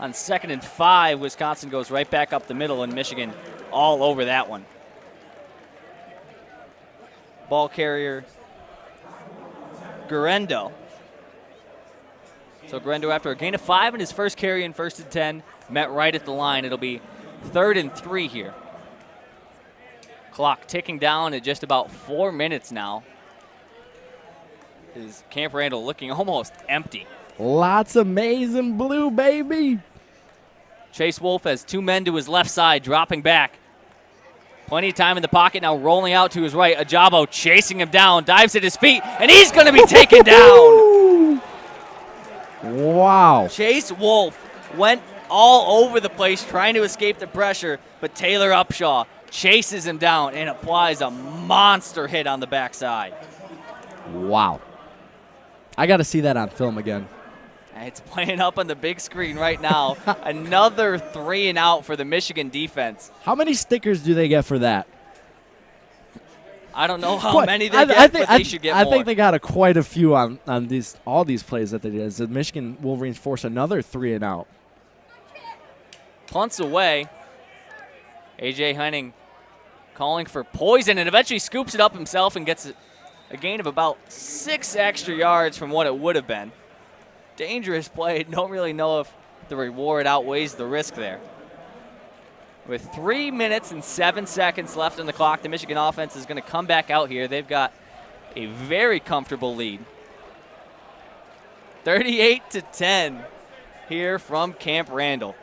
On 2nd and 5, Wisconsin goes right back up the middle, and Michigan all over that one. Ball carrier, Guerendo. So Guerendo, after a gain of 5 in his first carry in 1st and 10, met right at the line. It'll be 3rd and 3 here. Clock ticking down at just about 4 minutes now. Is Camp Randall looking almost empty. Lots of maize and blue, baby. Chase Wolf has 2 men to his left side, dropping back. Plenty of time in the pocket, now rolling out to his right. Ajabo chasing him down, dives at his feet, and he's going to be taken down. Wow. Chase Wolf went all over the place trying to escape the pressure, but Taylor Upshaw chases him down and applies a monster hit on the backside. Wow. I got to see that on film again. It's playing up on the big screen right now. Another 3 and out for the Michigan defense. How many stickers do they get for that? I don't know how many they get, but they should get more. I think they got quite a few on all these plays that they did. The Michigan Wolverines force another 3 and out. Punts away. A.J. Henning calling for poison and eventually scoops it up himself and gets a gain of about 6 extra yards from what it would have been. Dangerous play. Don't really know if the reward outweighs the risk there. With 3 minutes and 7 seconds left on the clock, the Michigan offense is going to come back out here. They've got a very comfortable lead. 38-10 here from Camp Randall.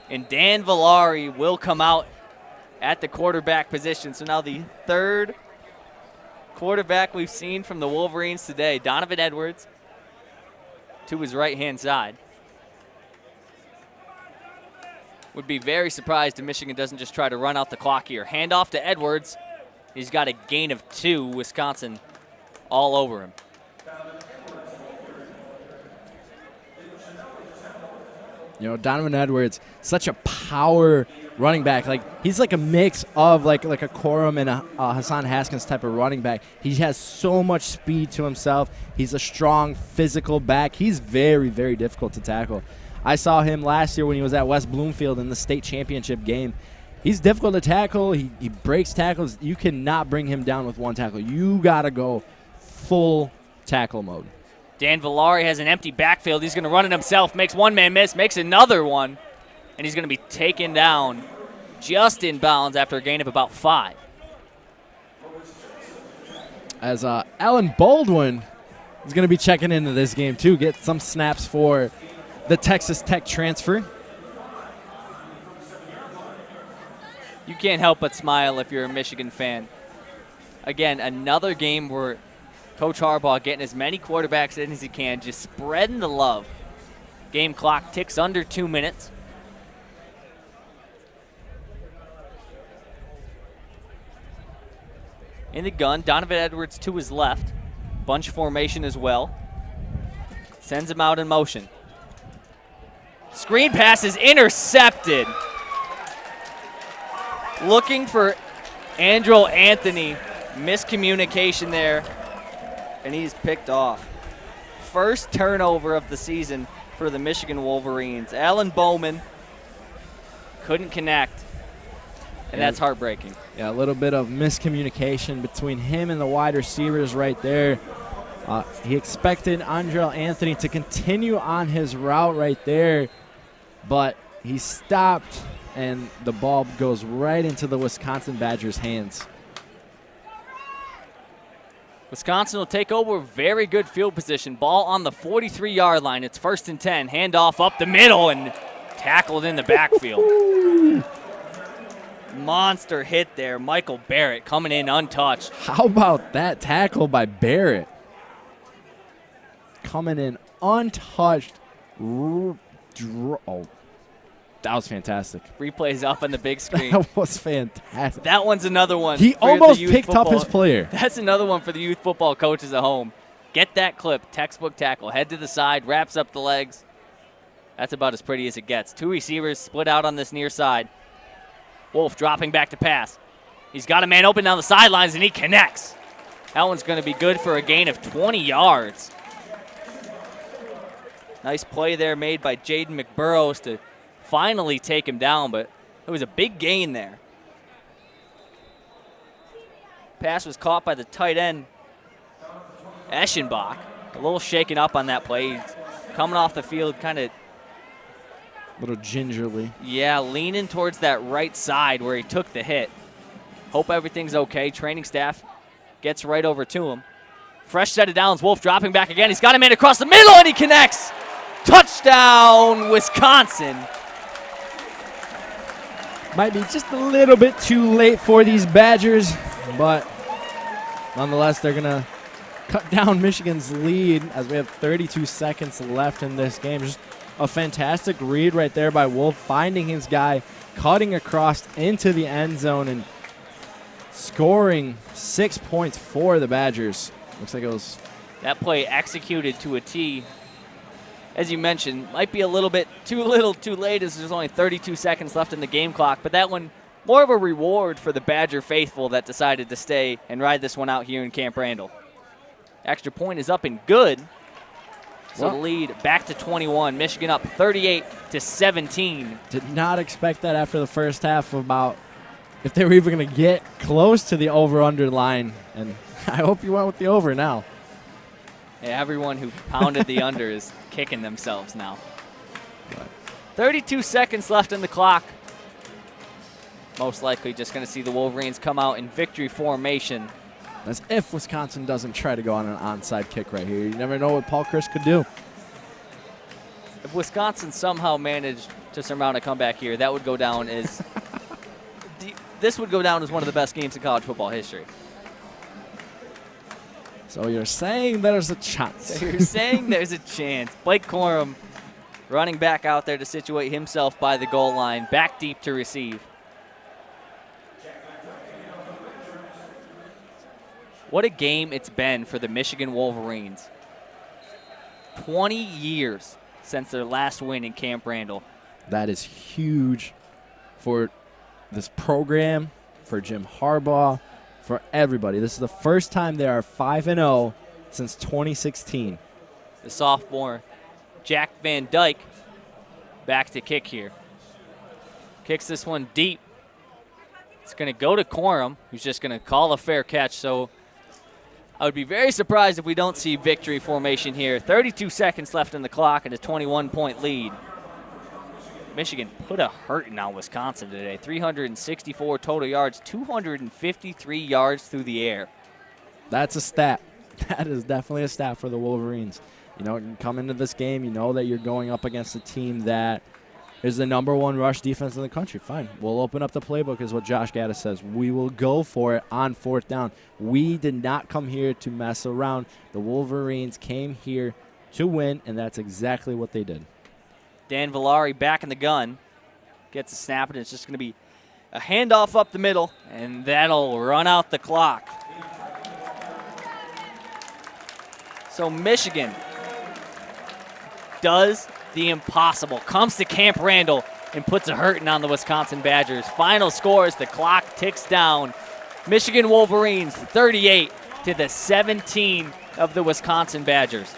And Dan Villari will come out at the quarterback position. So now the 3rd quarterback we've seen from the Wolverines today, Donovan Edwards, to his right-hand side. Would be very surprised if Michigan doesn't just try to run out the clock here. Handoff to Edwards. He's got a gain of 2. Wisconsin all over him. You know, Donovan Edwards, such a power running back. Like, he's like a mix of like a Corum and a Hassan Haskins type of running back. He has so much speed to himself. He's a strong physical back. He's very, very difficult to tackle. I saw him last year when he was at West Bloomfield in the state championship game. He's difficult to tackle. He breaks tackles. You cannot bring him down with one tackle. You got to go full tackle mode. Dan Villari has an empty backfield. He's going to run it himself, makes one man miss, makes another one, and he's going to be taken down just in bounds after a gain of about 5. As Alan Baldwin is going to be checking into this game too, get some snaps for the Texas Tech transfer. You can't help but smile if you're a Michigan fan. Again, another game where Coach Harbaugh getting as many quarterbacks in as he can, just spreading the love. Game clock ticks under 2 minutes. In the gun, Donovan Edwards to his left. Bunch formation as well. Sends him out in motion. Screen pass is intercepted. Looking for Andrew Anthony. Miscommunication there, and he's picked off. First turnover of the season for the Michigan Wolverines. Alan Bowman couldn't connect, and that's heartbreaking. Yeah, a little bit of miscommunication between him and the wide receivers right there. He expected Andrel Anthony to continue on his route right there, but he stopped, and the ball goes right into the Wisconsin Badgers' hands. Wisconsin will take over very good field position. Ball on the 43-yard line. It's 1st and 10. Handoff up the middle and tackled in the backfield. Monster hit there. Michael Barrett coming in untouched. How about that tackle by Barrett? Coming in untouched. Oh, that was fantastic. Replays up on the big screen. That was fantastic. That one's another one. He for almost the youth picked up football. his player. That's another one for the youth football coaches at home. Get that clip, textbook tackle, head to the side, wraps up the legs. That's about as pretty as it gets. Two receivers split out on this near side. Wolf dropping back to pass. He's got a man open down the sidelines, and he connects. That one's going to be good for a gain of 20 yards. Nice play there made by Jaden McBurrows to finally take him down, but it was a big gain there. Pass was caught by the tight end, Eschenbach. A little shaken up on that play. He's coming off the field kind of, A little gingerly. yeah, leaning towards that right side where he took the hit. Hope everything's okay. Training staff gets right over to him. Fresh set of downs. Wolf dropping back again. He's got a man across the middle, and he connects. Touchdown, Wisconsin. Might be just a little bit too late for these Badgers, but nonetheless, they're going to cut down Michigan's lead as we have 32 seconds left in this game. Just a fantastic read right there by Wolf, finding his guy, cutting across into the end zone, and scoring 6 points for the Badgers. Looks like it was... That play executed to a T. As you mentioned, might be a little bit too little too late as there's only 32 seconds left in the game clock, but that one more of a reward for the Badger faithful that decided to stay and ride this one out here in Camp Randall. Extra point is up and good. So the lead back to 21. Michigan up 38-17. Did not expect that after the first half about if they were even going to get close to the over-under line. And I hope you went with the over now. Yeah, everyone who pounded the under is kicking themselves now. 32 seconds left in the clock. Most likely just going to see the Wolverines come out in victory formation. As if Wisconsin doesn't try to go on an onside kick right here. You never know what Paul Chris could do. If Wisconsin somehow managed to surmount a comeback here, that would go down as this would go down as one of the best games in college football history. So you're saying there's a chance. So you're saying there's a chance. Blake Corum running back out there to situate himself by the goal line, back deep to receive. What a game it's been for the Michigan Wolverines. 20 years since their last win in Camp Randall. That is huge for this program, for Jim Harbaugh, for everybody. This is the first time they are 5-0 since 2016. The sophomore, Jack Van Dyke, back to kick here. Kicks this one deep. It's going to go to Corum, who's just going to call a fair catch. So I would be very surprised if we don't see victory formation here. 32 seconds left in the clock and a 21-point lead. Michigan put a hurting on Wisconsin today. 364 total yards, 253 yards through the air. That's a stat. That is definitely a stat for the Wolverines. You know, you come into this game, you know that you're going up against a team that is the #1 rush defense in the country. Fine. We'll open up the playbook is what Josh Gaddis says. We will go for it on 4th down. We did not come here to mess around. The Wolverines came here to win, and that's exactly what they did. Dan Villari back in the gun. Gets a snap, and it's just going to be a handoff up the middle, and that'll run out the clock. So Michigan does the impossible. Comes to Camp Randall and puts a hurting on the Wisconsin Badgers. Final score as the clock ticks down. Michigan Wolverines 38 to the 17 of the Wisconsin Badgers.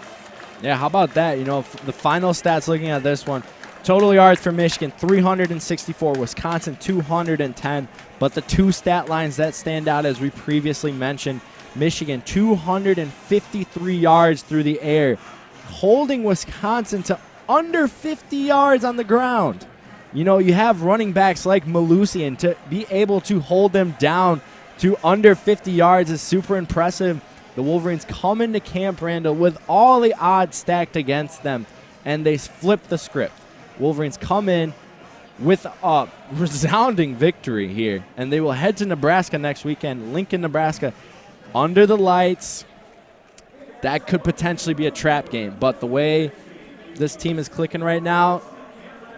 Yeah, how about that? You know, the final stats looking at this one. Total yards for Michigan, 364. Wisconsin, 210. But the two stat lines that stand out, as we previously mentioned, Michigan, 253 yards through the air, holding Wisconsin to under 50 yards on the ground. You know, you have running backs like Malusi, and to be able to hold them down to under 50 yards is super impressive. The Wolverines come into Camp Randall with all the odds stacked against them, and they flip the script. Wolverines come in with a resounding victory here, and they will head to Nebraska next weekend, Lincoln, Nebraska, under the lights. That could potentially be a trap game, but the way this team is clicking right now,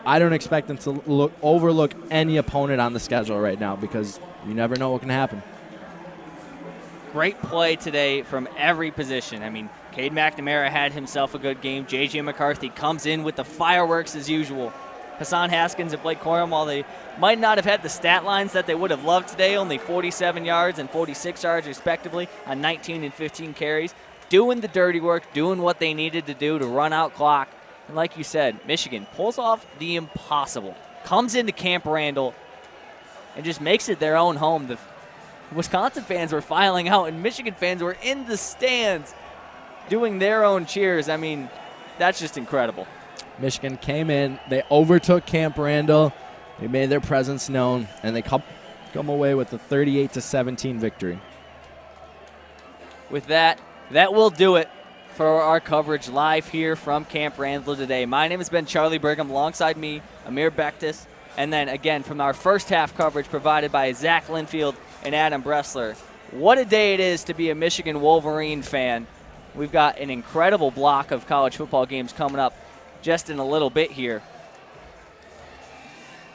I don't expect them to overlook any opponent on the schedule right now, because you never know what can happen. Great play today from every position. I mean, Cade McNamara had himself a good game. J.J. McCarthy comes in with the fireworks as usual. Hassan Haskins and Blake Corum, while they might not have had the stat lines that they would have loved today, only 47 yards and 46 yards respectively on 19 and 15 carries, doing the dirty work, doing what they needed to do to run out clock. And like you said, Michigan pulls off the impossible, comes into Camp Randall, and just makes it their own home. The Wisconsin fans were filing out, and Michigan fans were in the stands doing their own cheers. I mean, that's just incredible. Michigan came in, they overtook Camp Randall, they made their presence known, and they come away with a 38-17 victory. With that will do it for our coverage live here from Camp Randall today. My name has been Charlie Brigham, alongside me, Amir Bektis, and then again from our first half coverage provided by Zach Linfield and Adam Bressler. What a day it is to be a Michigan Wolverine fan. We've got an incredible block of college football games coming up just in a little bit here.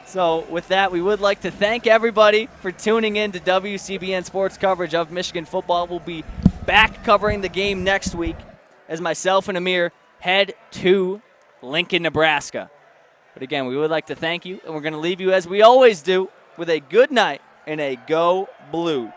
So with that, we would like to thank everybody for tuning in to WCBN Sports coverage of Michigan football. We'll be back covering the game next week as myself and Amir head to Lincoln, Nebraska. But again, we would like to thank you, and we're going to leave you as we always do with a good night and a Go Blue.